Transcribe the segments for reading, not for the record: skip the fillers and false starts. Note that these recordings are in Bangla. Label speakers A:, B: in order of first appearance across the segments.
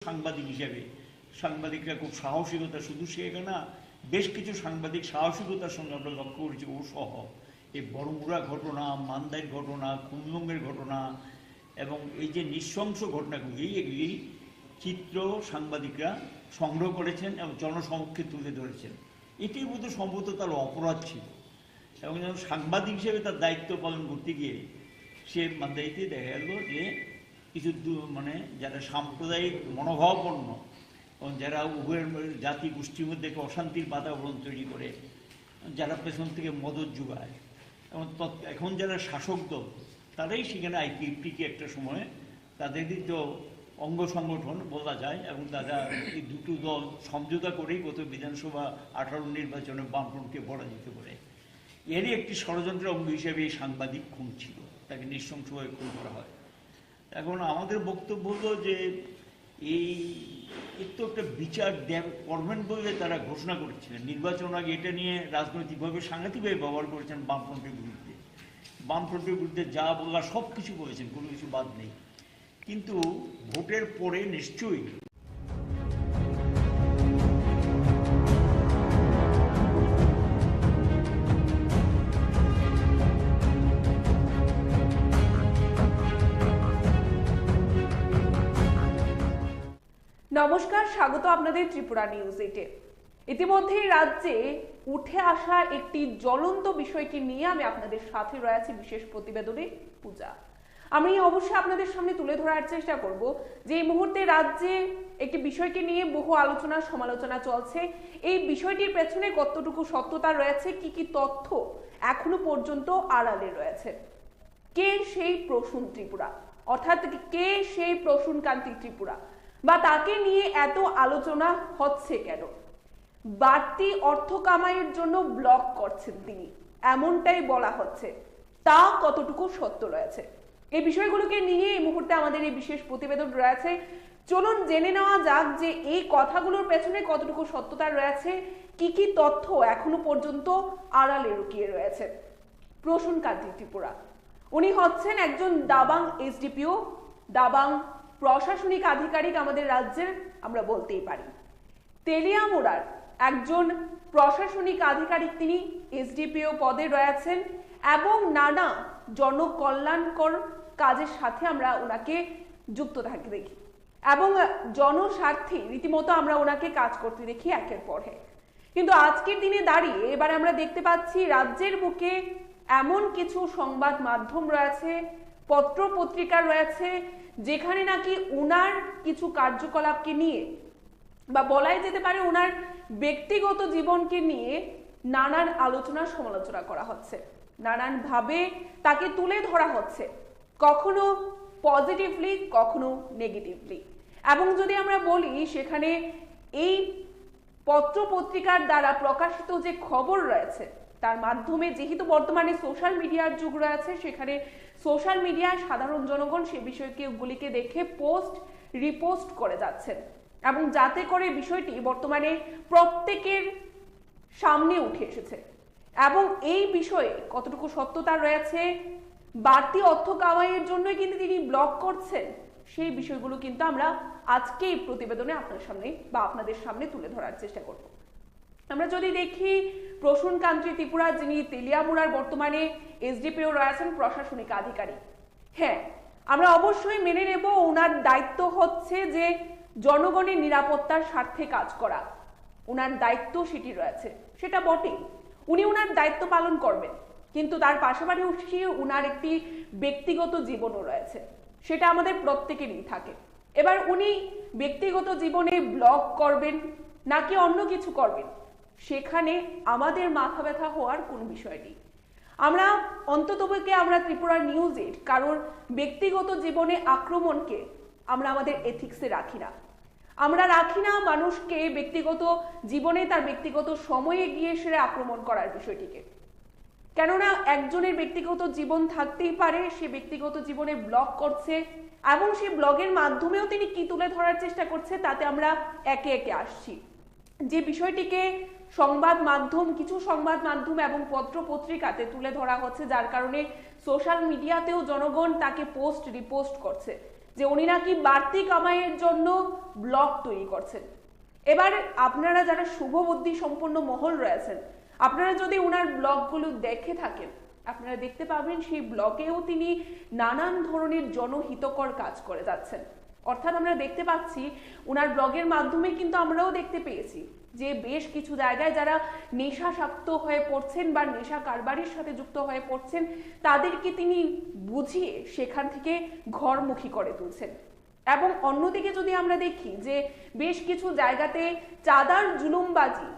A: সাংবাদিক হিসেবে সাংবাদিকরা খুব সাহসিকতা, শুধু সেখানে না, বেশ কিছু সাংবাদিক সাহসিকতার সঙ্গে আমরা লক্ষ্য করেছি ও সহ এই বড়মুড়া ঘটনা, মান্দাইর ঘটনা, খুমলুঙ্গের ঘটনা এবং এই যে নৃশংস ঘটনাগুলি, এগুলি চিত্র সাংবাদিকরা সংগ্রহ করেছেন এবং জনসমক্ষে তুলে ধরেছেন। এটির মধ্যে সম্ভবত তার অপরাধ ছিল এবং সাংবাদিক হিসেবে তার দায়িত্ব পালন করতে গিয়ে সে মান্দাইতে দেখা গেল যে কিছু যারা সাম্প্রদায়িক মনোভাবাপন্ন এবং যারা উভয়ের জাতি গোষ্ঠীর মধ্যে একটা অশান্তির বাতাবরণ তৈরি করে, যারা পেছন থেকে মদত যোগায় এবং এখন যারা শাসক দল তারাই সেখানে আইপিএফটিকে একটা সময়ে তাদেরই তো অঙ্গ সংগঠন বলা যায় এবং তারা এই দুটো দল সমঝোতা করেই গত বিধানসভা 18 নির্বাচনে বামফ্রন্টকে পরাজিত করে। এরই একটি ষড়যন্ত্রের অঙ্গ হিসেবে এই সাংবাদিক খুন ছিল, তাকে নৃশংসভাবে খুন করা হয়। এখন আমাদের বক্তব্য হলো যে এর তো একটা বিচার করবেন বলে তারা ঘোষণা করেছিলেন নির্বাচন আগে। এটা নিয়ে রাজনৈতিকভাবে সাংঘাতিকভাবে ব্যবহার করেছেন বামফ্রন্টের বিরুদ্ধে। বামফ্রন্টের বিরুদ্ধে যা বলার সব কিছু বলেছেন, কোনো কিছু বাদ নেই। কিন্তু ভোটের পরে নিশ্চয়ই
B: নমস্কার, স্বাগত আপনাদের ত্রিপুরা নিউজ 8-এ। ইতিমধ্যে রাজ্যে উঠে আসা একটি জ্বলন্ত বিষয়কে নিয়ে আমি আপনাদের সাথে রয়েছি বিশেষ প্রতিবেদনে পূজা। আমি অবশ্যই আপনাদের সামনে তুলে ধরার চেষ্টা করব যে এই মুহূর্তে রাজ্যে একটি বিষয়কে নিয়ে বহু আলোচনা সমালোচনা চলছে। এই বিষয়টির পেছনে কতটুকু সত্যতা রয়েছে, কি কি তথ্য এখনো পর্যন্ত আড়ালে রয়েছে। কে সেই প্রসূন ত্রিপুরা, অর্থাৎ কে সেই প্রসূনকান্তি ত্রিপুরা, বা তাকে নিয়ে এত আলোচনা হচ্ছে কেন? বাড়তি অর্থ কামাইয়ের জন্য ব্লগ করছেন তিনি, এমনটাই বলা হচ্ছে। তা কতটুকু সত্য রয়েছে, এই বিষয়গুলোকে নিয়ে এই মুহূর্তে আমাদের এই বিশেষ প্রতিবেদন রয়েছে। চলুন জেনে নেওয়া যাক যে এই কথাগুলোর পেছনে কতটুকু সত্যতা রয়েছে, কি কি তথ্য এখনো পর্যন্ত আড়ালে লুকিয়ে রয়েছে। প্রসূনকান্তি ত্রিপুরা, উনি হচ্ছেন একজন দাবাং এসডিপিও, দাবাং প্রশাসনিক আধিকারিক আমাদের রাজ্যের, আমরা বলতেই পারি। তেলিয়ামুড়ার একজন প্রশাসনিক আধিকারিক, তিনি এসডিপিও পদে রয়েছেন এবং নানা জনকল্যাণকর কাজের সাথে আমরা ওনাকে যুক্ত থাকতে দেখি এবং জনস্বার্থে রীতিমতো আমরা ওনাকে কাজ করতে দেখি একের পর এক। কিন্তু আজকের দিনে দাঁড়িয়ে এবারে আমরা দেখতে পাচ্ছি রাজ্যের বুকে এমন কিছু সংবাদ মাধ্যম রয়েছে, পত্র পত্রিকা রয়েছে, যেখানে নাকি ওনার কিছু কার্যকলাপকে নিয়ে বা বলাই যেতে পারে ওনার ব্যক্তিগত জীবনকে নিয়ে নানান আলোচনা সমালোচনা করা হচ্ছে, নানান ভাবে তাকে তুলে ধরা হচ্ছে, কখনো পজিটিভলি কখনো নেগেটিভলি। এবং যদি আমরা বলি সেখানে এই পত্র পত্রিকার দ্বারা প্রকাশিত যে খবর রয়েছে তার মাধ্যমে, যেহেতু বর্তমানে সোশ্যাল মিডিয়ার যুগ রয়েছে, সেখানে সোশ্যাল মিডিয়ায় সাধারণ জনগণ সে বিষয়গুলিকে দেখে পোস্ট রিপোস্ট করে যাচ্ছেন এবং যাতে করে বিষয়টি বর্তমানে প্রত্যেকের সামনে উঠে এসেছে। এবং এই বিষয়ে কতটুকু সত্যতা রয়েছে, বাড়তি অর্থ কামাইয়ের জন্যই কিন্তু তিনি ব্লগ করছেন, সেই বিষয়গুলো কিন্তু আমরা আজকে এই প্রতিবেদনে আপনার সামনে বা আপনাদের সামনে তুলে ধরার চেষ্টা করব। আমরা যদি দেখি প্রসূনকান্তি ত্রিপুরা, যিনি তেলিয়ামুড়ার বর্তমানে এসডিপিও রয়েছেন, প্রশাসনিক আধিকারিক। হ্যাঁ, আমরা অবশ্যই মেনে নেব ওনার দায়িত্ব হচ্ছে যে জনগণের নিরাপত্তার স্বার্থে কাজ করা, ওনার দায়িত্ব সেটি রয়েছে, সেটা বটেই। উনি ওনার দায়িত্ব পালন করবেন, কিন্তু তার পাশাপাশি ওনার একটি ব্যক্তিগত জীবনও রয়েছে, সেটা আমাদের প্রত্যেকেরই থাকে। এবার উনি ব্যক্তিগত জীবনে ব্লগ করবেন নাকি অন্য কিছু করবেন, সেখানে আমাদের মাথা ব্যথা হওয়ার কোনো বিষয় নেই। আমরা অন্ততপক্ষে আমরা ত্রিপুরা নিউজ 8 কারোর ব্যক্তিগত জীবনে আক্রমণকে আমরা আমাদের এথিক্সে রাখি না। আমরা রাখি না মানুষকে ব্যক্তিগত জীবনে তার ব্যক্তিগত সময়ে গিয়ে সেটা আক্রমণ করার বিষয়টিকে। কেননা একজনের ব্যক্তিগত জীবন থাকতেই পারে, সে ব্যক্তিগত জীবনে ব্লগ করছে এবং সেই ব্লগের মাধ্যমেও তিনি কি তুলে ধরার চেষ্টা করছে তাতে আমরা একে একে আসছি। যে বিষয়টিকে সংবাদ মাধ্যম, কিছু সংবাদ মাধ্যম এবং পত্র পত্রিকাতে তুলে ধরা হচ্ছে, যার কারণে সোশ্যাল মিডিয়াতেও জনগণ তাকে পোস্ট রিপোস্ট করছে, যে উনি নাকি বাড়তি কামাইয়ের জন্য ব্লগ তৈরি করছেন। এবার আপনারা যারা শুভবুদ্ধি সম্পন্ন মহল রয়েছেন, আপনারা যদি ওনার ব্লগগুলো দেখে থাকেন, আপনারা দেখতে পাবেন সেই ব্লগেও তিনি নানান ধরনের জনহিতকর কাজ করে যাচ্ছেন। অর্থাৎ আমরা দেখতে পাচ্ছি ওনার ব্লগের মাধ্যমে কিন্তু আমরাও দেখতে পেয়েছি যে বেশ কিছু জায়গায় যারা নেশাসক্ত হয়ে পড়ছেন বা নেশা কারবারির সাথে যুক্ত হয়ে পড়ছেন তাদেরকে তিনি বুঝিয়ে সেখান থেকে ঘরমুখী করে তুলছেন। এবং অন্যদিকে যদি আমরা দেখি যে বেশ কিছু জায়গাতে চাঁদার জুলুমবাজি,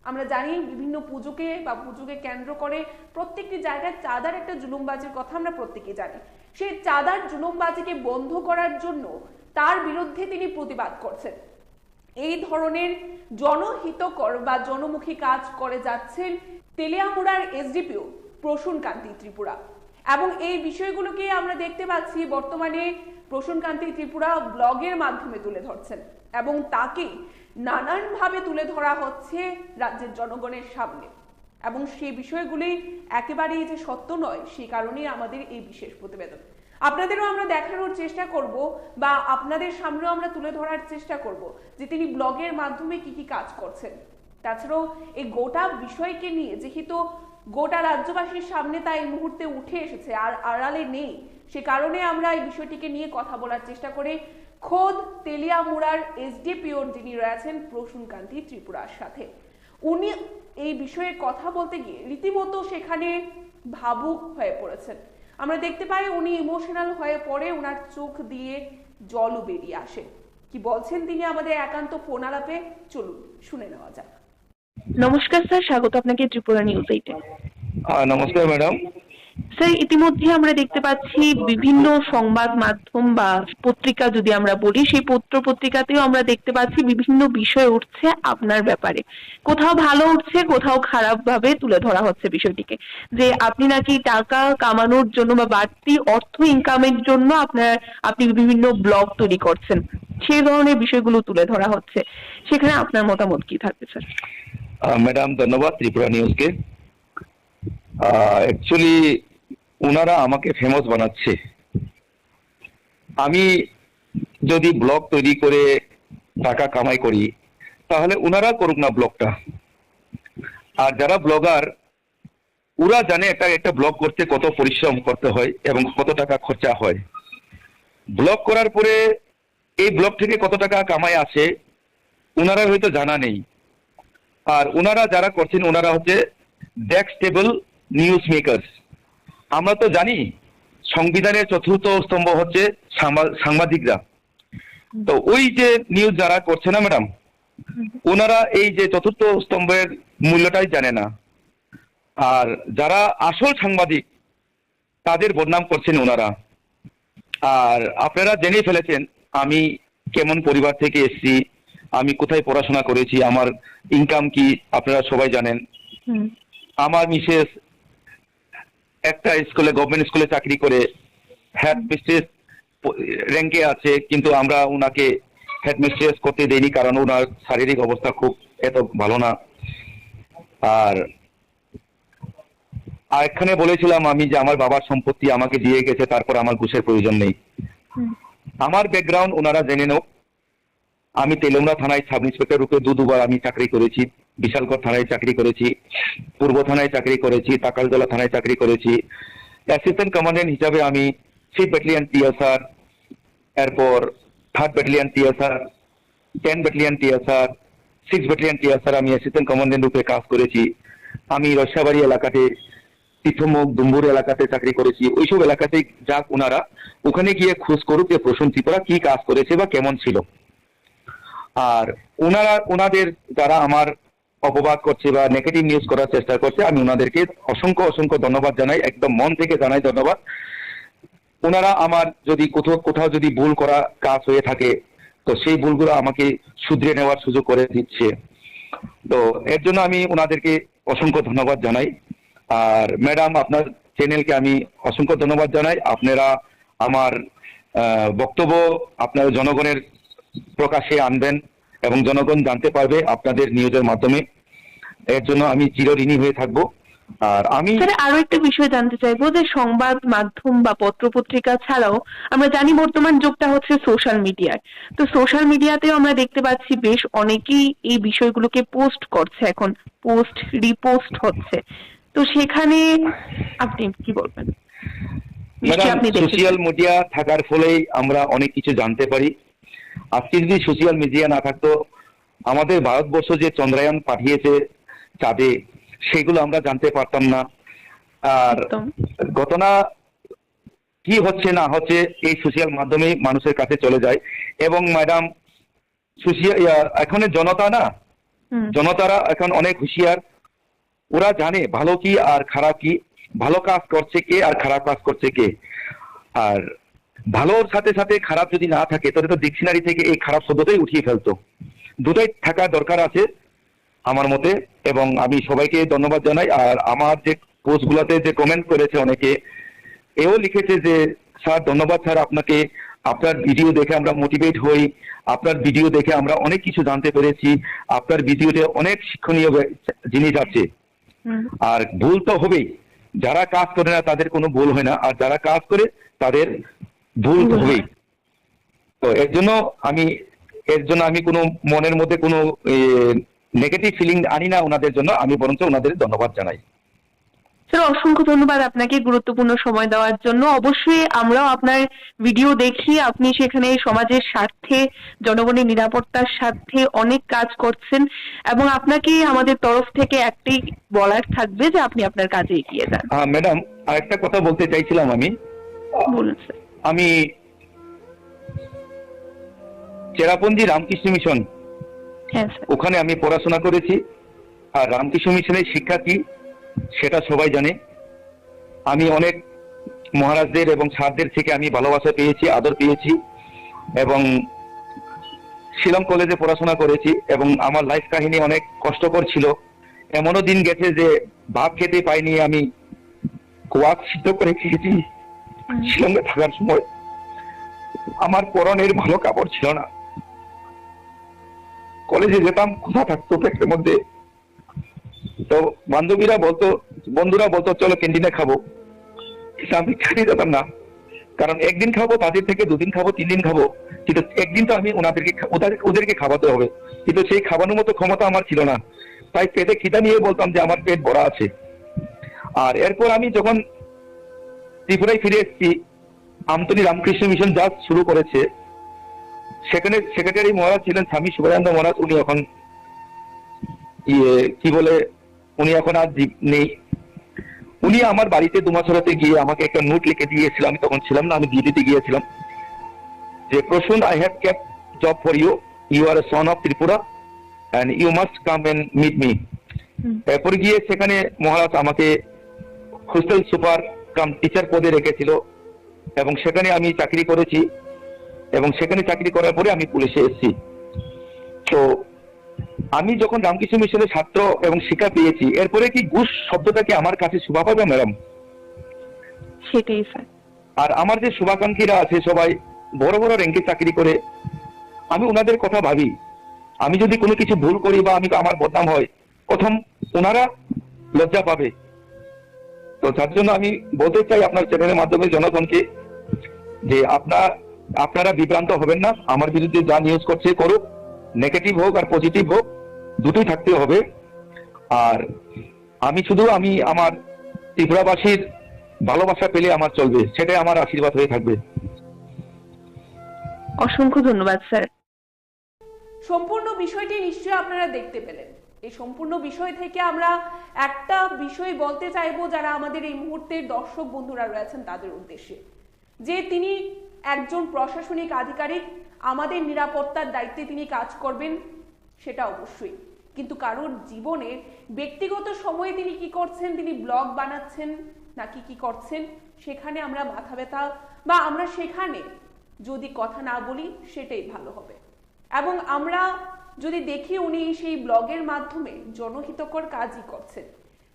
B: আমরা জানি বিভিন্ন পুজোকে কেন্দ্র করে প্রত্যেকটি জায়গায় চাঁদার একটা জুলুমবাজির কথা আমরা প্রত্যেকেই জানি। সেই চাঁদার জুলুমবাজিকে বন্ধ করার জন্য তার বিরুদ্ধে তিনি প্রতিবাদ করছেন। এই ধরনের জনহিতকর বা জনমুখী কাজ করে যাচ্ছেন তেলিয়ামুড়ার এসডিপিও প্রসূন কান্তি ত্রিপুরা। এবং এই বিষয়গুলোকে আমরা দেখতে পাচ্ছি বর্তমানে প্রসূন কান্তি ত্রিপুরা ব্লগের মাধ্যমে তুলে ধরছেন এবং তাকে নানানভাবে তুলে ধরা হচ্ছে রাজ্যের জনগণের সামনে। এবং সেই বিষয়গুলি একেবারেই যে সত্য নয়, সেই কারণেই আমাদের এই বিশেষ প্রতিবেদন। আপনাদেরও আমরা দেখানোর চেষ্টা করব বা আপনাদের সামনেও আমরা তুলে ধরার চেষ্টা করব যে তিনি ব্লগের মাধ্যমে কি কি কাজ করছেন। তাছাড়াও এই গোটা বিষয়কে নিয়ে যেহেতু গোটা রাজ্যবাসীর সামনে তা এই মুহূর্তে উঠে এসেছে আর আড়ালে নেই, সে কারণে আমরা এই বিষয়টিকে নিয়ে কথা বলার চেষ্টা করে খোদ তেলিয়ামুড়ার এসডিপিও যিনি রয়েছেন প্রসূন কান্তি ত্রিপুরার সাথে। উনি এই বিষয়ে কথা বলতে গিয়ে রীতিমতো সেখানে ভাবুক হয়ে পড়েছেন। আমরা দেখতে পাই উনি ইমোশনাল হয়ে পড়ে, ওনার চোখ দিয়ে জলও বেরিয়ে আসে। কি বলছেন তিনি আমাদের একান্ত ফোন আলাপে, চলুন শুনে নেওয়া যাক।
C: নমস্কার স্যার, স্বাগত আপনাকে ত্রিপুরা নিউজ 8-এ।
D: নমস্কার ম্যাডাম।
C: স্যার, ইতিমধ্যে আমরা দেখতে পাচ্ছি বিভিন্ন সংবাদ মাধ্যম বা পত্রিকা যদি আমরা বলি, সেই পত্রিকাতেও আমরা দেখতে পাচ্ছি বিভিন্ন বিষয় উঠছে আপনার ব্যাপারে। কোথাও ভালো উঠছে, কোথাও খারাপ ভাবে তুলে ধরা হচ্ছে বিষয়টিকে, যে আপনি নাকি টাকা কামানোর জন্য বা বাড়তি অর্থ ইনকামের জন্য আপনি বিভিন্ন ব্লগ তৈরি করছেন, সেই ধরনের বিষয়গুলো তুলে ধরা হচ্ছে। সেখানে আপনার মতামত কি থাকবে স্যার?
D: ম্যাডাম ধন্যবাদ ত্রিপুরা নিউজকে। অ্যাকচুয়ালি ওনারা আমাকে ফেমাস বানাচ্ছে। আমি যদি ব্লগ তৈরি করে টাকা কামাই করি তাহলে ওনারা করুক না ব্লগটা। আর যারা ব্লগার ওরা জানে একটা ব্লগ করতে কত পরিশ্রম করতে হয় এবং কত টাকা খরচা হয়। ব্লগ করার পরে এই ব্লগ থেকে কত টাকা কামাই আসে ওনারা হয়তো জানা নেই। আর ওনারা যারা করছেন ওনারা হচ্ছে ডেস্কেবল নিউজ মেকার্স। আমরা তো জানি সংবিধানের চতুর্থ স্তম্ভ হচ্ছে সাংবাদিকরা। তো ওই যে নিউজ যারা করছে না ম্যাডাম, ওনারা এই যে চতুর্থ স্তম্ভের মূল্যটাই জানে না। আর যারা আসল সাংবাদিক তাদের বদনাম করছেন ওনারা। আর আপনারা জেনে ফেলেছেন আমি কেমন পরিবার থেকে এসেছি, আমি কোথায় পড়াশোনা করেছি, আমার ইনকাম কি আপনারা সবাই জানেন। আমার মিসেস একটা স্কুলে, গভর্নমেন্ট স্কুলে চাকরি করে হেডমিস্ট্রেস র্যাঙ্কে আছে, কিন্তু আমরা ওনাকে হেডমিস্ট্রেস করতে দেইনি কারণ ওনার শারীরিক অবস্থা খুব এত ভালো না। আর এখানে বলেছিলাম আমি যে আমার বাবার সম্পত্তি আমাকে দিয়ে গেছে, তারপর আমার ঘুষের প্রয়োজন নেই। আমার ব্যাকগ্রাউন্ড ওনারা জেনে নেও। আমি তেলেমুড়া থানায় সাব ইন্সপেক্টর রূপে দুবার আমি চাকরি করেছি, বিশালগড় থানায় চাকরি করেছি, পূর্ব থানায় চাকরি করেছি, তাকালতলা থানায় চাকরি করেছি। অ্যাসিস্ট্যান্ট কমান্ডেন্ট হিসাবে আমি 6 ব্যাটালিয়ন টিএসআর, এরপর 3rd battalion TSR, 10 battalion TSR, 6 battalion TSR আমি অ্যাসিস্ট্যান্ট কমান্ডেন্ট রূপে কাজ করেছি। আমি রসাবাড়ি এলাকাতে, তীর্থমুখ, ডুম্বুর এলাকাতে চাকরি করেছি। ওইসব এলাকাতে যাক ওনারা, ওখানে গিয়ে খোঁজ করুক যে প্রসূন ত্রিপুরা কি কাজ করেছে বা কেমন ছিল। আর ওনাদের যারা আমার অপবাদ করছে বা নেগেটিভ নিউজ করার চেষ্টা করছে, আমি ওনাদেরকে অসংখ্য ধন্যবাদ জানাই, একদম মন থেকে জানাই ধন্যবাদ। ওনারা আমার যদি কোথাও যদি ভুল করা কাজ হয়ে থাকে তো সেই ভুলগুলো আমাকে শুধরে নেওয়ার সুযোগ করে দিচ্ছে। তো এর জন্য আমি ওনাদেরকে অসংখ্য ধন্যবাদ জানাই। আর ম্যাডাম আপনার চ্যানেলকে আমি অসংখ্য ধন্যবাদ জানাই। আপনারা আমার বক্তব্য আপনার জনগণের প্রকাশে আনবেন এবং জনগণ জানতে পারবে আপনাদের নিউজের মাধ্যমে। এর জন্য আমি চিরঋণী হয়ে থাকবো। আর আমি
C: স্যার আরো একটা বিষয় জানতে চাইবো যে সংবাদ মাধ্যম বা পত্রপত্রিকা ছাড়াও আমরা জানি বর্তমান যুগটা হচ্ছে সোশ্যাল মিডিয়ার। তো সোশ্যাল মিডিয়াতেও আমরা দেখতে পাচ্ছি বেশ অনেকেই এই বিষয়গুলোকে পোস্ট করছে, এখন পোস্ট রিপোস্ট হচ্ছে। তো সেখানে আপনি কি বলবেন? নিশ্চয়ই আপনি দেখেছেন।
D: সোশ্যাল মিডিয়া থাকার ফলেই আমরা অনেক কিছু জানতে পারি। আজকে যদি সোশ্যাল মিডিয়া না থাকতো, আমাদের ভারতবর্ষ যে চন্দ্রায়ন পাঠিয়েছে চাঁদে, সেগুলো আমরা জানতে পারতাম না। আর
C: একদম।
D: ঘটনা কি হচ্ছে না হচ্ছে এই সোশ্যাল মাধ্যমে মানুষের কাছে চলে যায়। এবং ম্যাডাম এখন জনতা না, জনতারা এখন অনেক হুঁশিয়ার। ওরা জানে ভালো কি আর খারাপ কি, ভালো কাজ করছে কে আর খারাপ কাজ করছে কে। আর ভালোর সাথে সাথে খারাপ যদি না থাকে তাহলে তো ডিকশনারি থেকে এই খারাপ শব্দটাই উঠিয়ে ফেলতো। দুটাই থাকা দরকার আছে আমার মতে। এবং আমি সবাইকে ধন্যবাদ জানাই। আর আমার যে পোস্টগুলোতে যে কমেন্ট করেছে অনেকে, এও লিখেছে যে স্যার ধন্যবাদ স্যার আপনাকে, আপনার ভিডিও দেখে আমরা মোটিভেট হই, আপনার ভিডিও দেখে আমরা অনেক কিছু জানতে পেরেছি, আপনার ভিডিওতে অনেক শিক্ষণীয় জিনিস আছে। আর ভুল তো হবেই, যারা কাজ করে না তাদের কোনো ভুল হয় না, আর যারা কাজ করে তাদের ভুল হবেই। তো এর জন্য আমি কোনো মনের মধ্যে কোনো নেগেটিভ ফিলিং আনি না ওনাদের জন্য, আমি বরঞ্চ ওনাদের ধন্যবাদ জানাই।
C: স্যার অসংখ্য ধন্যবাদ আপনাকে গুরুত্বপূর্ণ সময় দেওয়ার জন্য। অবশ্যই আমরাও আপনার ভিডিও দেখি, আপনি সেখানে সমাজের স্বার্থে, জনগণের নিরাপত্তার স্বার্থে অনেক কাজ করছেন এবং আপনাকে আমাদের তরফ থেকে একটাই বলার থাকবে যে আপনি আপনার কাজে এগিয়ে যান।
D: হ্যাঁ ম্যাডাম, আরেকটা কথা বলতে চাইছিলাম আমি।
C: বলুন স্যার।
D: আমি চেরাপুঞ্জি রামকৃষ্ণ মিশন,
C: হ্যাঁ স্যার।
D: ওখানে আমি পড়াশোনা করেছি। আর রামকৃষ্ণ মিশনের শিক্ষা কি সেটা সবাই জানে। আমি অনেক মহারাজদের এবং স্যারদের থেকে আমি ভালোবাসা পেয়েছি, আদর পেয়েছি। এবং শিলং কলেজে পড়াশোনা করেছি এবং আমার লাইফ কাহিনী অনেক কষ্টকর ছিল। এমনও দিন গেছে যে ভাত খেতে পাইনি, আমি কোয়াক সিদ্ধ করে খেয়েছি শিলংয়ে থাকার সময়। আমার পরনের ভালো কাপড় ছিল না, কলেজে যেতাম ক্ষুধা থাকতো পেটের মধ্যে। তো বন্ধুরা বলতো চলো ক্যান্টিনে খাবো, কিন্তু আমি খেতে যেতাম না। কারণ একদিন খাবো, তাদের থেকে দুদিন খাবো, 3 দিন খাবো, কিন্তু একদিন তো আমি ওদেরকে খাওয়াতে হবে। কিন্তু সেই খাওয়ানোর মতো ক্ষমতা আমার ছিল না। তাই পেটে খিদা নিয়ে বলতাম যে আমার পেট ভরা আছে। আর এরপর আমি যখন ত্রিপুরায় ফিরে এসেছি, আমতলী রামকৃষ্ণ মিশন যা শুরু করেছে, সেখানে সেক্রেটারি মহারাজ ছিলেন স্বামী শুভানন্দ মহারাজ। উনি এখন উনি এখন আর নেই। উনি আমার বাড়িতে 2 মাস হতে গিয়ে আমাকে একটা নোট লিখে দিয়েছিল। আমি তখন ছিলাম না, আমি ডিউটিতে গিয়েছিলাম, যে Prasun, I have kept job for you, you are a son of Tripura and you must come and meet me. এরপর গিয়ে সেখানে মহারাজ আমাকে হোস্টেল সুপার কাম টিচার পদে রেখেছিল এবং সেখানে আমি চাকরি করেছি। এবং সেখানে চাকরি করার পরে আমি পুলিশে এসেছি। তো আমি যখন রামকৃষ্ণ মিশনের ছাত্র এবং শিক্ষা পেয়েছি, এরপরে কি ঘুষ শব্দটাকে আমার কাছে শোভা পাবে ম্যাডাম?
C: সেটাই স্যার। আর
D: আমার যে শুভাকাঙ্ক্ষীরা আছে সবাই বড় বড় র্যাঙ্কে চাকরি করে, আমি ওনাদের কথা ভাবি। আমি যদি কোনো কিছু ভুল করি বা আমার বদনাম হয়, প্রথম ওনারা লজ্জা পাবে। তো তার জন্য আমি বলতে চাই আপনার চ্যানেলের মাধ্যমে জনগণকে যে আপনারা বিভ্রান্ত হবেন না। আমার বিরুদ্ধে যা নিউজ করছে করুক, নেগেটিভ হোক আর পজিটিভ হোক, দুটোই থাকতে হবে। আর আমি আমার ত্রিপুরাবাসীর ভালোবাসা পেলে আমার চলবে, সেটাই আমার আশীর্বাদ হয়ে থাকবে।
C: অসংখ্য ধন্যবাদ স্যার।
B: সম্পূর্ণ বিষয়টি নিশ্চয়ই আপনারা দেখতে পেলেন। এই সম্পূর্ণ বিষয় থেকে আমরা একটা বিষয় বলতে চাইবো যারা আমাদের এই মুহূর্তের দর্শক বন্ধুরা রয়েছেন তাদের উদ্দেশ্যে, যে তিনি একজন প্রশাসনিক আধিকারিক, আমাদের নিরাপত্তার দায়িত্বে তিনি কাজ করবেন সেটা অবশ্যই, কিন্তু কারোর জীবনে ব্যক্তিগত সময়ে তিনি কি করছেন, তিনি ব্লগ বানাচ্ছেন নাকি কি করছেন, সেখানে আমরা মাথা ব্যথা বা আমরা সেখানে যদি কথা না বলি সেটাই ভালো হবে। এবং আমরা যদি দেখি উনি সেই ব্লগের মাধ্যমে জনহিতকর কাজই করছেন,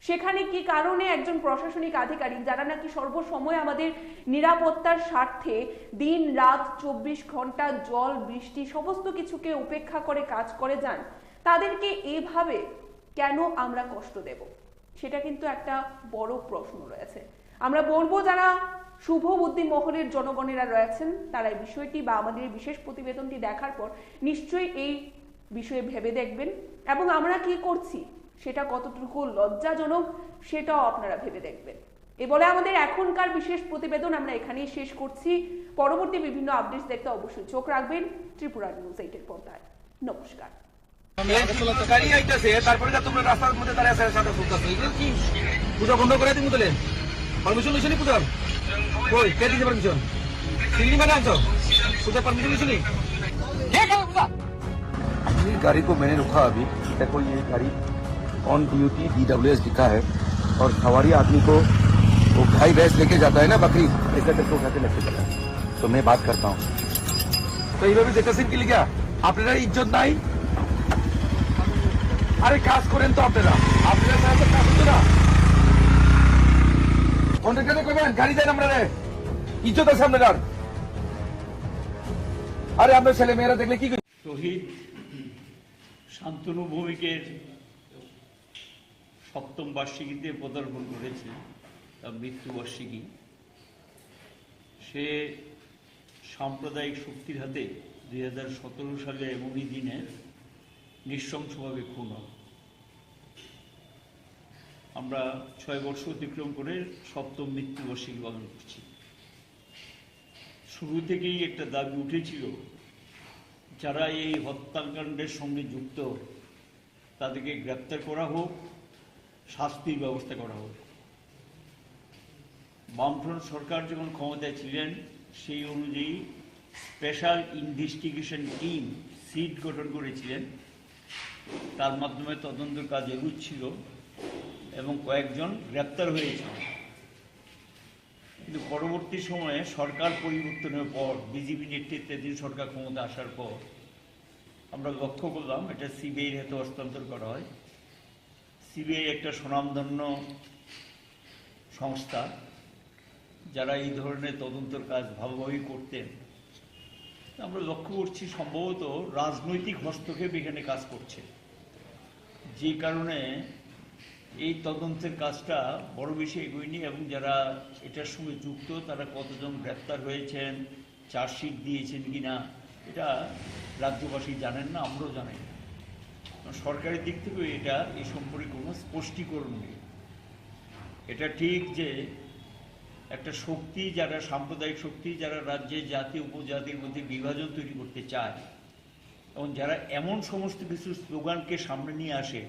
B: সেখানে কি কারণে একজন প্রশাসনিক আধিকারিক যারা নাকি সর্বসময় আমাদের নিরাপত্তার স্বার্থে দিন রাত 24 ঘন্টা জল বৃষ্টি সমস্ত কিছুকে উপেক্ষা করে কাজ করে যান, তাদেরকে এভাবে কেন আমরা কষ্ট দেব? সেটা কিন্তু একটা বড় প্রশ্ন রয়েছে। আমরা বলবো যারা শুভ বুদ্ধি মহলের জনগণেরা রয়েছেন তারা এই বিষয়টি বা আমাদের এই বিশেষ প্রতিবেদনটি দেখার পর নিশ্চয়ই এই বিষয়ে ভেবে দেখবেন, এবং আমরা কি করছি সেটা কতটুকু লজ্জাজনক সেটাও আপনারা ভেবে দেখবেন। এ বলে আমাদের এখনকার বিশেষ প্রতিবেদন আমরা এখানেই শেষ করছি। পরবর্তী বিভিন্ন আপডেটস দেখতে অবশ্যই চোখ রাখবেন ত্রিপুরা নিউজ 8 পর্দায়। নমস্কার।
E: গাড়ি আইতাছে তারপরে তোমরা রাস্তার মধ্যে দাঁড়িয়ে আছে সাথে ফুটতাছে এগুলো কি পূজা বন্ধ করে দিই মুতলেন পারমিশন লইছনি পূজার কই কে দিতে পারমিশন সিগনি মানে আনছো পূজা পারমিশন লইছনি
F: ये गाड़ी को मैंने रुका अभी। देखो ये गाड़ी ऑन ड्यूटी DWS लिखा है और सवारी आदमी को वो गाय भैंस लेके जाता है ना बकरी, ऐसे करके उठा के लेके जाता है। तो मैं बात करता हूँ
E: তো এইভাবে দেখতেছেন কি লিখা আপনারা ইজ্জত নাই আরে কাজ করেন তো আপনারা সাথে কাজ হচ্ছে না কন্ট্রাক্টরে কইবেন গাড়ি দেন আমরা রে ইজ্জত আছে আপনার আরে আপনার ছেলে মেয়েরা দেখলে কি
A: শহীদ শান্তনু ভৌমিকের 7ম বার্ষিকীতে পদার্পণ করেছে, তার মৃত্যুবার্ষিকী। সে সাম্প্রদায়িক শক্তির হাতে 2017 সালে এমনই দিনে নৃশংসভাবে খুন হয়। আমরা 6 বর্ষ অতিক্রম করে 7ম মৃত্যুবার্ষিকী পালন করছি। শুরু থেকেই একটা দাবি উঠেছিল, যারা এই হত্যাকাণ্ডের সঙ্গে যুক্ত তাদেরকে গ্রেপ্তার করা হোক, শাস্তির ব্যবস্থা করা হোক। বামফ্রন্ট সরকার যখন ক্ষমতায় ছিলেন সেই অনুযায়ী স্পেশাল ইনভেস্টিগেশন টিম সিট গঠন করেছিলেন, তার মাধ্যমে তদন্তের কাজ এগুচ্ছিল এবং কয়েকজন গ্রেপ্তার হয়েছিল। কিন্তু পরবর্তী সময়ে সরকার পরিবর্তনের পর বিজেপি নেতৃত্বাধীন সরকার ক্ষমতা আসার পর আমরা লক্ষ্য করলাম এটা সিবিআইয়ের হাতে হস্তান্তর করা হয়। সিবিআই একটা স্বনামধন্য সংস্থা, যারা এই ধরনের তদন্তের কাজ ভালোভাবেই করতেন। আমরা লক্ষ্য করছি সম্ভবত রাজনৈতিক হস্তক্ষেপ এখানে কাজ করছে, যে কারণে এই তদন্তের কাজটা বড় বেশি এগোয়নি এবং যারা এটার সঙ্গে যুক্ত তারা কতজন গ্রেপ্তার হয়েছেন, চার্জশিট দিয়েছেন কিনা এটা রাজ্যবাসী জানেন না, আমরাও জানি না। সরকারের দিক থেকেও এটা এই সম্পর্কে কোনো স্পষ্টীকরণ নেই। এটা ঠিক যে একটা শক্তি, যারা সাম্প্রদায়িক শক্তি, যারা রাজ্যে জাতি উপজাতির মধ্যে বিভাজন তৈরি করতে চায় এবং যারা এমন সমস্ত কিছু স্লোগানকে সামনে নিয়ে আসে,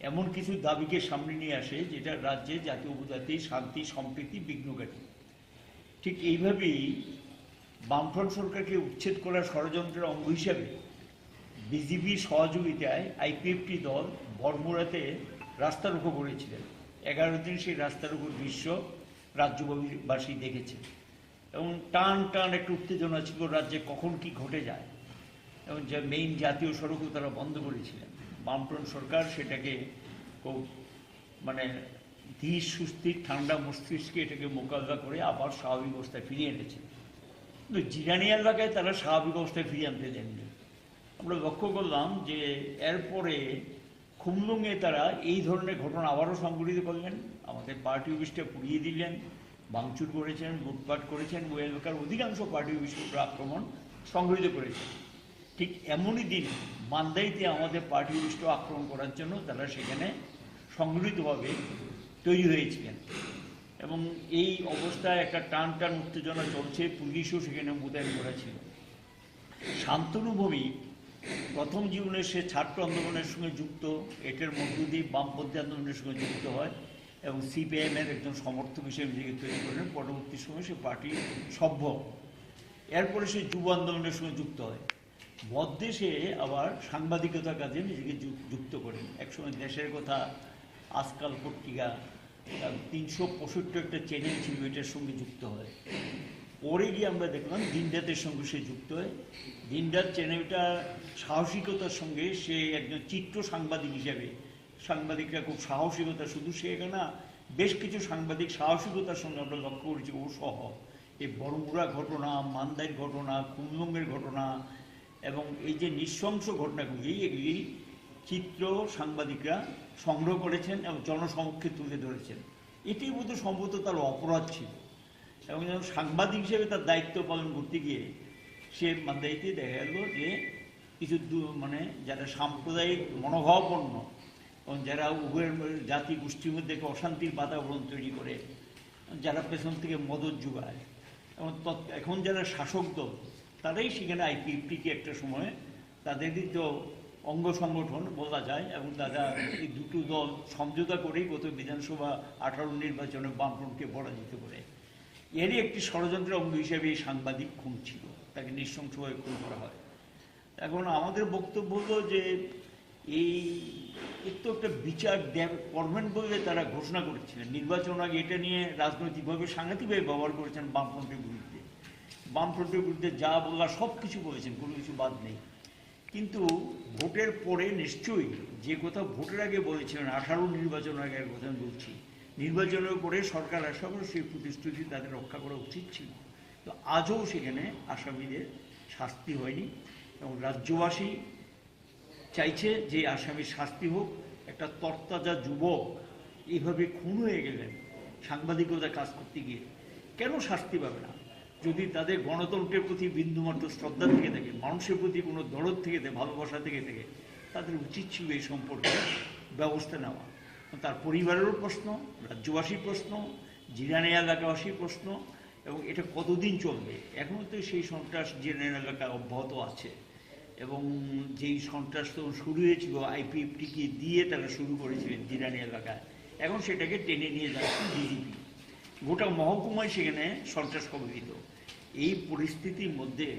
A: এমন কিছু দাবিকে সামনে নিয়ে আসে যেটা রাজ্যে জাতি উপজাতি শান্তি সম্প্রীতি বিঘ্নকারী। ঠিক এইভাবেই বামফ্রন্ট সরকারকে উচ্ছেদ করার ষড়যন্ত্রের অঙ্গ হিসাবে বিজেপির সহযোগিতায় আইপিএফটি দল বড়মুড়াতে রাস্তা রোকো করেছিলেন। 11 দিন সেই রাস্তা রোকোর দৃশ্য রাজ্যবাসী দেখেছে এবং টান টান একটা উত্তেজনা ছিল রাজ্যে কখন কি ঘটে যায়, এবং যে মেইন জাতীয় সড়কও তারা বন্ধ করেছিলেন। বামফ্রন্ট সরকার সেটাকে খুব ধীর সুস্থির ঠান্ডা মস্তিষ্কে এটাকে মোকাবিলা করে আবার স্বাভাবিক অবস্থায় ফিরিয়ে এনেছে। কিন্তু জিরানি এলাকায় তারা স্বাভাবিক অবস্থায় ফিরিয়ে আনতে দেননি। আমরা লক্ষ্য করলাম যে এরপরে খুমলুঙে তারা এই ধরনের ঘটনা আবারও সংঘটিত করলেন। আমাদের পার্টি অফিসটা পুড়িয়ে দিলেন, ভাঙচুর করেছেন, লুটপাট করেছেন, ওই এলাকার অধিকাংশ পার্টি অফিসের উপর আক্রমণ সংঘটিত করেছেন। ঠিক এমনই দিন মান্দাইতে আমাদের পার্টি অফিসটা আক্রমণ করার জন্য তারা সেখানে সংগঠিতভাবে তৈরি হয়েছিলেন এবং এই অবস্থায় একটা টান টান উত্তেজনা চলছে, পুলিশও সেখানে মোতায়েন করা ছিল। শান্তনু ভৌমিক প্রথম জীবনে সে ছাত্র আন্দোলনের সঙ্গে যুক্ত, এটার মধ্য দিয়ে বামপন্থী আন্দোলনের সঙ্গে যুক্ত হয় এবং সিপিআইএমের একজন সমর্থক হিসেবে নিজেকে তৈরি করেন। পরবর্তী সময়ে সে পার্টির সভ্য, এরপরে সে যুব আন্দোলনের সঙ্গে যুক্ত হয়। মধ্যদেশে আবার সাংবাদিকতার কাজে নিজেকে যুক্ত করেন। একসময় দেশের কথা, আজকাল পত্রিকা, 365 একটা চ্যানেল ছিল, এটার সঙ্গে যুক্ত হয়। পরে গিয়ে আমরা দেখলাম দিনরাতের সঙ্গে সে যুক্ত হয়। দিনরাত চ্যানেলটা সাহসিকতার সঙ্গে সে একজন চিত্র সাংবাদিক হিসাবে, সাংবাদিকরা খুব সাহসিকতা, শুধু সে না, বেশ কিছু সাংবাদিক সাহসিকতার সঙ্গে আমরা লক্ষ্য করেছি ও সহ এই বড়মুড়া ঘটনা, মান্দাইর ঘটনা, খুমলুঙের ঘটনা এবং এই যে নৃশংস ঘটনাগুলি, এগুলি চিত্র সাংবাদিকরা সংগ্রহ করেছেন এবং জনসমক্ষে তুলে ধরেছেন। এটি বোধহয় সম্ভবত তার অপরাধ ছিল, এবং যখন সাংবাদিক হিসেবে তার দায়িত্ব পালন করতে গিয়ে সে মাদ্রাইতে দেখা গেল যে কিছু মানে যারা সাম্প্রদায়িক মনোভাবাপন্ন এবং যারা উভয়ের জাতি গোষ্ঠীর মধ্যে একটা অশান্তির বাতাবরণ তৈরি করে, যারা পেছন থেকে মদত যোগায়, এবং এখন যারা শাসক দল তারাই সেখানে আইপিএফটিকে একটা সময় তাদেরই তো অঙ্গ সংগঠন বলা যায়, এবং তারা এই দুটো দল সমঝোতা করেই গত বিধানসভা 18 নির্বাচনে বামফ্রন্টকে পরাজিত করে। এরই একটি ষড়যন্ত্রের অঙ্গ হিসেবে এই সাংবাদিক খুন ছিল, তাকে নৃশংসভাবে খুন করা হয়। এখন আমাদের বক্তব্য হলো যে এর তো একটা বিচার করবেন বলে তারা ঘোষণা করেছিলেন নির্বাচন আগে। এটা নিয়ে রাজনৈতিকভাবে সাংঘাতিকভাবে ব্যবহার করেছেন বামফ্রন্টের বিরুদ্ধে। বামফ্রন্টের বিরুদ্ধে যা বলার সব কিছু বলেছেন, কোনো কিছু বাদ নেই। কিন্তু ভোটের পরে নিশ্চয়ই যে কথা ভোটের আগে বলেছিলেন, 18 নির্বাচন আগে কথা বলছি, নির্বাচনের পরে সরকার আশা করে সেই প্রতিশ্রুতি তাদের রক্ষা করা উচিত ছিল। তো আজও সেখানে আসামিদের শাস্তি হয়নি, এবং রাজ্যবাসী চাইছে যে আসামির শাস্তি হোক। একটা তরতাজা যুবক এইভাবে খুন হয়ে গেলেন সাংবাদিকতা কাজ করতে গিয়ে, কেন শাস্তি পাবে না? যদি তাদের গণতন্ত্রের প্রতি বিন্দুমাত্র শ্রদ্ধা থেকে থাকে, মানুষের প্রতি কোনো দরদ থেকে থাকে, ভালোবাসা থেকে থাকে, তাদের উচিত ছিল এই সম্পর্কে ব্যবস্থা নেওয়া। তার পরিবারেরও প্রশ্ন, রাজ্যবাসীর প্রশ্ন, জিরানি এলাকাবাসীর প্রশ্ন, এবং এটা কতদিন চলবে? এখনও তো সেই সন্ত্রাস জিরানি এলাকায় অব্যাহত আছে, এবং যেই সন্ত্রাস তো শুরু হয়েছিল আইপিএফটিকে দিয়ে তারা শুরু করেছিলেন জিরানি এলাকায়, এখন সেটাকে টেনে নিয়ে যাচ্ছে বিজেপি। গোটা মহকুমায় সেখানে সন্ত্রাস কবলিত। এই পরিস্থিতির মধ্যে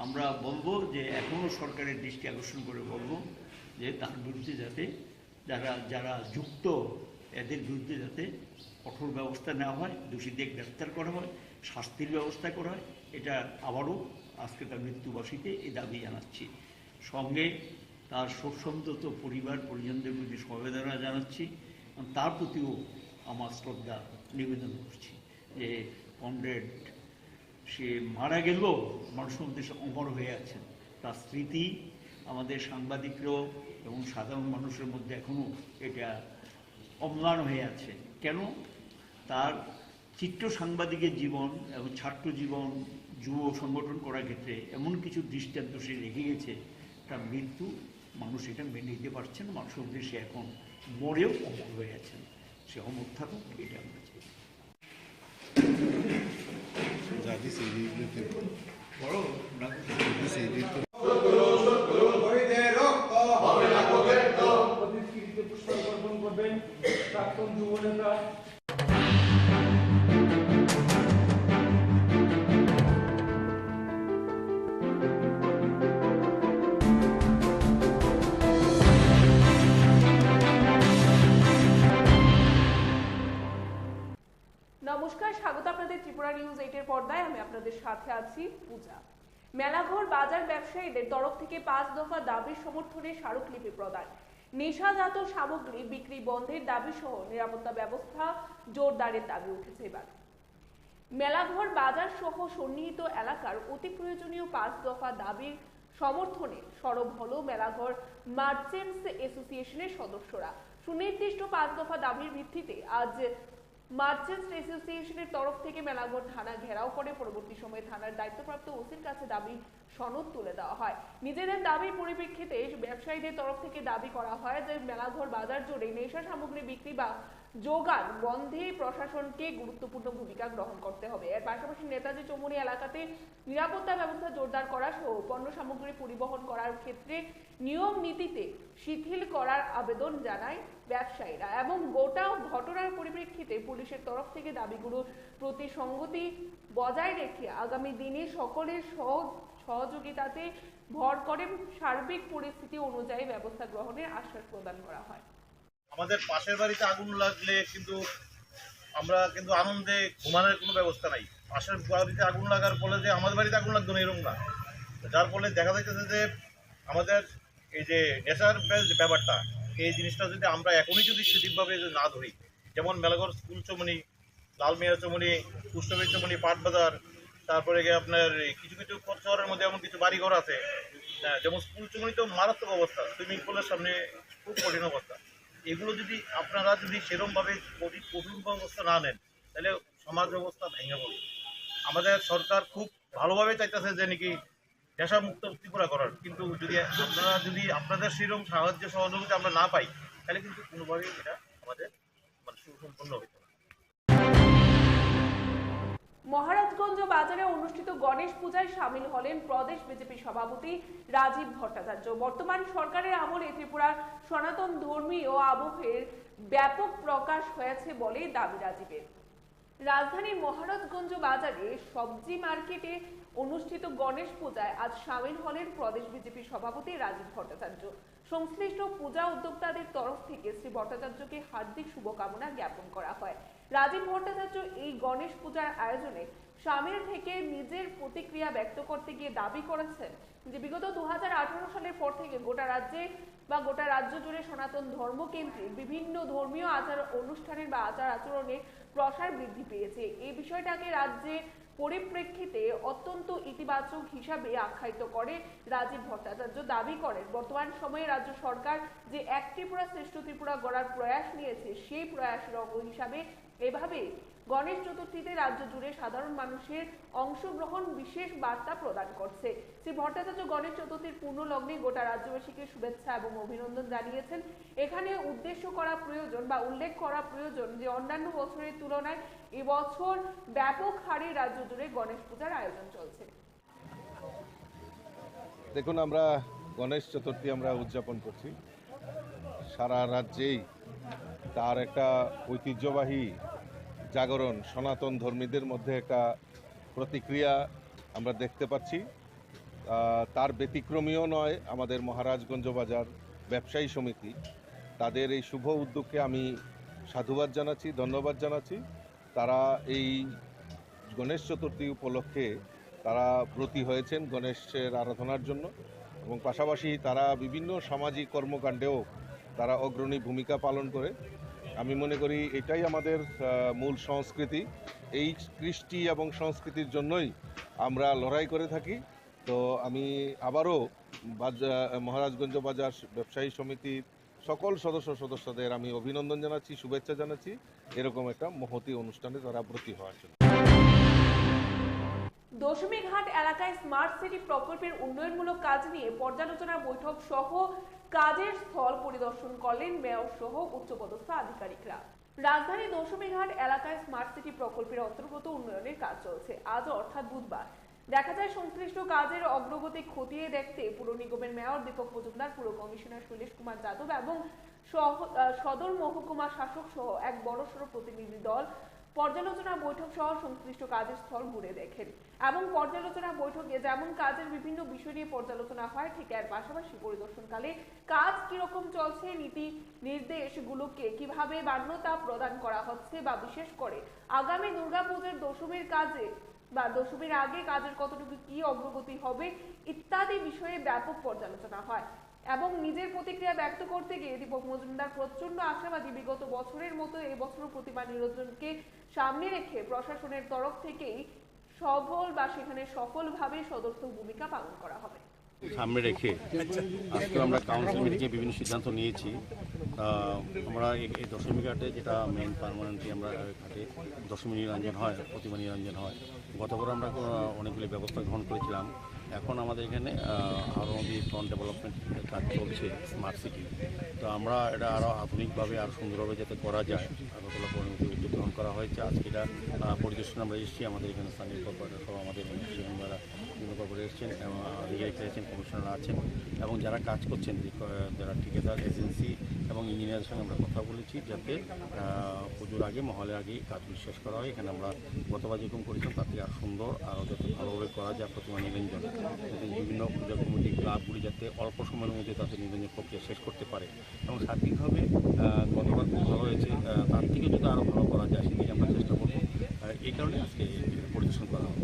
A: আমরা বলবো যে এখনও সরকারের দৃষ্টি আকর্ষণ করে বলবো যে তার বিরুদ্ধে যাতে যারা যুক্ত এদের বিরুদ্ধে যাতে কঠোর ব্যবস্থা নেওয়া হয়, দোষীদের গ্রেপ্তার করা হয়, শাস্তির ব্যবস্থা করা হয়। এটা আবারও আজকে তার মৃত্যুবার্ষিকীতে এই দাবি জানাচ্ছি। সঙ্গে তার শোকসন্তপ্ত পরিবার পরিজনদের প্রতি সমবেদনা জানাচ্ছি, তার প্রতিও আমার শ্রদ্ধা নিবেদন করছি যে কমরেড সে মারা গেলেও মানুষের মধ্যে অমর হয়ে আছেন। তার স্মৃতি আমাদের সাংবাদিকরাও এবং সাধারণ মানুষের মধ্যে এখনও এটা অম্লান হয়ে আছে। কেন? তার চিত্র সাংবাদিকের জীবন এবং ছাত্র জীবন, যুব সংগঠন করার ক্ষেত্রে এমন কিছু দৃষ্টান্ত সে রেখে গেছে, তার মৃত্যু মানুষ এটা মেনে নিতে পারছেন। মানুষের মধ্যে সে এখন মরেও অমর হয়ে আছেন, সে অমর থাকুক, এটা আমরা চাই।
B: নমস্কার, স্বাগত আপনাদের ত্রিপুরা নিউজ 8 এর পর্দায়। আমি আপনাদের সাথে আছি পূজা। মেলাঘর বাজার ব্যবসায়ীদের তরফ থেকে 5 দফা দাবির সমর্থনে স্মারকলিপি প্রদান, নেশাজাত সামগ্রী বিক্রি বন্ধের দাবি সহ নিরাপত্তা ব্যবস্থা জোরদারের দাবি উঠেছে। এবার মেলাঘর বাজার সহ সন্নিহিত এলাকার অতি প্রয়োজনীয় 5 দফা দাবির সমর্থনে সরব হলো মেলাঘর মার্চেন্টস অ্যাসোসিয়েশনের সদস্যরা। সুনির্দিষ্ট 5 দফা দাবির ভিত্তিতে আজ মার্চেন্টস অ্যাসোসিয়েশনের তরফ থেকে মেলাঘর থানা ঘেরাও করে পরবর্তী সময়ে থানার দায়িত্বপ্রাপ্ত ওসির কাছে দাবি সনদ তুলে দেওয়া হয়। নিজেদের দাবির পরিপ্রেক্ষিতে ব্যবসায়ীদের তরফ থেকে দাবি করা হয় যে মেলাঘর বাজার জুড়ে নেশা সামগ্রী বিক্রি বা যোগান বন্ধে প্রশাসনকে গুরুত্বপূর্ণ ভূমিকা গ্রহণ করতে হবে। এর পাশাপাশি নেতাজি চৌমুহনী এলাকাতে নিরাপত্তা ব্যবস্থা জোরদার করা সহ পণ্য সামগ্রী পরিবহন করার ক্ষেত্রে নিয়ম নীতিতে শিথিল করার আবেদন জানায় ব্যবসায়ীরা, এবং গোটা ঘটনার পরিপ্রেক্ষিতে পুলিশের তরফ থেকে দাবিগুলোর প্রতি সংগতি বজায় রেখে আগামী দিনে সকলের সহযোগিতাতে ভর করে সার্বিক পরিস্থিতি অনুযায়ী ব্যবস্থা গ্রহণের আশ্বাস প্রদান করা হয়।
G: আমাদের পাশের বাড়িতে আগুন লাগলে কিন্তু আমরা কিন্তু আনন্দে ঘুমানোর কোনো ব্যবস্থা নাই। পাশের বাড়িতে আগুন লাগার ফলে যে আমাদের বাড়িতে আগুন লাগতো না এরকম না, যার ফলে দেখা যাইতেছে যে আমাদের এই যে নেশার ব্যাপারটা, এই জিনিসটা যদি আমরা এখনই যদি সঠিকভাবে না ধরি, যেমন মেলাঘর স্কুল চৌমুহনী, লালমিয়া চৌমুহনী, কুষ্ঠবীর চৌমুহনী, পাটবাজার, তারপরে গিয়ে আপনার কিছু কিছু শহরের মধ্যে এমন কিছু বাড়িঘর আছে যেমন স্কুল চুমনি তো মারাত্মক অবস্থা, সুইমিং পুলের সামনে খুব কঠিন অবস্থা। এগুলো যদি আপনারা যদি সেরকমভাবে কঠিন ব্যবস্থা না নেন তাহলে সমাজ ব্যবস্থা ভেঙে পড়বে। আমাদের সরকার খুব ভালোভাবে চাইতেছে যে নাকি নেশামুক্ত ত্রিপুরা করার, কিন্তু যদি আপনারা যদি আপনাদের সেরকম সাহায্য সহযোগিতা আমরা না পাই তাহলে কিন্তু কোনোভাবেই এটা আমাদের সুসম্পন্ন হবে না।
B: মহারাজগঞ্জ বাজারে অনুষ্ঠিত গণেশ পূজায় সামিল হলেন প্রদেশ বিজেপি সভাপতি রাজীব ভট্টাচার্য। বর্তমান সরকারের আমলে ত্রিপুরার সনাতন ধর্মীয় আবহের ব্যাপক প্রকাশ হয়েছে বলে দাবি রাজীবের। রাজধানীর মহারাজগঞ্জ বাজারে সবজি মার্কেটে অনুষ্ঠিত গণেশ পূজায় আজ সামিল হলেন প্রদেশ বিজেপি সভাপতি রাজীব ভট্টাচার্য। সংশ্লিষ্ট পূজা উদ্যোক্তাদের তরফ থেকে শ্রী ভট্টাচার্যকে হার্দিক শুভকামনা জ্ঞাপন করা হয়। রাজীব ভট্টাচার্য এই গণেশ পূজার আয়োজনে সামিল থেকে নিজের প্রতিক্রিয়া ব্যক্ত করতে গিয়ে দাবি করেছেন যে বিগত 2018 সালের পর থেকে গোটা রাজ্যে বা গোটা রাজ্য জুড়ে সনাতন ধর্মকেন্দ্রিক বিভিন্ন ধর্মীয় আচার অনুষ্ঠানের বা আচার আচরণের প্রসার বৃদ্ধি পেয়েছে। এই বিষয়টাকে রাজ্যে পরিপ্রেক্ষিতে অত্যন্ত ইতিবাচক হিসাবে আখ্যায়িত করে রাজীব ভট্টাচার্য। দাবি করেন বর্তমান সময়ে রাজ্য সরকার যে এক ত্রিপুরা শ্রেষ্ঠ ত্রিপুরা গড়ার প্রয়াস নিয়েছে সেই প্রয়াসের অঙ্গ হিসাবে এভাবে গণেশ চতুর্থীতে রাজ্য জুড়ে সাধারণ মানুষের অংশগ্রহণ বিশেষ বার্তা প্রদান করছে। শ্রী ভট্টাচার্য গণেশ চতুর্থীর পূর্ণ লগ্নে গোটা রাজ্যবাসীকে শুভেচ্ছা এবং অভিনন্দন জানিয়েছেন। এখানে উদ্দেশ্য করা প্রয়োজন বা উল্লেখ করা প্রয়োজন যে অন্যান্য বছরের তুলনায় এবছর ব্যাপক হারে রাজ্য জুড়ে গণেশ পূজার আয়োজন চলছে।
H: দেখুন, আমরা গণেশ চতুর্থী আমরা উদযাপন করছি, সারা রাজ্যেই তার একটা ঐতিহ্যবাহী জাগরণ, সনাতন ধর্মীদের মধ্যে একটা প্রতিক্রিয়া আমরা দেখতে পাচ্ছি। তার ব্যতিক্রমীও নয় আমাদের মহারাজগঞ্জ বাজার ব্যবসায়ী সমিতি। তাদের এই শুভ উদ্যোগকে আমি সাধুবাদ জানাচ্ছি, ধন্যবাদ জানাচ্ছি। তারা এই গণেশ চতুর্থী উপলক্ষে তারা ব্রতী হয়েছেন গণেশের আরাধনার জন্য, এবং পাশাপাশি তারা বিভিন্ন সামাজিক কর্মকাণ্ডেও তারা অগ্রণী ভূমিকা পালন করে। আমি মনে করি এটাই আমাদের মূল সংস্কৃতি। এই কৃষ্টি এবং সংস্কৃতির জন্যই আমরা লড়াই করে থাকি। তো আমি আবারও মহারাজগঞ্জ বাজার ব্যবসায়ী সমিতির সকল সদস্যদের আমি অভিনন্দন জানাচ্ছি, শুভেচ্ছা জানাচ্ছি এরকম একটা মহতী অনুষ্ঠানে তারা ব্রতী হওয়ার জন্য।
B: দশমীঘাট এলাকায় স্মার্ট সিটি প্রকল্পের উন্নয়নমূলক কাজ নিয়ে পর্যালোচনা বৈঠক সহ কাজের স্থল পরিদর্শন করলেন মেয়র সহ উচ্চপদস্থ আধিকারিকরা। রাজধানী দশমীঘাট এলাকায় স্মার্ট সিটি প্রকল্পের অন্তর্গত উন্নয়নের কাজ চলছে। আজ অর্থাৎ বুধবার দেখা যায় সংশ্লিষ্ট কাজের অগ্রগতি খতিয়ে দেখতে পুর নিগমের মেয়র দীপক মজুমদার, পুর কমিশনার শৈলেশ কুমার যাদব এবং সদর মহকুমা শাসক সহ এক বড়সড় প্রতিনিধি দল পর্যালোচনা বৈঠক সহ সংশ্লিষ্ট কাজের স্থল ঘুরে দেখেন। এবং পর্যালোচনা বৈঠকে যেমন কাজের বিভিন্ন বিষয় নিয়ে পর্যালোচনা হয়, ঠিক এর পাশাপাশি পরিদর্শনকালে কাজ কিরকম চলছে, নীতি নির্দেশগুলোকে কিভাবে মান্যতা প্রদান করা হচ্ছে বা বিশেষ করে আগামী দুর্গাপুজোর দশমীর কাজে বা দশমীর আগে কাজের কতটুকু কি অগ্রগতি হবে ইত্যাদি বিষয়ে ব্যাপক পর্যালোচনা হয়। এবং নিজের প্রতিক্রিয়া ব্যক্ত করতে গিয়ে দীপক মজুমদার প্রচন্ড আশাবাদী বিগত বছরের মতো এই বছর প্রতিমা নিরঞ্জনকে সামনে রেখে প্রশাসনের তরফ থেকেই সেখানে সফলভাবে সদর্থক ভূমিকা পালন করা হবে।
I: সামনে রেখে আজকে আমরা কাউন্সিল মিটিংয়ে বিভিন্ন সিদ্ধান্ত নিয়েছি। আমরা এই দশমী ঘাটে যেটা মেন পার্মানেন্টলি আমরা ঘাটে দশমী নিরঞ্জন হয়, প্রতিমা নিরঞ্জন হয়। গতবার আমরা অনেকগুলি ব্যবস্থা গ্রহণ করেছিলাম। এখন আমাদের এখানে আরও ফ্রন্ট ডেভেলপমেন্ট কাজ চলছে স্মার্ট সিটি। তো আমরা এটা আরও আধুনিকভাবে আরও সুন্দরভাবে যাতে করা যায় আগরতলা পরিণতি উদ্যোগ গ্রহণ করা হয়েছে। আজকে এটা পরিদর্শনে আমরা এসেছি। আমাদের এখানে স্থানীয় কর্পোরেটর সহ আমাদের মেম্বাররা বিভিন্ন কর্পোরেট এসেছেন এবং আধিকারিকরা এসেছেন, কমিশনাররা আছেন এবং যারা কাজ করছেন, যারা ঠিকাদার এজেন্সি এবং ইঞ্জিনিয়ারের সঙ্গে আমরা কথা বলেছি যাতে পুজোর আগে মহলের আগেই কাজগুলো শেষ করা হয়। এখানে আমরা গতবার যেরকম করেছিলাম তার থেকে আরও সুন্দর আরও যাতে ভালোভাবে করা যায় প্রতিমা নিরঞ্জন, যাতে বিভিন্ন পূজা কমিটি ক্লাবগুলি যাতে অল্প সময়ের মধ্যে তাদের নিরঞ্জন প্রক্রিয়া শেষ করতে পারে এবং সার্বিকভাবে গতবার খুব ভালো হয়েছে, তার থেকে যদি আরও ভালো করা যায় সেদিকে আমরা চেষ্টা করব। এই কারণে আজকে পরিদর্শন করা হবে।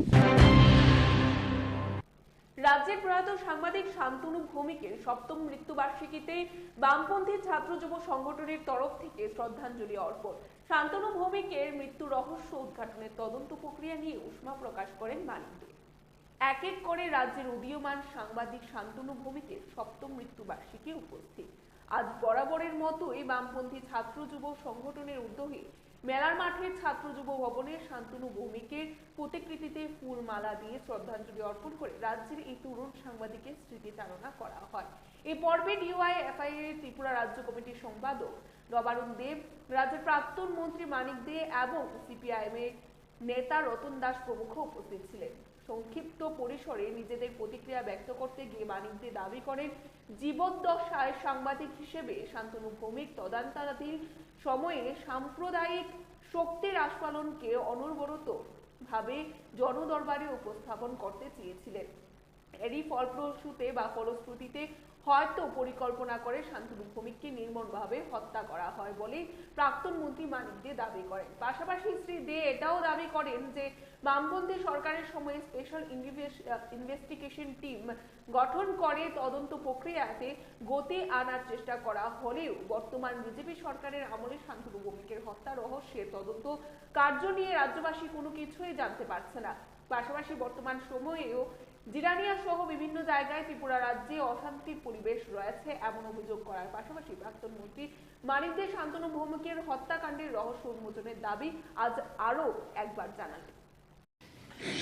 B: রাজ্যের প্রয়াত সাংবাদিক শান্তনু ভৌমিকের সপ্তম মৃত্যুবার্ষিকীতে বামপন্থী ছাত্র যুব সংগঠনের তরফ থেকে শ্রদ্ধাঞ্জলি অর্পণ। শান্তনু ভৌমিকের মৃত্যু রহস্য উদ্ঘাটনের তদন্ত প্রক্রিয়া নিয়ে উষ্মা প্রকাশ করেন মানিক। এক এক করে রাজ্যের উদীয়মান সাংবাদিক শান্তনু ভৌমিকের সপ্তম মৃত্যুবার্ষিকী উপস্থিত। আজ বরাবরের মতোই বামপন্থী ছাত্র যুব সংগঠনের উদ্যোগে মেলার মাঠের ছাত্র যুব ভবনে শান্তনু ভৌমিকের প্রতিকৃতিতে ফুল মালা দিয়ে শ্রদ্ধাঞ্জলি অর্পণ করে রাজ্যের এই তরুণ সাংবাদিকের স্মৃতিচারণা করা হয়। এই পর্বে ডিওয়াইএফআই এর ত্রিপুরা রাজ্য কমিটির সম্পাদক নবারুণ দেব, রাজ্যের প্রাক্তন মন্ত্রী মানিক দে এবং সিপিআইএম এর নেতা রতন দাস প্রমুখ উপস্থিত ছিলেন। সংক্ষিপ্ত পরিসরে নিজেদের প্রতিক্রিয়া ব্যক্ত করতে গিয়ে মানিক দে দাবি করেন, জীবদ্দশায় সাংবাদিক হিসেবে শান্তনু ভৌমিক তদন্তাধীন সময়ে সাম্প্রদায়িক শক্তির আস্ফালনকে অনবরত ভাবে জনদরবারে উপস্থাপন করতে চেয়েছিলেন। এরই ফলশ্রুতিতে হয়তো পরিকল্পনা করে শান্তনু ভৌমিককে নির্মমভাবে হত্যা করা হয় বলে প্রাক্তন মন্ত্রী মানিক দে দাবি করেন। পাশাপাশি শ্রী দে এটাও দাবি করেন যে বামপন্থী সরকারের সময়ে স্পেশাল ইনভেস্টিগেশন টিম গঠন করে তদন্ত প্রক্রিয়াতে গতি আনার চেষ্টা করা হলেও বর্তমান বিজেপি সরকারের আমলে শান্তনু ভৌমিকের হত্যা রহস্যের তদন্ত কার্য নিয়ে রাজ্যবাসী কোনো কিছুই জানতে পারছে না। পাশাপাশি বর্তমান সময়েও জিরানিয়া সহ বিভিন্ন জায়গায় ত্রিপুরা রাজ্যে অশান্তির পরিবেশ রয়েছে এমন অভিযোগ করার পাশাপাশি প্রাক্তন মন্ত্রী মানিক দে শান্তনু ভৌমিকের হত্যাকাণ্ডের রহস্য উন্মোচনের দাবি আজ আরও একবার জানালেন।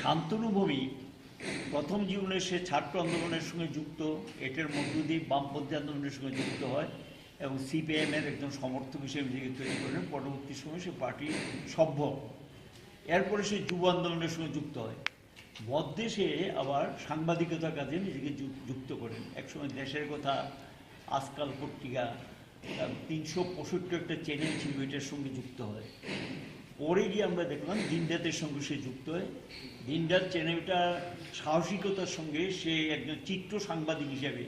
A: শান্তনু ভৌমিক প্রথম জীবনে সে ছাত্র আন্দোলনের সঙ্গে যুক্ত, এটার মধ্য দিয়ে বামপন্থী আন্দোলনের সঙ্গে যুক্ত হয় এবং সিপিআইএম এর একজন সমর্থক হিসেবে নিজেকে তৈরি করেন। পরবর্তী সময়ে সে পার্টির সভ্য, এরপরে সে যুব আন্দোলনের সঙ্গে যুক্ত হয়। মধ্যে সে আবার সাংবাদিকতার কাজে নিজেকে যুক্ত করেন। একসময় দেশের কথা, আজকাল পত্রিকা, 365 চ্যানেল ছিল, এটার সঙ্গে যুক্ত হয়। পরে গিয়ে আমরা দেখলাম দিনরাতের সঙ্গে সে যুক্ত হয়। দিনরাত চ্যানেলটা সাহসিকতার সঙ্গে সে একজন চিত্র সাংবাদিক হিসেবে,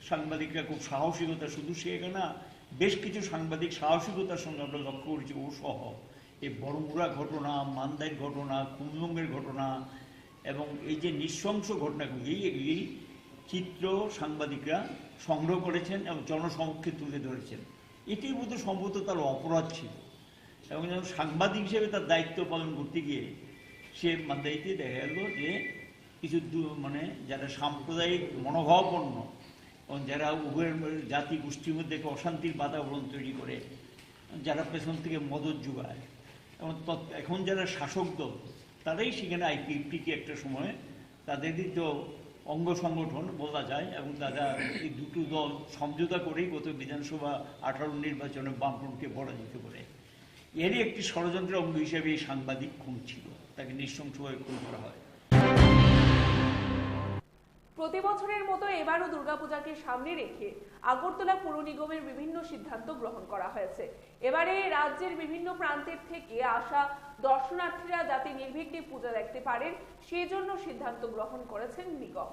A: সাংবাদিকরা খুব সাহসিকতা, শুধু সে না, বেশ কিছু সাংবাদিক সাহসিকতার সঙ্গে আমরা লক্ষ্য করেছি ও সহ এই বড়মুড়া ঘটনা, মান্দাইর ঘটনা, কুমলুঙ্গের ঘটনা এবং এই যে নৃশংস ঘটনাগুলি, এগুলি চিত্র সাংবাদিকরা সংগ্রহ করেছেন এবং জনসমক্ষে তুলে ধরেছেন। এটি বোধহয় সম্ভবত তার অপরাধ ছিল এবং সাংবাদিক হিসেবে তার দায়িত্ব পালন করতে গিয়ে সে মান্দাইতে দেখা গেল যে কিছু যারা সাম্প্রদায়িক মনোভাবাপন্ন এবং যারা উভয়ের জাতি গোষ্ঠীর মধ্যে একটা অশান্তির বাতাবরণ তৈরি করে, যারা পেছন থেকে মদত যোগায় এবং এখন যারা শাসক দল তারাই সেখানে আইপিএফটিকে একটা সময় তাদেরই তো অঙ্গ সংগঠন বলা যায় এবং তারা এই দুটো দল সমঝোতা করেই গত বিধানসভা 18 নির্বাচনে বামফ্রন্টকে পরাজিত করে। এরই একটি ষড়যন্ত্রের অঙ্গ হিসেবে এই সাংবাদিক খুন ছিল, তাকে নৃশংসভাবে খুন করা হয়।
B: প্রতি বছরের মতো এবারও দুর্গাপূজাকে সামনে রেখে আগরতলা পৌর নিগমের বিভিন্ন সিদ্ধান্ত গ্রহণ করা হয়েছে। এবারে রাজ্যের বিভিন্ন প্রান্তের থেকে আসা দর্শনার্থীরা যাতে নির্বিঘ্নে পূজা দেখতে পারেন সেই জন্য সিদ্ধান্ত গ্রহণ করেছেন নিগম।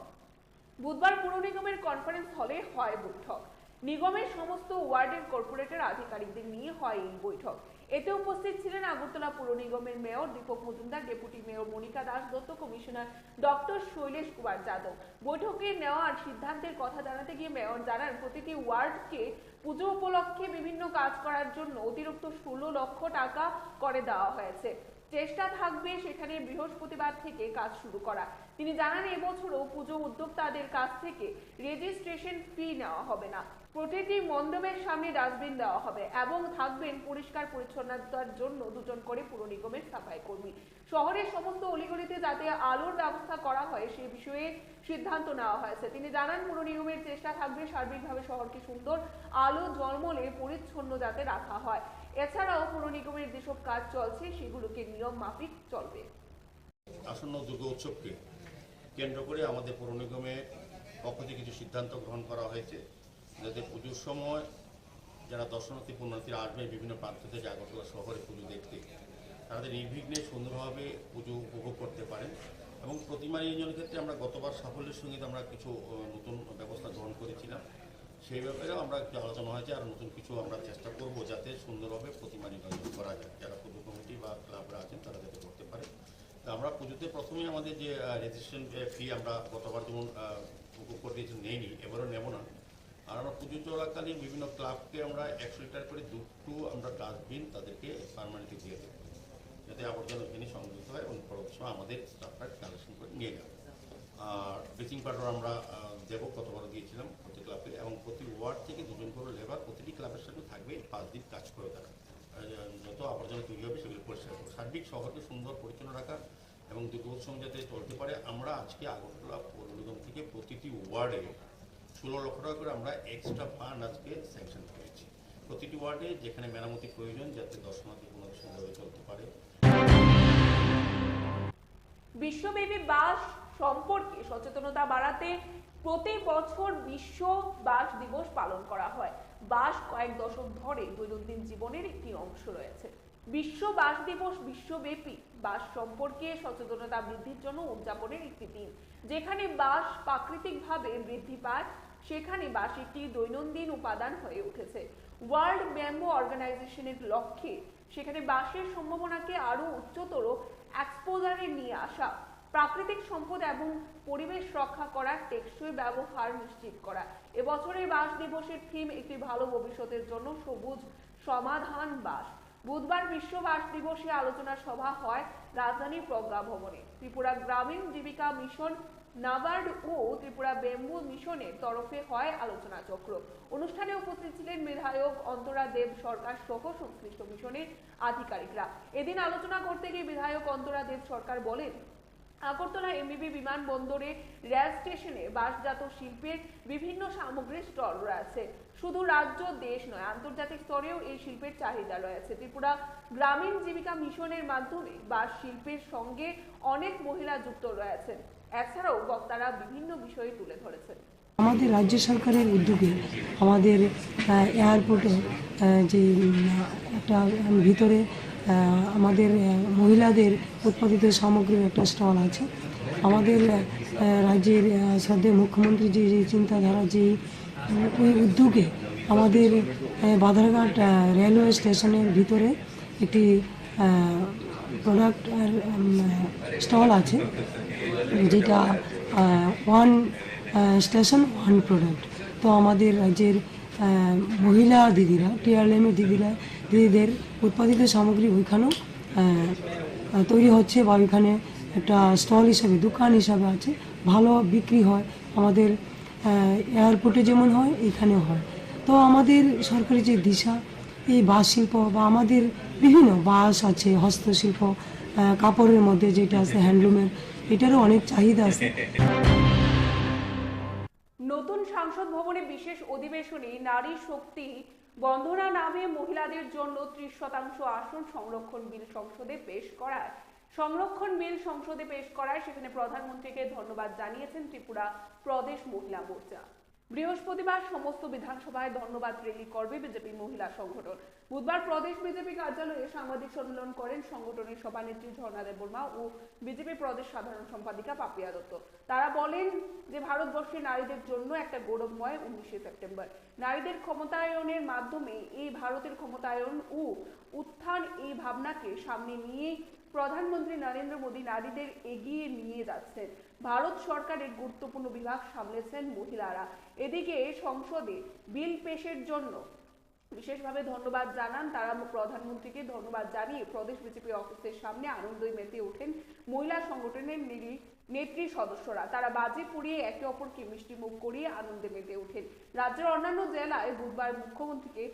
B: বুধবার পৌর নিগমের কনফারেন্স হলে হয় বৈঠক। নিগমের সমস্ত ওয়ার্ডের কর্পোরেটর আধিকারিকদের নিয়ে হয় এই বৈঠক। এতে উপস্থিত ছিলেন আগরতলা পৌর নিগমের mayor Deepak Majumdar, deputy mayor Monika Das Datta, commissioner doctor Shailesh Kumar Yadav. বৈঠকে নেওয়ার সিদ্ধান্তের কথা জানাতে গিয়ে মেয়র জানান, প্রতিটি ওয়ার্ডকে পুজো উপলক্ষে বিভিন্ন কাজ করার জন্য অতিরিক্ত 16 লক্ষ টাকা করে দেওয়া হয়েছে। চেষ্টা থাকবে সেখানে বৃহস্পতিবার থেকে কাজ শুরু করা। তিনি জানান, এবছরও পুজো উদ্যোক্তাদের কাছ থেকে রেজিস্ট্রেশন ফি নেওয়া হবে না। প্রতিটি মণ্ডপের সামনে ডাস্টবিন দেওয়া হবে এবং থাকবেন পরিষ্কার পরিচ্ছন্নতার জন্য 2 জন করে পুর নিগমের সাফাই কর্মী। শহরের সমস্ত অলিগলিতে যাতে আলোর ব্যবস্থা করা হয় সে বিষয়ে সিদ্ধান্ত নেওয়া হয়েছে। তিনি জানান, পুর নিগমের চেষ্টা থাকবে সার্বিকভাবে শহরকে সুন্দর, আলো ঝলমলে, পরিচ্ছন্ন যাতে রাখা হয়। এছাড়াও পুর নিগমের যেসব কাজ চলছে সেগুলোকে নিয়ম মাফিক চলবে।
I: আসন্ন দুর্গা উৎসবকে কেন্দ্র করে আমাদের পৌর নিগমের পক্ষ থেকে কিছু সিদ্ধান্ত গ্রহণ করা হয়েছে, যাতে পুজোর সময় যারা দর্শনার্থী পুণ্যার্থীরা আসবেন বিভিন্ন প্রান্ত থেকে আগরতলা শহরে পুজো দেখতে, তাদের নির্বিঘ্নে সুন্দরভাবে পুজো উপভোগ করতে পারেন। এবং প্রতিমা নির্মাণের ক্ষেত্রে আমরা গতবার সাফল্যের সঙ্গে আমরা কিছু নতুন ব্যবস্থা গ্রহণ করেছিলাম, সেই ব্যাপারেও আমরা একটু আলোচনা হয়েছে। আর নতুন কিছু আমরা চেষ্টা করব যাতে সুন্দরভাবে প্রতিমা নির্বাচন করা যায়, যারা পুজো কমিটি বা ক্লাবরা আছেন তারা যাতে করতে পারে। আমরা পুজোতে প্রথমেই আমাদের যে রেজিস্ট্রেশন ফি আমরা গতবার যেমন উপভোগ করে দিয়েছি নেইনি, এবারও নেব না। আর আমরা পুজো চলাকালীন বিভিন্ন ক্লাবকে আমরা 100 লিটার করে দুটো আমরা ডাস্টবিন তাদেরকে পার্মানেন্টলি দিয়ে দেবো, যাতে আবর্জনা ওখানে সংগৃহীত হয় এবং পরবর্তী সময় আমাদের স্টাফরা কালেকশন করে নিয়ে যাবে। ব্লিচিং পাউডার আমরা দেবো, কতবার দিয়েছিলাম প্রতি ক্লাবে, এবং প্রতি ওয়ার্ড থেকে 2 জন করে লেবার প্রতিটি ক্লাবের সঙ্গে থাকবে, 5 দিন কাজ করে তারা যত আবর্জনা তৈরি হবে সেগুলো পরিষ্কার করবে, সার্বিক শহরকে সুন্দর পরিচ্ছন্ন রাখা এবং দুর্গোৎসব যাতে চলতে পারে। আমরা আজকে আগরতলা পৌর নিগম থেকে প্রতিটি ওয়ার্ডে 16 লক্ষ টাকা করে আমরা এক্সট্রা ফান্ড আজকে স্যাংশন করেছি, প্রতিটি ওয়ার্ডে যেখানে মেরামতি প্রয়োজন যাতে দর্শনার্থী কোনো সুন্দরভাবে চলতে পারে।
B: বিশ্বব্যাপী বাস সম্পর্কে সচেতনতা বাড়াতে প্রতি বছর বিশ্ব বাস দিবস পালন করা হয়। বাস কয়েক দশক ধরে দৈনন্দিন জীবনের একটি অংশ রয়েছে। বিশ্ব বাস দিবস বিশ্বব্যাপী বাস সম্পর্কে সচেতনতা বৃদ্ধির জন্য উদযাপনের একটি দিন। যেখানে বাস প্রাকৃতিকভাবে বৃদ্ধি পায় সেখানে বাস একটি দৈনন্দিন উপাদান হয়ে উঠেছে। ওয়ার্ল্ড ব্যাম্বু অর্গানাইজেশনের লক্ষ্যে সেখানে বাসের সম্ভাবনাকে আরো উচ্চতর এক্সপোজারে নিয়ে আসা, প্রাকৃতিক সম্পদ এবং পরিবেশ রক্ষা করা, টেকসই ব্যবহার নিশ্চিত করা। এবছরের বাস দিবসের থিম একটি ভালো ভবিষ্যতের জন্য সবুজ সমাধান বাস। বুধবার বিশ্ব বাস দিবসে আলোচনা সভা হয় রাজধানীর প্রজ্ঞা ভবনে। ত্রিপুরা গ্রামীণ জীবিকা মিশন, নাবার্ড ও ত্রিপুরা ব্যাম্বু মিশনের তরফে হয় আলোচনা চক্র। অনুষ্ঠানে উপস্থিত ছিলেন বিধায়ক অন্তরা দেব সরকার সহ সংশ্লিষ্ট মিশনের আধিকারিকরা। এদিন আলোচনা করতে গিয়ে বিধায়ক অন্তরা দেব সরকার বলেন, আগরতলা এমবিবি বিমানবন্দরে, রেল স্টেশনে বাসজাত শিল্পের বিভিন্ন সামগ্রীর স্টল রয়েছে। শুধু রাজ্য দেশ নয়, আন্তর্জাতিক স্তরেও এই শিল্পের চাহিদা রয়েছে। ত্রিপুরা গ্রামীণ জীবিকা মিশনের মাধ্যমে বাস শিল্পের সঙ্গে অনেক মহিলা যুক্ত রয়েছেন। এছাড়াও বক্তারা বিভিন্ন বিষয়ে তুলে ধরেছেন।
J: আমাদের রাজ্য সরকারের উদ্যোগে আমাদের এয়ারপোর্টে যে একটা ভিতরে আমাদের মহিলাদের উৎপাদিত সামগ্রীর একটা স্টল আছে। আমাদের রাজ্যের শ্রদ্ধেয় মুখ্যমন্ত্রী যে চিন্তাধারা, যে ওই উদ্যোগে আমাদের বাধারঘাট রেলওয়ে স্টেশনের ভিতরে একটি প্রোডাক্ট স্টল আছে, যেটা ওয়ান স্টেশন ওয়ান প্রোডাক্ট। তো আমাদের রাজ্যের মহিলা দিদিরা, টিআরএমের দিদিদের উৎপাদিত সামগ্রী ওইখানেও তৈরি হচ্ছে বা ওইখানে একটা স্টল হিসাবে, দোকান হিসাবে আছে, ভালো বিক্রি হয়। আমাদের এয়ারপোর্টে যেমন হয় এখানেও হয়। তো আমাদের সরকারি যে দিশা, এই বাস শিল্প বা আমাদের বিভিন্ন বাস আছে, হস্তশিল্প, কাপড়ের মধ্যে যেটা আছে হ্যান্ডলুমের, এটারও অনেক চাহিদা আছে।
B: নতুন সংসদ ভবনে বিশেষ অধিবেশনে নারী শক্তি বন্দনা নামে মহিলাদের জন্য 30% আসন সংরক্ষণ বিল সংসদে পেশ করায় সেখানে প্রধানমন্ত্রীকে ধন্যবাদ জানিয়েছেন ত্রিপুরা প্রদেশ মহিলা মোর্চা। বৃহস্পতিবার সমস্ত বিধানসভায় ধন্যবাদ র্যালি করবে বিজেপি মহিলা সংগঠন। বুধবার প্রদেশ বিজেপি কার্যালয়ে সাংবাদিক সম্মেলন করেন সংগঠনের সভানেত্রী ঝর্ণা দেববর্মা ও বিজেপি প্রদেশ সাধারণ সম্পাদিকা পাপিয়া দত্ত। তারা বলেন যে ভারতবর্ষের নারীদের জন্য একটা গৌরবময় 19শে সেপ্টেম্বর। নারীদের ক্ষমতায়নের মাধ্যমে এই ভারতের ক্ষমতায়ন ও উত্থান, এই ভাবনাকে সামনে নিয়ে প্রধানমন্ত্রী নরেন্দ্র মোদী নারীদের এগিয়ে নিয়ে যাচ্ছেন। ভারত সরকারের গুরুত্বপূর্ণ বিভাগ সামলেছেন মহিলারা। এদিকে সংসদে বিল পেশের জন্য বিশেষভাবে ধন্যবাদ জানান তারা। প্রধানমন্ত্রীকে ধন্যবাদ জানিয়ে প্রদেশ বিজেপি অফিসের সামনে আনন্দে মেতে ওঠেন মহিলা সংগঠনের নেত্রী সদস্যরা। তারা বাজি পুড়িয়ে একে অপরকে মিষ্টি মুখ করিয়ে আনন্দে মেতে ওঠেন। রাজ্যের অন্যান্য জেলায় বুধবার মুখ্যমন্ত্রীকে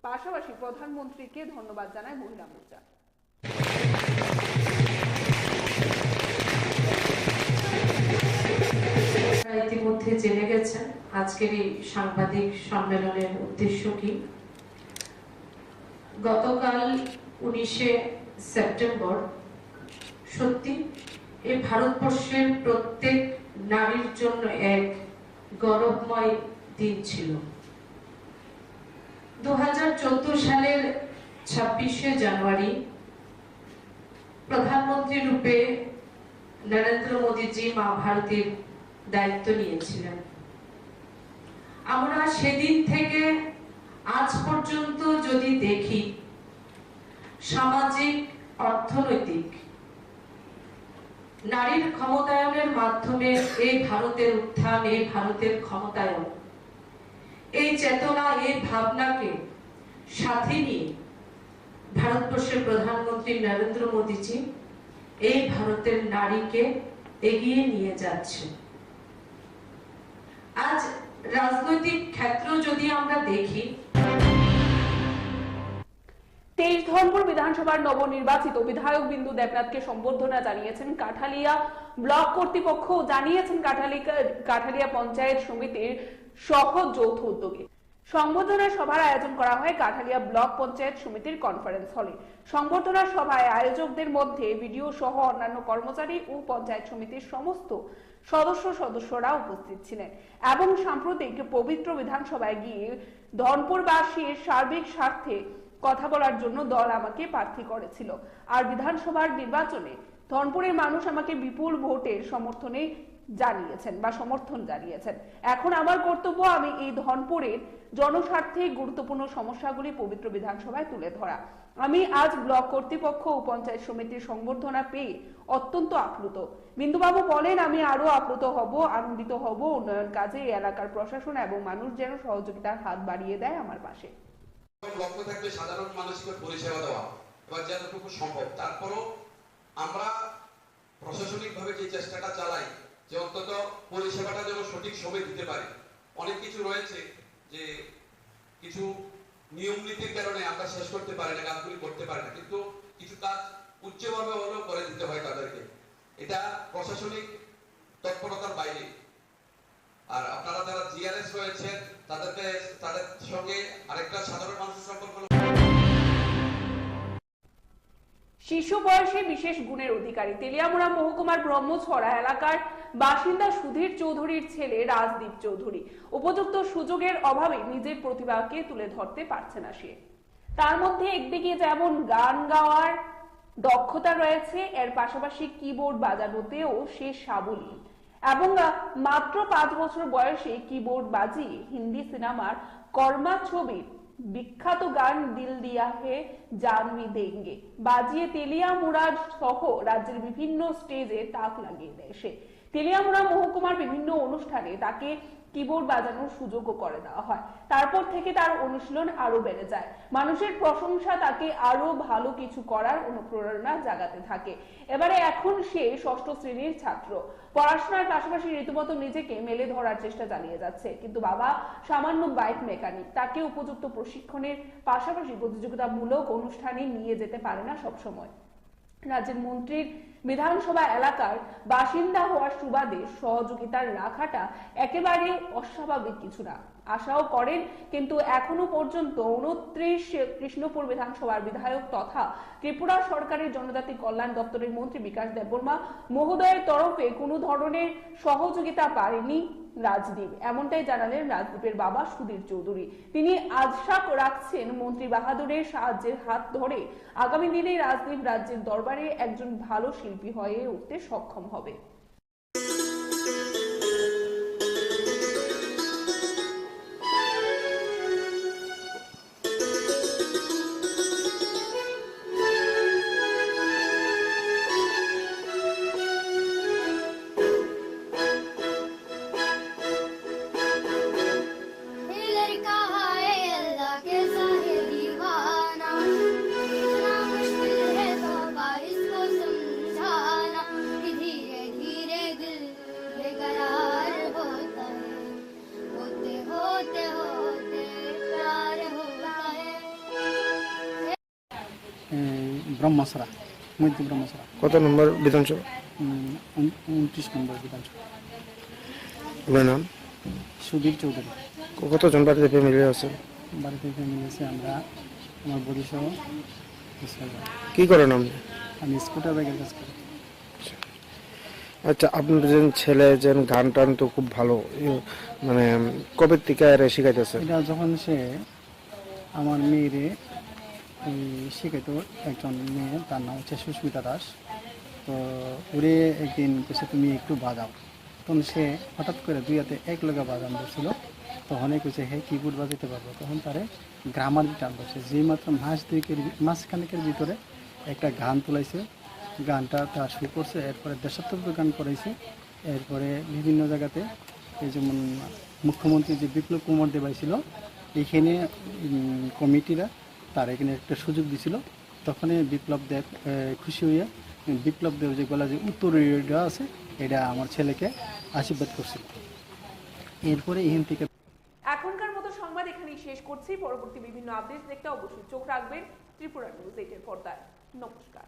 B: পাশাপাশি প্রধানমন্ত্রীকে ধন্যবাদ জানায় মহিলা মোর্চা।
K: ইতিমধ্যে জেনে গেছেন আজকের এই সাংবাদিক সম্মেলনের উদ্দেশ্য কি। গতকাল 19শে সেপ্টেম্বর সত্যি এই ভারতবর্ষের প্রত্যেক নারীর জন্য এক গৌরবময় দিন ছিল। 2014 সালের 26শে জানুয়ারি প্রধানমন্ত্রী রূপে নরেন্দ্র মোদীজি মা ভারতীর দায়িত্ব নিয়েছিলেন। আমরা সেদিন থেকে আজ পর্যন্ত যদি দেখি, সামাজিক, অর্থনৈতিক, নারীর ক্ষমতায়নের মাধ্যমে এই ভারতের উত্থান, এই ভারতের ক্ষমতায়ন, এই চেতনা, এই ভাবনাকে সাথে নিয়ে ভারতবর্ষের প্রধানমন্ত্রী নরেন্দ্র মোদীজি এই ভারতের নারীকে এগিয়ে নিয়ে যাচ্ছে। আজ রাজনৈতিক ক্ষেত্র যদি আমরা দেখি,
B: 23 ধর্মপুর বিধানসভার নবনির্বাচিত বিধায়ক বিন্দু দেবনাথকে সম্বর্ধনা জানিয়েছেন কাঠালিয়া ব্লক কর্তৃপক্ষ, জানিয়েছেন কাঠালিয়া পঞ্চায়েত সমিতির সহ যৌথ উদ্যোগে। সংবর্ধনা সভার আয়োজন করা হয় কাঠালিয়া ব্লক পঞ্চায়েত সমিতির কনফারেন্স হলে। সংবর্ধনা সভায় আয়োজকদের মধ্যে বিডিও সহ অন্যান্য কর্মচারী ও পঞ্চায়েত সমিতির সমস্ত সদস্যরা উপস্থিত ছিলেন এবং সাম্প্রতিক পবিত্র বিধানসভায় গিয়ে ধনপুরবাসীর সার্বিক স্বার্থে কথা বলার জন্য দল আমাকে প্রার্থী করেছিল, আর বিধানসভার নির্বাচনে ধনপুরের মানুষ আমাকে বিপুল ভোটের সমর্থন জানিয়েছেন। এখন আমার কর্তব্য আমি এই ধনপুরের জনস্বার্থে গুরুত্বপূর্ণ সমস্যাগুলি পবিত্র বিধানসভায় তুলে ধরা। আমি আজ ব্লক কর্তৃপক্ষ ও পঞ্চায়েত সমিতির সংবর্ধনা পেয়ে অত্যন্ত আপ্লুত। বিন্দুবাবু বলেন, আমি আরো আপ্লুত হব, আনন্দিত হব উন্নয়ন কাজে এই এলাকার প্রশাসন এবং মানুষ যেন সহযোগিতার হাত বাড়িয়ে দেয় আমার পাশে।
L: লক্ষ্য থাকবে সাধারণ মানুষকে পরিষেবা দেওয়া, এবার যতটুকু সম্ভব। তারপরও আমরা প্রশাসনিকভাবে যে চেষ্টাটা চালাই যে অন্তত পরিষেবাটা যেন সঠিক সময় দিতে পারি। অনেক কিছু রয়েছে যে কিছু নিয়ম নীতির কারণে আমরা শেষ করতে পারি না, কাজগুলি করতে পারি না, কিন্তু কিছু কাজ উচ্চভাবে হলেও করে দিতে হয় তাদেরকে। এটা প্রশাসনিক তৎপরতার বাইরে। আর আপনারা যারা জিআরএস রয়েছেন তাদের সঙ্গে আরেকটা সাধারণ মানুষের সম্পর্ক।
B: শিশু বয়সে বিশেষ গুণের অধিকারী তেলিয়ামুড়া মহকুমার ব্রহ্মছড়া এলাকার বাসিন্দা সুধীর চৌধুরীর ছেলে রাজদীপ চৌধুরী উপযুক্ত সুযোগের অভাবে নিজের প্রতিভাকে তুলে ধরতে পারছে না সে। তার মধ্যে একদিকে যেমন গান গাওয়ার দক্ষতা রয়েছে, এর পাশাপাশি কিবোর্ড বাজানোতেও সে সাবলীল এবং মাত্র 5 বছর বয়সে কিবোর্ড বাজিয়ে হিন্দি সিনেমার কর্মা ছবির বিখ্যাত গান দিল দিয়া হে জানবি দেঙ্গে বাজিয়ে তেলিয়ামুড়া সহ রাজ্যের বিভিন্ন স্টেজে তাক লাগিয়ে দেয় সে। তেলিয়ামুড়া মহকুমার বিভিন্ন অনুষ্ঠানে তাকে কিবোর্ড বাজানোর সুযোগও করে দেওয়া হয়। তারপর থেকে তার অনুশীলন আরো বেড়ে যায়। মানুষের প্রশংসা তাকে আরো ভালো কিছু করার অনুপ্রেরণা জাগাতে থাকে। এবারে এখন সে 6ষ্ঠ শ্রেণীর ছাত্র। পড়াশোনার পাশাপাশি রীতিমতো নিজেকে মেলে ধরার চেষ্টা চালিয়ে যাচ্ছে, কিন্তু বাবা সামান্য বাইক মেকানিক, তাকে উপযুক্ত প্রশিক্ষণের পাশাপাশি প্রতিযোগিতামূলক অনুষ্ঠানে নিয়ে যেতে পারে না সবসময়। রাজ্যের মন্ত্রীর বিধানসভা এলাকার বাসিন্দা হওয়ার সুবাদে সহযোগিতার রাখাটা একেবারে অস্বাভাবিক কিছু না, আশাও করেন। কিন্তু এখনো পর্যন্ত 29 কৃষ্ণপুর বিধানসভার বিধায়ক তথা ত্রিপুরা সরকারের জনজাতি কল্যাণ দপ্তরের মন্ত্রী বিকাশ দেববর্মা মহোদয়ের তরফে কোনো ধরনের সহযোগিতা পারেনি রাজদীপ, এমনটাই জানালেন রাজদীপের বাবা সুধীর চৌধুরী। তিনি আশা রাখছেন মন্ত্রী বাহাদুরের সাহায্যের হাত ধরে আগামী দিনে রাজদীপ রাজ্যের দরবারে একজন ভালো শিল্পী হয়ে উঠতে সক্ষম হবে।
M: ব্রহ্মসরা, মধ্য ব্রহ্মসরা।
N: কত নম্বর বিধানসভা?
M: 29 নম্বর বিধানসভা।
N: আপনার নাম?
M: সুধীর চৌধুরী।
N: কতজন বাড়িতে ফ্যামিলি আছে?
M: বাড়িতে ফ্যামিলি আছে আমরা, আমার বড়ি সহ।
N: কি করেন আপনি?
M: আমি স্কুটার বাইকের কাজ করি।
N: আচ্ছা, আপনার যে ছেলে যে গান টান তো খুব ভালো, মানে কবে থেকে শিখাইতেছে?
M: এটা যখন সে আমার মেয়েরে শিখাইতো, একজন মেয়ে, তার নাম হচ্ছে সুস্মিতা দাস। তো ওরে একদিন বলছে তুমি একটু বাজাও, তখন সে হঠাৎ করে দুই হাতে এক লগা বাজান ধরছিল। তখন কইছে হে কিবোর্ড বাজাতে পারবো। তখন তারে গ্রামার টান ধরছে, যেই মাত্র মাসখানেকের ভিতরে একটা গান তুলাইছে, গানটা তার শুরু করছে। এরপরে দেশাত্মবোধক গান করাইছে। এরপরে বিভিন্ন জায়গাতে, এই যেমন মুখ্যমন্ত্রী যে বিপ্লব কুমার দেব ছিল, এইখানে কমিটিরা তার এখানে একটা সুযোগ দিছিল। তখন বিপ্লব দেব খুশি হইয়া বিপ্লব দেব যে গলা যে উত্তরীয়টা আছে, এটা আমার ছেলেকে আশীর্বাদ করছিল। এরপরে এখান থেকে
B: এখনকার মতো সংবাদ এখানেই শেষ করছি। পরবর্তী বিভিন্ন আপডেট দেখতে অবশ্যই চোখ রাখবেন ত্রিপুরা নিউজ 8 এর পর্দায়। নমস্কার।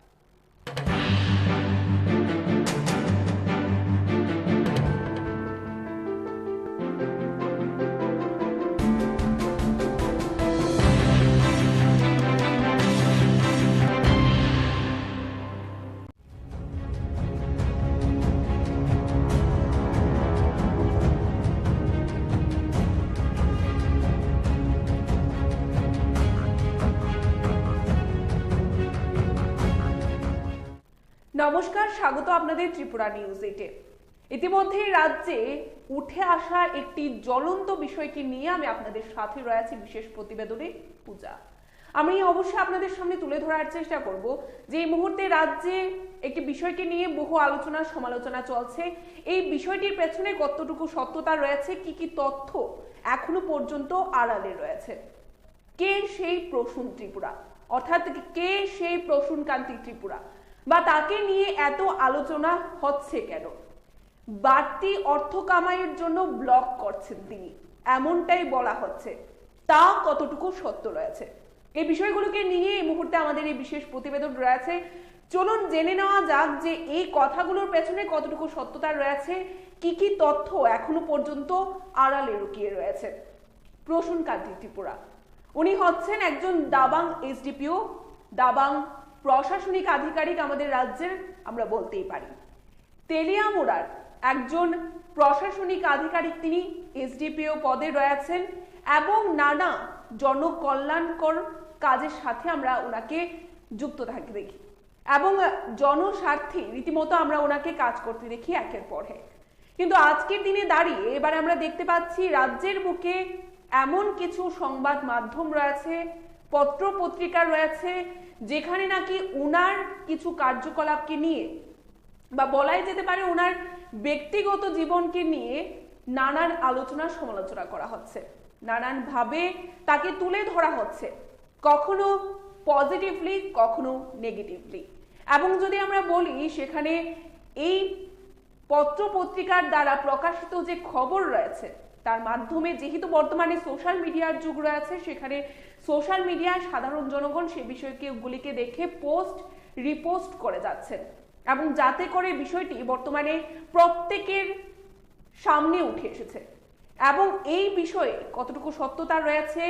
B: নমস্কার, স্বাগত আপনাদের ত্রিপুরা নিউজ 8 এ। ইতিমধ্যে রাজ্যে উঠে আসা একটি জ্বলন্ত বিষয়কে নিয়ে আমি আপনাদের সাথে রয়েছি বিশেষ প্রতিবেদনে পূজা। আমি অবশ্যই আপনাদের সামনে তুলে ধরার চেষ্টা করব যে এই মুহূর্তে রাজ্যে একটি বিষয়কে নিয়ে বহু আলোচনা সমালোচনা চলছে। এই বিষয়টির পেছনে কতটুকু সত্যতা রয়েছে, কি কি তথ্য এখনো পর্যন্ত আড়ালে রয়েছে। কে সেই প্রসূন ত্রিপুরা, অর্থাৎ কে সেই প্রসূনকান্তি ত্রিপুরা, বা তাকে নিয়ে এত আলোচনা হচ্ছে কেন? বাড়তি অর্থ কামাইয়ের জন্য ব্লগ করছেন তিনি, এমনটাই বলা হচ্ছে। তা কতটুকু সত্য রয়েছে, এই বিষয়গুলোকে নিয়ে এই মুহূর্তে আমাদের এই বিশেষ প্রতিবেদন রয়েছে। চলুন জেনে নেওয়া যাক যে এই কথাগুলোর পেছনে কতটুকু সত্যতা রয়েছে, কি কি তথ্য এখনো পর্যন্ত আড়ালে লুকিয়ে রয়েছে। প্রসূনকান্তি ত্রিপুরা, উনি হচ্ছেন একজন দাবাং এসডিপিও, দাবাং প্রশাসনিক আধিকারিক আমাদের রাজ্যের, আমরা বলতেই পারি। তেলিয়ামুড়ার একজন প্রশাসনিক আধিকারিক, তিনি এসডিপিও পদে রয়েছেন এবং নানা জনকল্যাণকর কাজের সাথে আমরা ওনাকে যুক্ত থাকতে দেখি এবং জনস্বার্থে রীতিমতো আমরা ওনাকে কাজ করতে দেখি একের পর এক। কিন্তু আজকের দিনে দাঁড়িয়ে এবার আমরা দেখতে পাচ্ছি রাজ্যের বুকে এমন কিছু সংবাদ মাধ্যম রয়েছে, পত্র পত্রিকা রয়েছে, যেখানে নাকি ওনার কিছু কার্যকলাপকে নিয়ে বা বলাই যেতে পারে ওনার ব্যক্তিগত জীবনকে নিয়ে নানান আলোচনা সমালোচনা করা হচ্ছে, নানান ভাবে তাকে তুলে ধরা হচ্ছে, কখনো পজিটিভলি কখনো নেগেটিভলি। এবং যদি আমরা বলি সেখানে এই পত্র পত্রিকার দ্বারা প্রকাশিত যে খবর রয়েছে তার মাধ্যমে, যেহেতু বর্তমানে সোশ্যাল মিডিয়ার যুগ রয়েছে, সেখানে সোশ্যাল মিডিয়ায় সাধারণ জনগণ সে বিষয়গুলিকে দেখে পোস্ট রিপোস্ট করে যাচ্ছেন এবং যাতে করে বিষয়টি বর্তমানে প্রত্যেকের সামনে উঠে এসেছে। এবং এই বিষয়ে কতটুকু সত্যতা রয়েছে,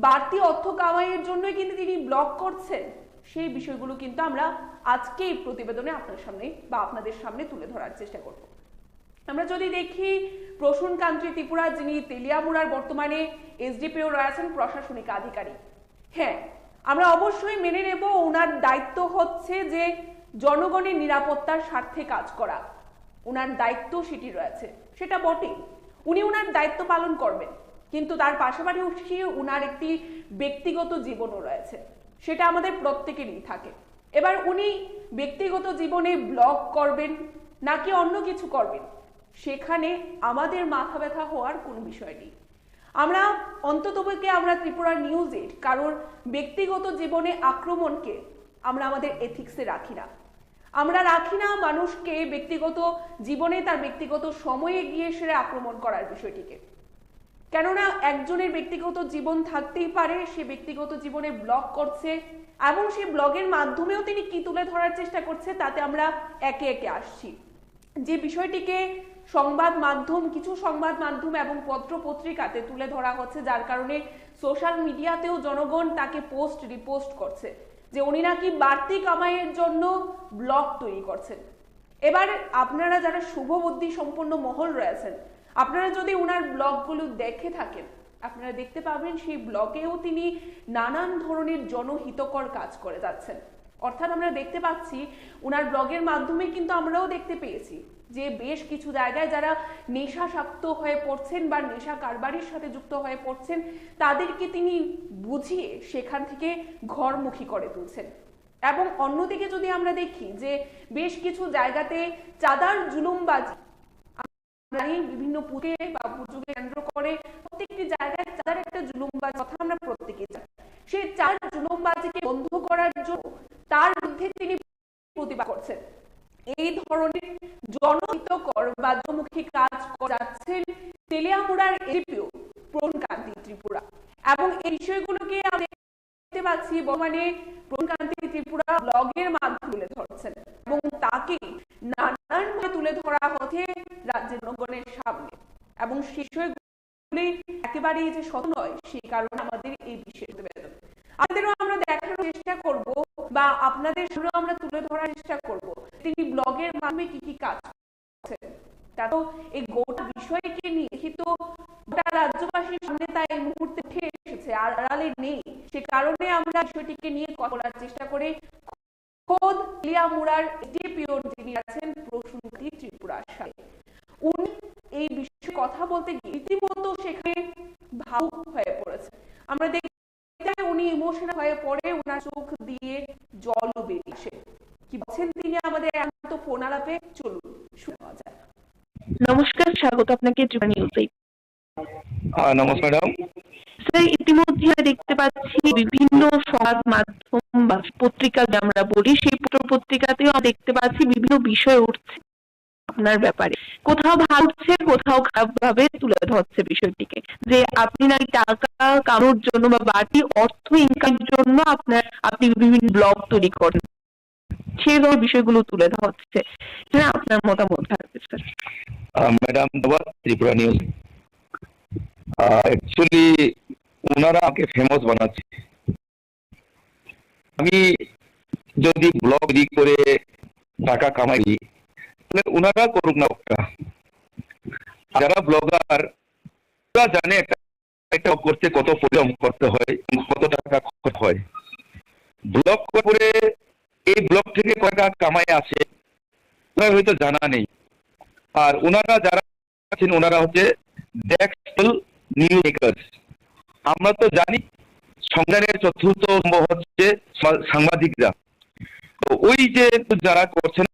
B: বাড়তি অর্থ কামাইয়ের জন্যই কিন্তু তিনি ব্লগ করছেন, সেই বিষয়গুলো কিন্তু আমরা আজকে এই প্রতিবেদনে আপনার সামনে বা আপনাদের সামনে তুলে ধরার চেষ্টা করব। আমরা যদি দেখি প্রসূনকান্তি ত্রিপুরা, যিনি তেলিয়ামুড়ার বর্তমানে এসডিপিও রয়েছেন, প্রশাসনিক আধিকারিক। হ্যাঁ, আমরা অবশ্যই মেনে নেব ওনার দায়িত্ব হচ্ছে যে জনগণের নিরাপত্তার স্বার্থে কাজ করা, ওনার দায়িত্ব সেটি রয়েছে, সেটা বটে। উনি ওনার দায়িত্ব পালন করবেন, কিন্তু তার পাশাপাশি ওনার একটি ব্যক্তিগত জীবনও রয়েছে, সেটা আমাদের প্রত্যেকেরই থাকে। এবার উনি ব্যক্তিগত জীবনে ব্লগ করবেন নাকি অন্য কিছু করবেন, সেখানে আমাদের মাথা ব্যথা হওয়ার কোনো বিষয় নেই। আমরা অন্ততপক্ষে আমরা ত্রিপুরা নিউজ 8 কারোর ব্যক্তিগত জীবনে আক্রমণকে আমরা আমাদের এথিক্সে রাখি না। আমরা রাখি না মানুষকে ব্যক্তিগত জীবনে তার ব্যক্তিগত সময়ে গিয়ে সেরে আক্রমণ করার বিষয়টিকে। কেননা একজনের ব্যক্তিগত জীবন থাকতেই পারে, সে ব্যক্তিগত জীবনে ব্লগ করছে এবং সেই ব্লগের মাধ্যমেও তিনি কি তুলে ধরার চেষ্টা করছে তাতে আমরা একে একে আসছি। যে বিষয়টিকে সংবাদ মাধ্যম, কিছু সংবাদ মাধ্যম এবং পত্র পত্রিকাতে তুলে ধরা হচ্ছে, যার কারণে সোশ্যাল মিডিয়াতেও জনগণ তাকে পোস্ট রিপোস্ট করছে যে উনি নাকি বাড়তি কামাইয়ের জন্য ব্লগ তৈরি করছেন। এবার আপনারা যারা শুভবুদ্ধি সম্পন্ন মহল রয়েছেন, আপনারা যদি ওনার ব্লগগুলো দেখে থাকেন, আপনারা দেখতে পাবেন সেই ব্লগেও তিনি নানান ধরনের জনহিতকর কাজ করে যাচ্ছেন। অর্থাৎ আমরা দেখতে পাচ্ছি ওনার ব্লগের মাধ্যমে কিন্তু আমরাও দেখতে পেয়েছি যে বেশ কিছু জায়গায় যারা নেশাসক্ত হয়ে পড়ছেন বা নেশা কারবারির সাথে যুক্ত হয়ে পড়ছেন, তাদেরকে তিনি বুঝিয়ে সেখান থেকে ঘরমুখী করে তুলছেন। এবং অন্যদিকে যদি আমরা দেখি যে বেশ কিছু জায়গাতে চাঁদার জুলুমবাজি, বিভিন্ন পুজো বা পুজোকে কেন্দ্র করে প্রত্যেকটি জায়গায় চাঁদার একটা জুলুমবাজি কথা আমরা প্রত্যেকে জানি। সেই চাঁদার জুলুমবাজিকে বন্ধ করার জন্য তার বিরুদ্ধে তিনি প্রতিবাদ করছেন। এই ধরনের জনহিতকর বা জনমুখী কাজ করাচ্ছেন তেলিয়ামুড়া এই বিষয়গুলোকে আমরা দেখতে পাচ্ছি বর্তমানে প্রবীণকান্তি ত্রিপুরা ব্লগের মাধ্যমে তুলে ধরছেন এবং তাকে নানানভাবে তুলে ধরা হচ্ছে রাজ্যের জনগণের সামনে, এবং সেই বিষয়গুলি একেবারেই যে সত্য নয় সেই কারণে আমাদের এই বিশেষ প্রতিবেদন। আপনাদেরও আমরা দেখানোর চেষ্টা করব বা আপনাদের সামনে আমরা তুলে ধরার চেষ্টা করব তিনি ব্লগের মাধ্যমে কি কি কাজ করছেন। তা তো এই গোটা বিষয়কে নিয়ে কিন্তু গোটা রাজ্যবাসীর সামনে তা এই মুহূর্তে উঠে এসেছে, আর আড়ালে নেই। সে কারণে আমরা বিষয়টিকে নিয়ে কথা বলার চেষ্টা করি খোদ লিয়ামুড়ার ডিপিও যিনি আছেন প্রসূনকান্তি ত্রিপুরার সাথে। উনি এই বিষয়ে কথা বলতে গিয়ে রীতিমতো সেখানে ভাবুক হয়ে পড়েছে। আমরা দেখতে উনি ইমোশনাল হয়ে পড়ে, ওনার চোখ দিয়ে জল বেরিয়েছে। কি বলছেন তিনি আমাদের একান্ত ফোন আলাপে, চলুন শোনা যাক।
C: নমস্কার, স্বাগত আপনাকে ত্রিপুরা নিউজে।
D: নমস্কার ম্যাডাম।
C: স্যার, ইতিমধ্যে আমরা দেখতে পাচ্ছি বিভিন্ন সংবাদ মাধ্যম বা পত্রিকা যে আমরা বলি, সেই পত্রিকাতেও আমরা দেখতে পাচ্ছি বিভিন্ন বিষয় উঠছে আপনার ব্যাপারে। কোথাও ভালো উঠছে, কোথাও খারাপ ভাবে তুলে ধরছে বিষয়টিকে, যে আপনি নাকি টাকা কামানোর জন্য বা বাড়তি অর্থ ইনকামের জন্য আপনি বিভিন্ন ব্লগ তৈরি করেন, সেই ধরনের বিষয়গুলো তুলে ধরছে। হ্যাঁ, আপনার মতামত থাকবে sir.
D: Madam Tripura news actually ওনারা আমাকে ফেমাস বানাচ্ছে। আমি যদি ব্লগ তৈরি করে টাকা কামাই তাহলে ওনারা করুক না। যারা ব্লগার ওরা জানে একটা করতে কত পরিশ্রম করতে হয়, কত টাকা খরচ হয়। ব্লগ করে এই ব্লগ থেকে কয় টাকা কামাই আসে ওনার হয়তো জানা নেই। আর ওনারা যারা আছেন ওনারা হচ্ছে ডেস্কফুল নিউজ মেকার্স। আমরা তো জানি সংবিধানের চতুর্থ স্তম্ভ হচ্ছে সাংবাদিকরা, তো ওই যে যারা করছেন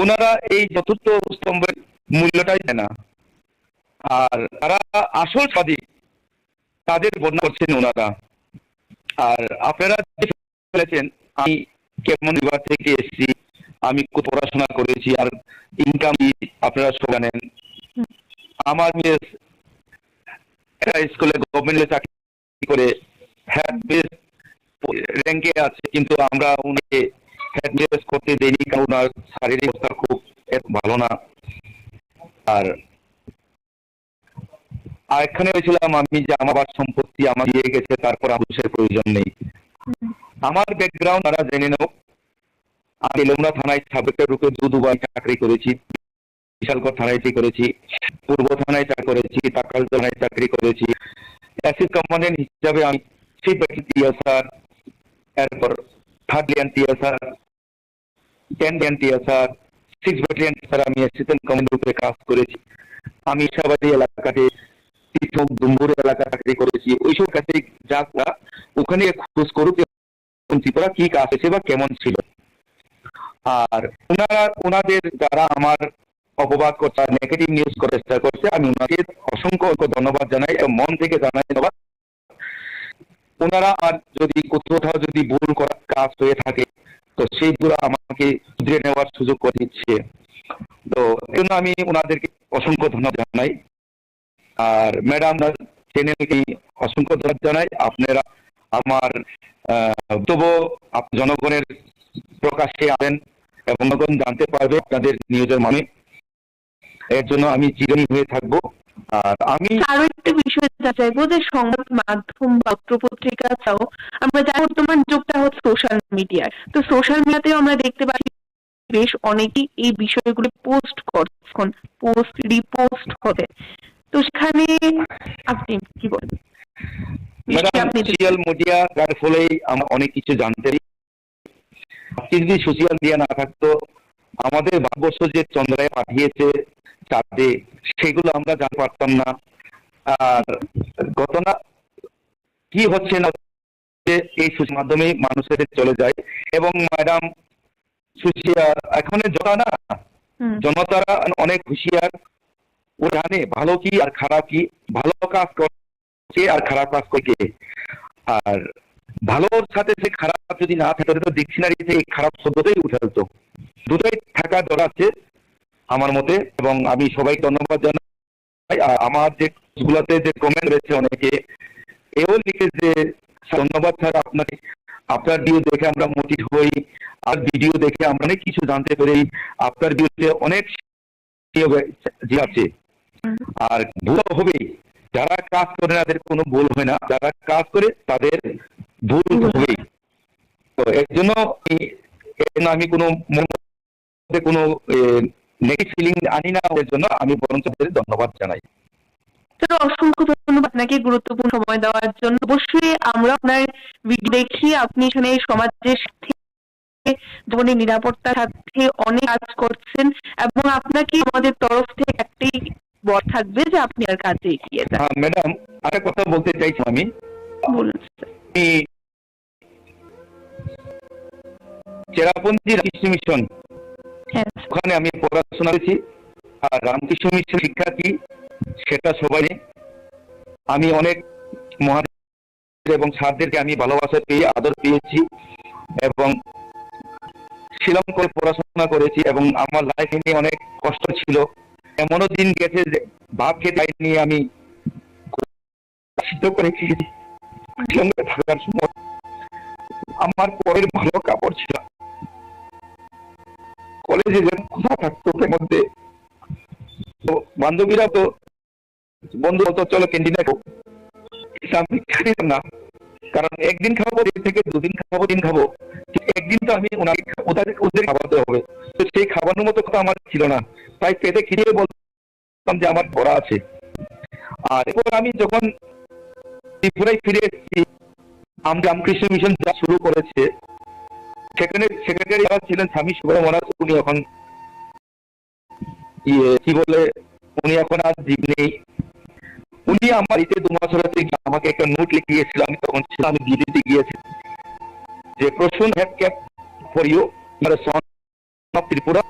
D: ওনারা এই চতুর্থ স্তম্ভের মূল্যটাই দেয় না। আর তারা আসল সাংবাদিক তাদের বর্ণনা করছেন ওনারা। আর আপনারা বলেছেন আমি কেমন বিভাগ থেকে এসেছি, আমি পড়াশোনা করেছি, আর ইনকাম আপনারা সব জানেন। আমার মেয়ে একটা স্কুলে গভর্নমেন্টে চাকরি করে হেড মিস র্যাঙ্কে আছে, কিন্তু আমরা উনাকে হেড মিস করতে দেইনি কারণ ওনার শারীরিক অবস্থা খুব ভালো না। আর এখানে হয়েছিলাম আমি যে আমার সম্পত্তি আমার দিয়ে গেছে, তারপর আবুসের প্রয়োজন নেই। আমার ব্যাকগ্রাউন্ড তারা জেনে নেব। আমি তেলেমুড়া থানায় সাবেকের রূপে দুবার চাকরি করেছি, বিশালগড় থানায় করেছি, পূর্ব থানায় চাকরি করেছি, টাকাল থানায় চাকরি করেছি। অ্যাসিস্ট কমান্ডেন্ট হিসাবে আমি 3 ব্যাটালিয়ন টিএসআর, এরপর 3rd battalion TSR, 10 battalion TSR, 6 battalion TSR আমি অ্যাসিস্ট্যান্ট কমান্ডেন্ট রূপে কাজ করেছি। আমি ইসাবাদী এলাকাতে ডুম্বুর এলাকা চাকরি করেছি। ওইসব কাছে যা ওখানে খোঁজ করুক ত্রিপুরা কি কাজ হয়েছে বা কেমন ছিল। আর ওনাদের যারা আমার অপবাদ করছে, নেগেটিভ নিউজ করার চেষ্টা করছে, আমি ওনাকে অসংখ্য ধন্যবাদ জানাই এবং মন থেকে জানাই ধন্যবাদ। ওনারা আর যদি কোথাও যদি ভুল করার কাজ হয়ে থাকে তো সেইগুলো আমাকে শুধরে নেওয়ার সুযোগ করে দিচ্ছে। তো এই জন্য আমি ওনাদেরকে অসংখ্য ধন্যবাদ জানাই। আর ম্যাডাম চ্যানেলকে অসংখ্য ধন্যবাদ জানাই। আপনারা আমার বক্তব্য জনগণের প্রকাশ্যে আনেন এবং জনগণ জানতে পারবে আপনাদের নিউজের মানে। এর জন্য আমি চিরঋণী হয়ে থাকবো। আর আমি
C: আরো একটা বিষয় জানতে চাইবো যে সংবাদ মাধ্যম বা পত্রিকা ছাড়াও আমরা জানি বর্তমান যুগটা হচ্ছে সোশ্যাল মিডিয়ার। তো সোশ্যাল মিডিয়াতেও আমরা দেখতে পাই বেশ অনেকেই এই বিষয়গুলো পোস্ট করছেন, পোস্ট রিপোস্ট হবে। তো সেখানে আপনি কি বলেন?
D: সোশ্যাল মিডিয়ার ফলেই আমরা অনেক কিছু জানতে পারি। যদি সোশ্যাল মিডিয়া না থাকতো আমাদের ভারতবর্ষ যে চন্দ্রায় পাঠিয়েছে চাঁদে, সেগুলো আমরা জানতে পারতাম না। আর ঘটনা কি হচ্ছে না এই সোশ্যাল মাধ্যমে মানুষের চলে যায়। এবং ম্যাডাম এখন জনতারা অনেক হুঁশিয়ার, ও জানে ভালো কি আর খারাপ কি, ভালো কাজ করছে আর খারাপ কাজ করছে। আর ভালোর সাথে যে খারাপ যদি না থাকে তো ডিকশনারিতে এই খারাপ শব্দটাই উঠে আসতো। দুটোই থাকা দরকার আছে আমার মতে। এবং আমি সবাইকে ধন্যবাদ জানাই। আমার যে গুলাতে যে কমেন্ট রয়েছে অনেকে এও লিখেছে, ধন্যবাদ স্যার আপনাকে, আপনার ভিডিও দেখে আমরা মোটিভ হই, আর ভিডিও দেখে আমরা অনেক কিছু জানতে পারি, আপনার ভিডিওতে অনেক যে আছে। আর ভুল হবে, যারা কাজ করে তাদের কোনো ভুল হয় না, যারা কাজ করে তাদের ভুল হবেই। তো এর জন্য আমি কোনো মনে কোনো নেগেটিভ ফিলিং আনি না, এর জন্য আমি বরঞ্চ ধন্যবাদ জানাই।
C: অসংখ্য ধন্যবাদ আপনাকে গুরুত্বপূর্ণ সময় দেওয়ার জন্য। অবশ্যই আমরা আপনার ভিডিও দেখি, আপনি এখানে সমাজের সাথে জীবনের নিরাপত্তার সাথে অনেক কাজ করছেন, এবং আপনাকে আমাদের তরফ থেকে একটাই বল থাকবে যে আপনি আর কাজে এগিয়ে যান।
D: হ্যাঁ ম্যাডাম, আরেকটা কথা বলতে চাইছি আমি।
C: বলুন।
D: চেরাপুঞ্জি রামকৃষ্ণ মিশন, ওখানে আমি পড়াশোনা করেছি। আর রামকৃষ্ণ মিশন শিক্ষা কি সেটা সবাই, আমি অনেক মহাদেব এবং স্যারদেরকে আমি ভালোবাসা পেয়ে আদর পেয়েছি, এবং শিলং করে পড়াশোনা করেছি, এবং আমার লাইফ নিয়ে অনেক কষ্ট ছিল। এমনও দিন গেছে যে ভাত খেতে নিয়ে আমি সিদ্ধ করে খেয়েছি। শিলংয়ে থাকার সময় আমার পরের ভালো কাপড় ছিল, কলেজে যে কথা থাকতো এর মধ্যে, তো বান্ধবীরা তো বন্ধু বলতো চলো ক্যান্টিনে খাবো, আমি খাইতাম না, কারণ একদিন খাবো, থেকে দুদিন খাবো, দিন খাবো, একদিন তো আমি ওদের খাওয়াতে হবে। তো সেই খাবারের মতো কথা আমার ছিল না, তাই পেটে খিদে বলতাম যে আমার ভরা আছে। আর এরপর আমি যখন ত্রিপুরায় ফিরে এসেছি, আমি রামকৃষ্ণ মিশন যা শুরু করেছে, সেখানে সেক্রেটারি ছিলেন স্বামী সুব্রত মহারাজ। উনি এখন কি বলে, উনি এখন আর জীব নেই। উনি আমার 2 মাস হচ্ছে আমাকে একটা নোট লিখে গিয়েছিল, আমি তখন আমি দিয়ে দিতে গিয়েছি যে Prasun have kept for you son of Tripura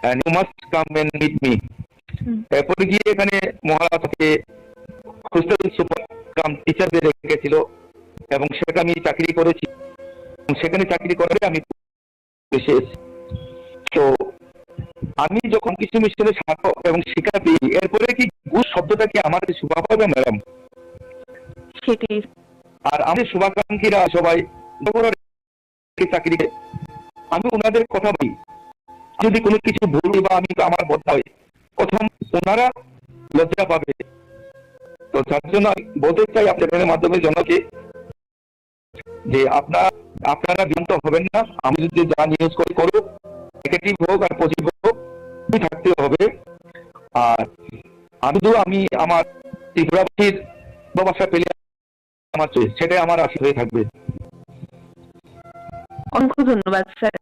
D: and you must come and meet me। এরপরে গিয়ে এখানে মহারাজকে হোস্টেল সুপার কাম টিচারদের রেখেছিল, এবং সেটা আমি চাকরি করেছি। সেখানে চাকরি করে আমি বিশেষ, তো আমি যখন কিছু মিশনের সার্থক এবং শিক্ষা পেয়ে, এরপরে কি ঘুষ শব্দটা কি আমার শুভা পাবে ম্যাডাম?
C: সেটাই।
D: আর আমাদের শুভাকাঙ্ক্ষীরা সবাই চাকরি, আমি ওনাদের কথা বলি, যদি কোনো কিছু ভুল বা আমি আমার বদলা হয়, প্রথম ওনারা লজ্জা পাবে। তো তার জন্য বলতে চাই আপনাদের মাধ্যমে জনকে যে আপনারা বিভ্রান্ত হবেন না। আমি যদি যা নিউজ করি করুক, নেগেটিভ হোক আর পজিটিভ হোক, থাকতে হবে। আর আমি আমার ত্রিপুরাবাসীর ভালোবাসা পেলে আমার সেটাই আমার আশীর্বাদ হয়ে থাকবে।
C: অসংখ্য ধন্যবাদ স্যার।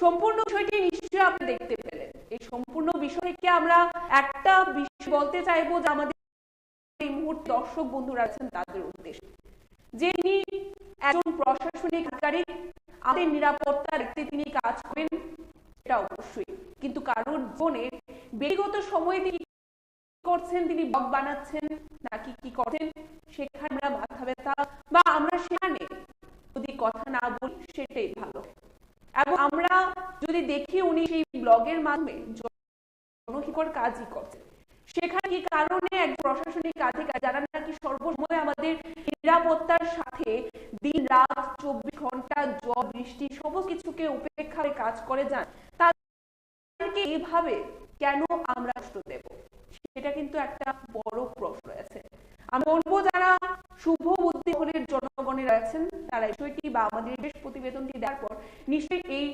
B: সম্পূর্ণ বিষয়টি নিশ্চয়ই আপনি দেখতে পেলেন। এই সম্পূর্ণ বিষয়কে আমরা একটা বিষয় বলতে চাইবো যে আমাদের এই মুহূর্তে দর্শক বন্ধুরা আছেন তাদের উদ্দেশ্যে, যিনি একজন প্রশাসনিক আধিকারিক, আমাদের নিরাপত্তা রাখতে তিনি কাজ করেন, এটা অবশ্যই, কিন্তু কারোর জীবনে ব্যক্তিগত সময়ে তিনি করছেন, তিনি ব্লগ বানাচ্ছেন নাকি কি করছেন, সেখানে আমরা মাথা ব্যথা বা আমরা সেখানে যদি কথা না বলি সেটাই ভালো। এবং আমরা যদি দেখি উনি সেই ব্লগের মাধ্যমে জনহিতকর কাজই করছেন, সেখানে কি কারণে এক প্রশাসনিক আধিকারিক যারা নাকি সর্বসময় আমাদের নিরাপত্তার সাথে দিন রাত 24 ঘন্টা জল বৃষ্টি সমস্ত কিছুকে উপেক্ষা করে কাজ করে যান, তাদেরকে এইভাবে কেন আমরা কষ্ট দেব? সেটা কিন্তু একটা বড় প্রশ্ন আছে। আমি বলবো যারা শুভ বুদ্ধি হলের জনগণের আছেন, তারা বিষয়টি বা আমাদের বিশেষ প্রতিবেদনটি দেওয়ার পর নিশ্চয়ই এই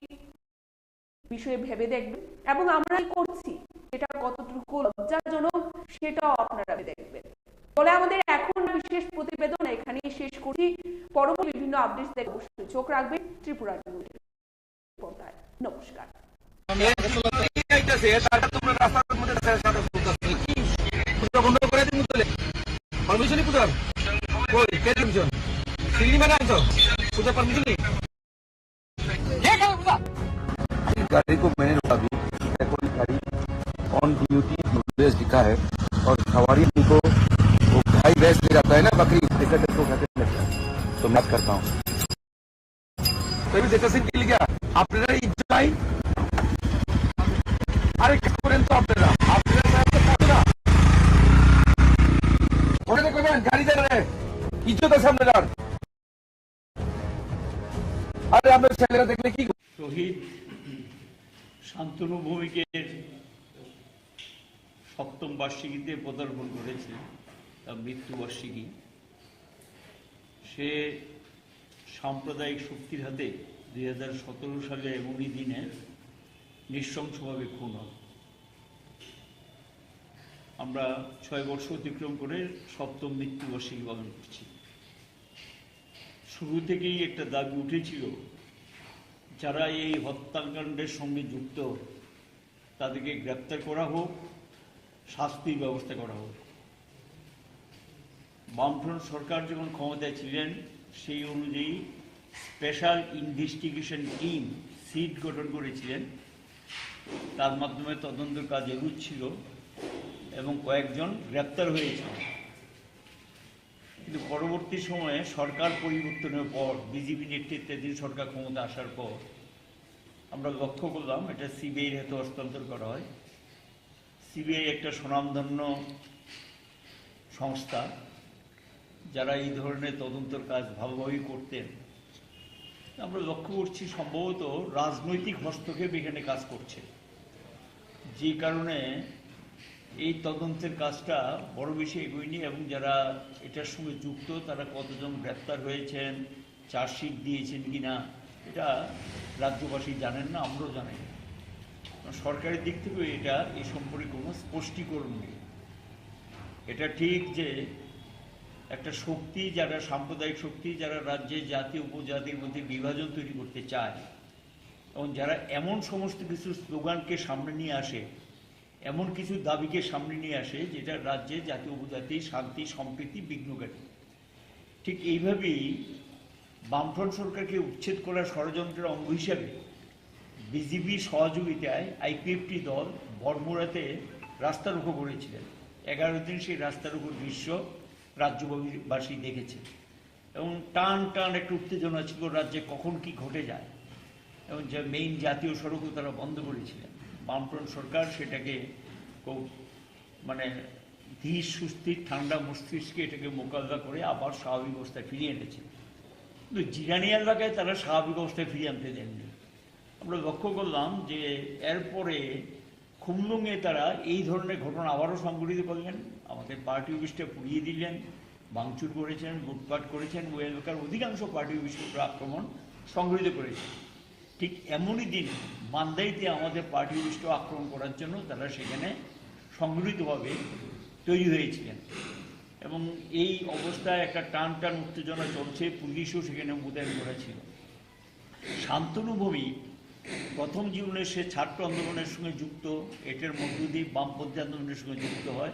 B: বিষয়ে ভেবে দেখবেন, এবং আমরা কি করছি এটা কতটুকু লজ্জাজনক সেটাও আপনারা দেখবেন। বলে আমাদের এখন বিশেষ প্রতিবেদন এখানেই শেষ করি। পরবর্তী বিভিন্ন আপডেটস দেখে অবশ্যই চোখ রাখবেন ত্রিপুরা নিউজের পর্দায়। নমস্কার।
F: गाड़ी को मैंने रोका भी, कोई गाड़ी ऑन ड्यूटी WS लिखा है, और सवारी को वो गाय भैंस ले जाता है ना, बकरी, ऐसा करके उठाते लगता है, तो मैं करता हूँ। देखा सिंह गया আপনারা ইচ্ছাই আরেক করেন তো আপনারা সাহেব তো না ওখানে কইবেন গাড়ি দেন রে ইজ্জত আছে আপনার? আরে আপনার ছেলেরা দেখলে কি?
A: শহীদ শান্তনু ভৌমিকের 7ম বার্ষিকীতে পদার্পণ করেছে, তার মৃত্যুবার্ষিকী। সে সাম্প্রদায়িক শক্তির হাতে 2017 সালে এমনই দিনে নৃশংসভাবে খুন হয়। আমরা 6 বর্ষ অতিক্রম করে 7ম মৃত্যুবার্ষিকী পালন করছি। শুরু থেকেই একটা দাবি উঠেছিল, যারা এই হত্যাকাণ্ডের সঙ্গে যুক্ত তাদেরকে গ্রেপ্তার করা হোক, শাস্তির ব্যবস্থা করা হোক। বামফ্রন্ট সরকার যখন ক্ষমতায় ছিলেন সেই অনুযায়ী স্পেশাল ইনভেস্টিগেশন টিম সিট গঠন করেছিলেন, তার মাধ্যমে তদন্ত কাজ এগুচ্ছিল এবং কয়েকজন গ্রেপ্তার হয়েছিল। কিন্তু পরবর্তী সময়ে সরকার পরিবর্তনের পর, বিজেপি নেতৃত্বাধীন সরকার ক্ষমতা আসার পর আমরা লক্ষ্য করলাম এটা সিবিআইয়ের হাতে হস্তান্তর করা হয়। সিবিআই একটা স্বনামধন্য সংস্থা, যারা এই ধরনের তদন্তর কাজ ভালোভাবেই করতেন। আমরা লক্ষ্য করছি সম্ভবত রাজনৈতিক হস্তক্ষেপ এখানে কাজ করছে, যে কারণে এই তদন্তের কাজটা বড় বেশি এগোয়নি এবং যারা এটার সঙ্গে যুক্ত তারা কতজন গ্রেপ্তার হয়েছেন, চার্জশিট দিয়েছেন কিনা এটা রাজ্যবাসী জানেন না, আমরাও জানি না। সরকারের দিক থেকে এটা এই সম্পর্কে কোনো স্পষ্টীকরণ নেই। এটা ঠিক যে একটা শক্তি, যারা সাম্প্রদায়িক শক্তি, যারা রাজ্যের জাতি উপজাতির মধ্যে বিভাজন তৈরি করতে চায় এবং যারা এমন সমস্ত কিছু স্লোগানকে সামনে নিয়ে আসে, এমন কিছু দাবিকে সামনে নিয়ে আসে যেটা রাজ্যে জাতীয় উপজাতি শান্তি সম্প্রীতি বিঘ্নকারী। ঠিক এইভাবেই বামফ্রন্ট সরকারকে উচ্ছেদ করার ষড়যন্ত্রের অঙ্গ হিসাবে বিজেপির সহযোগিতায় আইপিএফটি দল বড়মুড়াতে রাস্তা রোকো করেছিলেন। 11 দিন সেই রাস্তা রোকোর দৃশ্য রাজ্যবাসী দেখেছে এবং টান টান একটা উত্তেজনা ছিল রাজ্যে কখন কি ঘটে যায়, এবং যে মেইন জাতীয় সড়কও তারা বন্ধ করেছিলেন। বামফ্রন্ট সরকার সেটাকে খুব ধীর সুস্থির ঠান্ডা মস্তিষ্কে এটাকে মোকাবিলা করে আবার স্বাভাবিক অবস্থায় ফিরিয়ে এনেছে। কিন্তু জিরানি এলাকায় তারা স্বাভাবিক অবস্থায় ফিরিয়ে আনতে দেননি। আমরা লক্ষ্য করলাম যে এরপরে খুমলুঙে তারা এই ধরনের ঘটনা আবারও সংঘটিত করলেন, আমাদের পার্টি অফিসটা পুড়িয়ে দিলেন, ভাঙচুর করেছেন, লুটপাট করেছেন, ওই এলাকার অধিকাংশ পার্টি অফিসের উপর আক্রমণ সংঘটিত করেছেন। ঠিক এমনই দিন মান্দাইতে আমাদের পার্টি অফিসটা আক্রমণ করার জন্য তারা সেখানে সংগঠিতভাবে তৈরি হয়েছিলেন এবং এই অবস্থায় একটা টান টান উত্তেজনা চলছে, পুলিশও সেখানে মোতায়েন করা ছিল। শান্তনু ভৌমিক প্রথম জীবনে সে ছাত্র আন্দোলনের সঙ্গে যুক্ত, এটার মধ্য দিয়ে বামপন্থী আন্দোলনের সঙ্গে যুক্ত হয়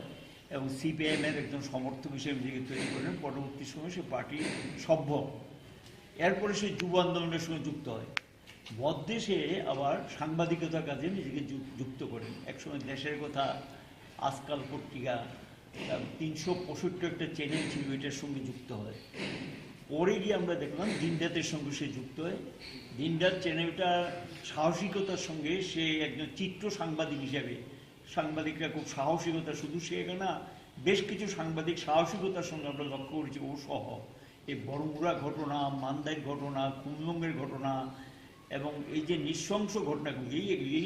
A: এবং সিপিআইএমের একজন সমর্থক হিসেবে নিজেকে তৈরি করেন। পরবর্তী সময় সে পার্টির সভ্য, এরপরে সে যুব আন্দোলনের সঙ্গে যুক্ত হয়। মধ্যে সে আবার সাংবাদিকতার কাজে নিজেকে যুক্ত করেন। একসময় দেশের কথা, আজকাল পত্রিকা, 365 একটা চ্যানেল ছিল, এটার সঙ্গে যুক্ত হয়। পরে গিয়ে আমরা দেখলাম দিনরাতের সঙ্গে সে যুক্ত হয়। দিনরাত চ্যানেলটা সাহসিকতার সঙ্গে সে একজন চিত্র সাংবাদিক হিসেবে, সাংবাদিকরা খুব সাহসিকতা, শুধু সে না, বেশ কিছু সাংবাদিক সাহসিকতার সঙ্গে আমরা লক্ষ্য করেছি ও সহ এই বড়মুড়া ঘটনা, মান্দাইর ঘটনা, খুমলুঙের ঘটনা এবং এই যে নৃশংস ঘটনাগুলি, এগুলি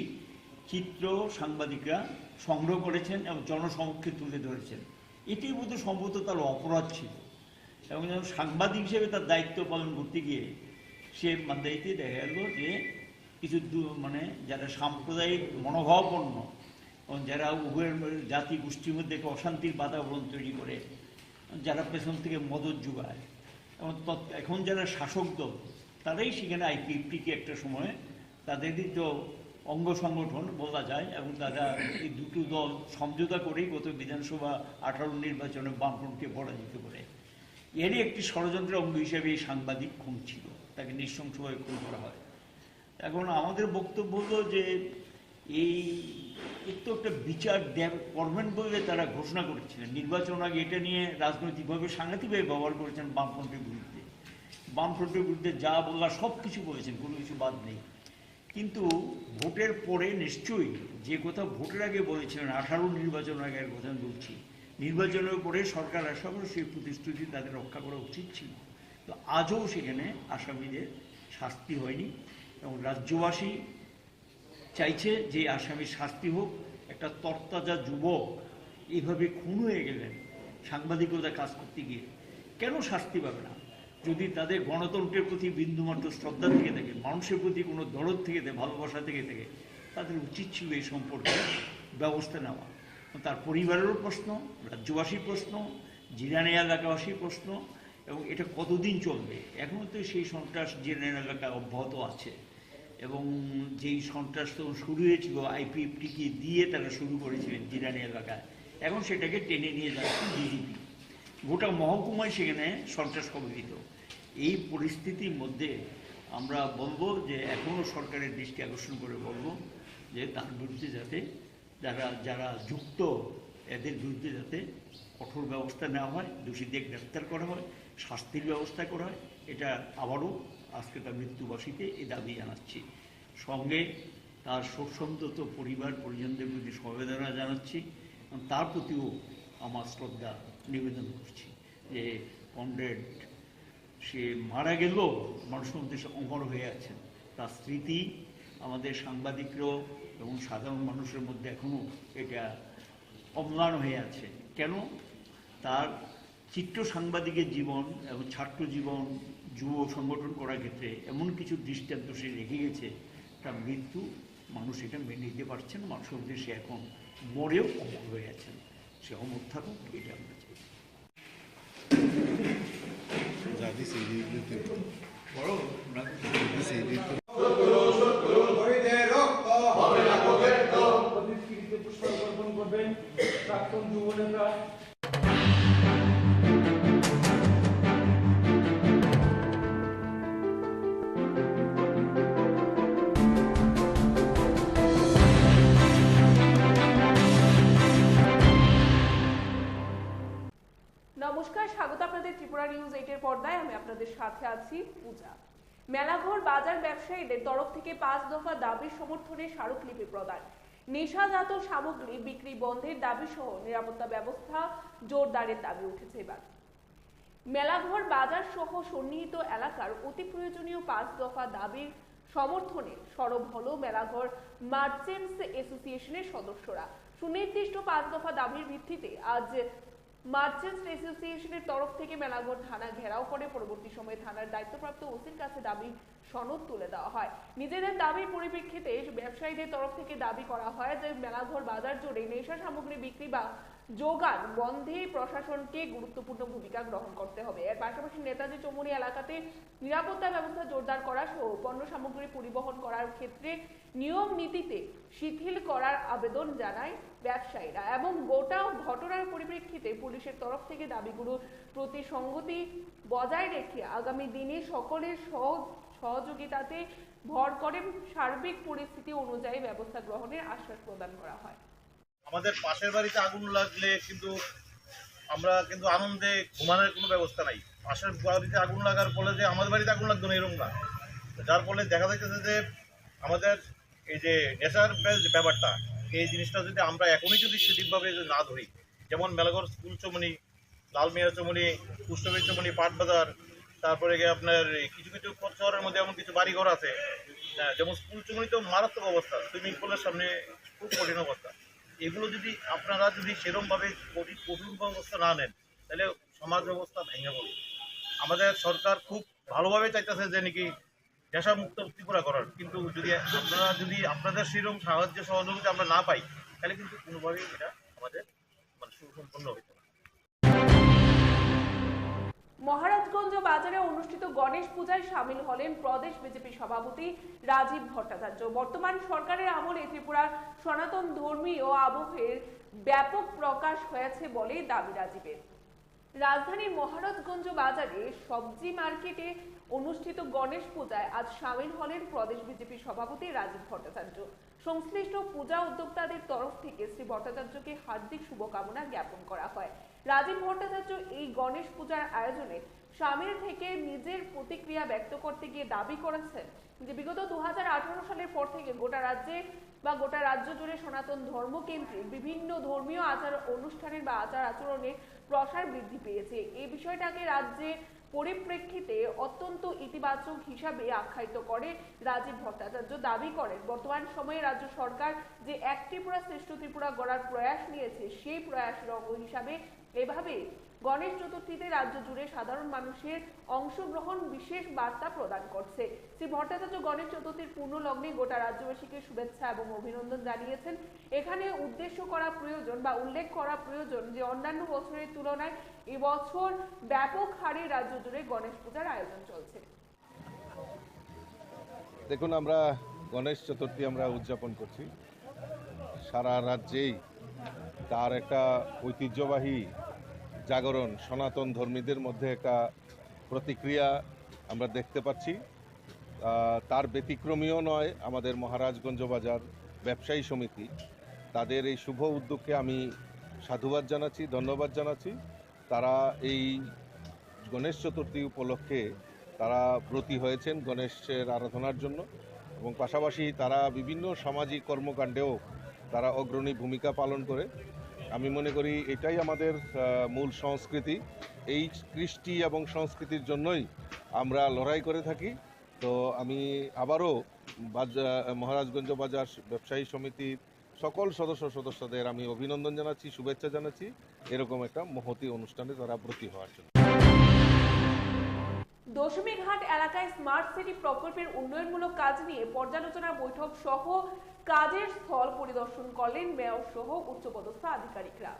A: চিত্র সাংবাদিকরা সংগ্রহ করেছেন এবং জনসমক্ষে তুলে ধরেছেন। এটি বোধহয় সম্ভবত তার অপরাধ ছিল এবং সাংবাদিক হিসেবে তার দায়িত্ব পালন করতে গিয়ে সে মান্দাইতে দেখা গেল যে কিছু যারা সাম্প্রদায়িক মনোভাবাপন্ন এবং যারা উভয়ের জাতি গোষ্ঠীর মধ্যে একটা অশান্তির বাতাবরণ তৈরি করে, যারা পেছন থেকে মদত যোগায় এবং এখন যারা শাসক দল তারাই সেখানে আইপিএফটিকে একটা সময় তাদেরই তো অঙ্গ সংগঠন বলা যায় এবং তারা এই দুটো দল সমঝোতা করেই গত বিধানসভা 18 নির্বাচনে বামফ্রন্টকে পরাজিত করে। এরই একটি ষড়যন্ত্রের অঙ্গ হিসেবে এই সাংবাদিক খুন ছিল, তাকে নৃশংসভাবে খুন করা হয়। এখন আমাদের বক্তব্য হলো যে এই তো একটা বিচার করবেন বলে তারা ঘোষণা করেছিলেন। নির্বাচন আগে এটা নিয়ে রাজনৈতিকভাবে সাংঘাতিকভাবে ব্যবহার করেছেন বামফ্রন্টের বিরুদ্ধে। বামফ্রন্টের বিরুদ্ধে যা বললা সব কিছু বলেছেন, কোনো কিছু বাদ নেই। কিন্তু ভোটের পরে নিশ্চয়ই যে কথা ভোটের আগে বলেছিলেন, 18 নির্বাচন আগের কথা বলছি, নির্বাচনের পরে সরকার আসার পর সেই প্রতিশ্রুতি তাদের রক্ষা করা উচিত ছিল। তো আজও সেখানে আসামিদের শাস্তি হয়নি এবং রাজ্যবাসী চাইছে যে আসামির শাস্তি হোক। একটা তরতাজা যুবক এইভাবে খুন হয়ে গেলেন সাংবাদিকতা কাজ করতে গিয়ে, কেন শাস্তি পাবে না? যদি তাদের গণতন্ত্রের প্রতি বিন্দুমাত্র শ্রদ্ধা থেকে থাকে, মানুষের প্রতি কোনো দরদ থেকে থাকে, ভালোবাসা থেকে থাকে, তাদের উচিত ছিল এই সম্পর্কে ব্যবস্থা নেওয়া। তার পরিবারেরও প্রশ্ন, রাজ্যবাসীর প্রশ্ন, জিরানি এলাকাবাসীর প্রশ্ন, এবং এটা কতদিন চলবে? এখনও তো সেই সন্ত্রাস জিরানি এলাকা অব্যাহত আছে এবং যেই সন্ত্রাস তখন শুরু হয়েছিল আইপিএফটিকে দিয়ে তারা শুরু করেছিলেন জিরানি এলাকায়, এখন সেটাকে টেনে নিয়ে যাচ্ছে বিজেপি। গোটা মহকুমায় সেখানে সন্ত্রাস কবলিত। এই পরিস্থিতির মধ্যে আমরা বলবো যে এখনও সরকারের দৃষ্টি আকর্ষণ করে বলবো যে তার বিরুদ্ধে যাতে যারা যুক্ত এদের বিরুদ্ধে যাতে কঠোর ব্যবস্থা নেওয়া হয়, দোষীদের গ্রেপ্তার করা হয়, শাস্তির ব্যবস্থা করা হয়। এটা আবারও আজকে তার মৃত্যুবার্ষিকীতে এই দাবি জানাচ্ছি। সঙ্গে তার শোকসন্তপ্ত পরিবার পরিজনদের প্রতি সমবেদনা জানাচ্ছি এবং তার প্রতিও আমার শ্রদ্ধা নিবেদন করছি যে কমরেড সে মারা গেলেও মানুষের মধ্যে সে অমর হয়ে আছেন। তার স্মৃতি আমাদের সাংবাদিকরাও এবং সাধারণ মানুষের মধ্যে এখনও এটা অম্লান হয়ে আছে। কেন? তার চিত্র সাংবাদিকের জীবন এবং ছাত্র জীবন, যুব সংগঠন করার ক্ষেত্রে এমন কিছু দৃষ্টান্ত সে রেখে গেছে, তার মৃত্যু মানুষ এটা মেনে নিতে পারছে না। মানুষের মধ্যে সে এখন মরেও অমর হয়ে আছেন। সে অমর থাকুক, এটা আমরা চাই।
E: প্রাক্তন যুব নেতা
B: নমস্কার, স্বাগত আপনাদের ত্রিপুরা নিউজ 8 পর্দায়। আমি আপনাদের সাথে আছি পূজা। মেলাঘর বাজার ব্যবসায়ীদের তরফ থেকে 5 দফা দাবির সমর্থনে স্মারকলিপি প্রদান, নেশাজাত সামগ্রী বিক্রি বন্ধের দাবি সহ নিরাপত্তা ব্যবস্থা জোরদারের দাবি উঠেছে। এবার মেলাঘর বাজার সহ সন্নিহিত এলাকার অতি প্রয়োজনীয় 5 দফা দাবির সমর্থনে সরব হলো মেলাঘর মার্চেন্টস অ্যাসোসিয়েশনের সদস্যরা। সুনির্দিষ্ট 5 দফা দাবির ভিত্তিতে আজ মার্চেন্টস অ্যাসোসিয়েশনের তরফ থেকে মেলাঘর থানা ঘেরাও করে পরবর্তী সময়ে থানার দায়িত্বপ্রাপ্ত ওসির কাছে দাবি সনদ তুলে দেওয়া হয়। নিজেদের দাবির পরিপ্রেক্ষিতে ব্যবসায়ীদের তরফ থেকে দাবি করা হয় যে মেলাঘর বাজার জুড়ে নেশা সামগ্রী বিক্রি বা যোগান বন্ধে প্রশাসনকে গুরুত্বপূর্ণ ভূমিকা গ্রহণ করতে হবে। এর পাশাপাশি নেতাজি চৌমুহনী এলাকাতে নিরাপত্তা ব্যবস্থা জোরদার করা সহ পণ্য সামগ্রী পরিবহন করার ক্ষেত্রে নিয়ম নীতিতে শিথিল করার আবেদন জানায় ব্যবসায়ীরা এবং গোটা ঘটনার পরিপ্রেক্ষিতে পুলিশের তরফ থেকে দাবিগুলোর প্রতি সংগতি বজায় রেখে আগামী দিনে সকলের সহযোগিতাতে ভর করে সার্বিক পরিস্থিতি অনুযায়ী ব্যবস্থা গ্রহণের আশ্বাস প্রদান করা হয়।
G: আমাদের পাশের বাড়িতে আগুন লাগলে কিন্তু আমরা কিন্তু আনন্দে ঘুমানোর কোনো ব্যবস্থা নাই। পাশের বাড়িতে আগুন লাগার ফলে যে আমাদের বাড়িতে আগুন লাগতো না এরকম না, যার ফলে দেখা যাচ্ছে যে আমাদের এই যে নেশার ব্যাপারটা, এই জিনিসটা যদি আমরা এখনই যদি সঠিকভাবে না ধরি, যেমন মেলাঘর স্কুল চৌমুহনী, লালমিয়া চৌমুহনী, কুষ্ঠবী চৌমুহনী, পাটবাজার, তারপরে গিয়ে আপনার কিছু কিছু শহরের মধ্যে এমন কিছু বাড়িঘর আছে, যেমন স্কুল চৌমুহনী তো মারাত্মক অবস্থা, সুইমিং পুলের সামনে খুব কঠিন অবস্থা। এগুলো যদি আপনারা যদি সেরকমভাবে কঠিন ব্যবস্থা না নেন তাহলে সমাজ ব্যবস্থা ভেঙে পড়বে। আমাদের সরকার খুব ভালোভাবে চাইতেছে যে নাকি নেশামুক্ত ত্রিপুরা করার, কিন্তু যদি আপনারা যদি আপনাদের সেরকম সাহায্য সহযোগিতা আমরা না পাই তাহলে কিন্তু কোনোভাবেই এটা আমাদের সুসম্পন্ন হইতে পারে।
B: মহারাজগঞ্জ বাজারে অনুষ্ঠিত গণেশ পূজায় সামিল হলেন প্রদেশ বিজেপি সভাপতি রাজীব ভট্টাচার্য। বর্তমান সরকারের আমলে ত্রিপুরার সনাতন ধর্মীয় আবহের ব্যাপক প্রকাশ হয়েছে বলে দাবি রাজীবের। রাজধানীর মহারাজগঞ্জ বাজারে সবজি মার্কেটে অনুষ্ঠিত গণেশ পূজায় আজ সামিল হলেন প্রদেশ বিজেপি সভাপতি রাজীব ভট্টাচার্য। সংশ্লিষ্ট পূজা উদ্যোক্তাদের তরফ থেকে শ্রী ভট্টাচার্যকে হার্দিক শুভকামনা জ্ঞাপন করা হয়। রাজীব ভট্টাচার্য এই গণেশ পূজার আয়োজনে সামিল থেকে নিজের প্রতিক্রিয়া ব্যক্ত করতে গিয়ে দাবি করেছেন যে বিগত 2018 সালের পর থেকে গোটা রাজ্যে বা গোটা রাজ্য জুড়ে সনাতন ধর্মকেন্দ্রিক বিভিন্ন ধর্মীয় আচার অনুষ্ঠানের বা আচার আচরণের প্রসার বৃদ্ধি পেয়েছে। এই বিষয়টাকে রাজ্যের পরিপ্রেক্ষিতে অত্যন্ত ইতিবাচক হিসাবে আখ্যায়িত করে রাজীব ভট্টাচার্য। দাবি করেন বর্তমান সময়ে রাজ্য সরকার যে এক ত্রিপুরা শ্রেষ্ঠ ত্রিপুরা গড়ার প্রয়াস নিয়েছে সেই প্রয়াসের অঙ্গ হিসাবে এভাবে গণেশ চতুর্থীতে রাজ্য জুড়ে সাধারণ মানুষের অংশগ্রহণ বিশেষ বার্তা প্রদান করছে। শ্রী ভট্টাচার্য গণেশ চতুর্থীর পূর্ণ লগ্নে গোটা রাজ্যবাসীকে শুভেচ্ছা এবং অভিনন্দন জানিয়েছেন। এখানে উদ্দেশ্য করা প্রয়োজন বা উল্লেখ করা প্রয়োজন যে অন্যান্য বছরের তুলনায় এবছর ব্যাপক হারে রাজ্য জুড়ে গণেশ পূজার আয়োজন চলছে।
H: দেখুন, আমরা গণেশ চতুর্থী আমরা উদযাপন করছি, সারা রাজ্যেই তার একটা ঐতিহ্যবাহী জাগরণ, সনাতন ধর্মীদের মধ্যে একটা প্রতিক্রিয়া আমরা দেখতে পাচ্ছি। তার ব্যতিক্রমীও নয় আমাদের মহারাজগঞ্জ বাজার ব্যবসায়ী সমিতি। তাদের এই শুভ উদ্যোগকে আমি সাধুবাদ জানাচ্ছি, ধন্যবাদ জানাচ্ছি। তারা এই গণেশ চতুর্থী উপলক্ষে তারা ব্রতী হয়েছেন গণেশের আরাধনার জন্য, এবং পাশাপাশি তারা বিভিন্ন সামাজিক কর্মকাণ্ডেও তারা অগ্রণী ভূমিকা পালন করে। আমি মনে করি এটাই আমাদের মূল সংস্কৃতি। এই কৃষ্টি এবং সংস্কৃতির জন্যই আমরা লড়াই করে থাকি। তো আমি আবারও মহারাজগঞ্জ বাজার ব্যবসায়ী সমিতির সকল সদস্যদের আমি অভিনন্দন জানাচ্ছি, শুভেচ্ছা জানাচ্ছি এরকম একটা মহতী অনুষ্ঠানে তারা ব্রতী হওয়ার জন্য।
B: দশমীঘাট এলাকায় স্মার্ট সিটি প্রকল্পের উন্নয়নমূলক কাজ নিয়ে পর্যালোচনা বৈঠক সহ কাজের স্থল পরিদর্শন করলেন মেয়র সহ উচ্চপদস্থ আধিকারিকরা।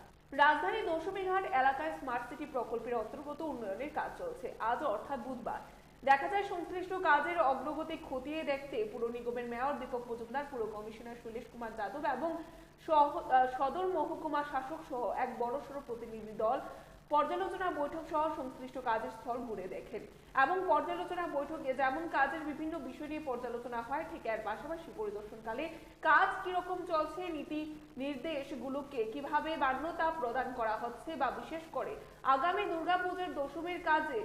B: রাজধানী দশমীঘাট এলাকায় স্মার্ট সিটি প্রকল্পের অন্তর্গত উন্নয়নের কাজ চলছে। আজ অর্থাৎ বুধবার দেখা যায় সংশ্লিষ্ট কাজের অগ্রগতি খতিয়ে দেখতে পুর নিগমের মেয়র দীপক মজুমদার, পুর কমিশনার শৈলেশ কুমার যাদব এবং সদর মহকুমা শাসক সহ এক বড়সড় প্রতিনিধি দল পর্যালোচনা বৈঠক সহ সংশ্লিষ্ট কাজের স্থল ঘুরে দেখেন। এবং পর্যালোচনা বৈঠকে যেমন কাজের বিভিন্ন বিষয় নিয়ে পর্যালোচনা হয়, ঠিক এর পাশাপাশি পরিদর্শনকালে কাজ কিরকম চলছে, নীতি নির্দেশগুলোকে কিভাবে মান্যতা প্রদান করা হচ্ছে বা বিশেষ করে আগামী দুর্গাপূজার দশমীর কাজে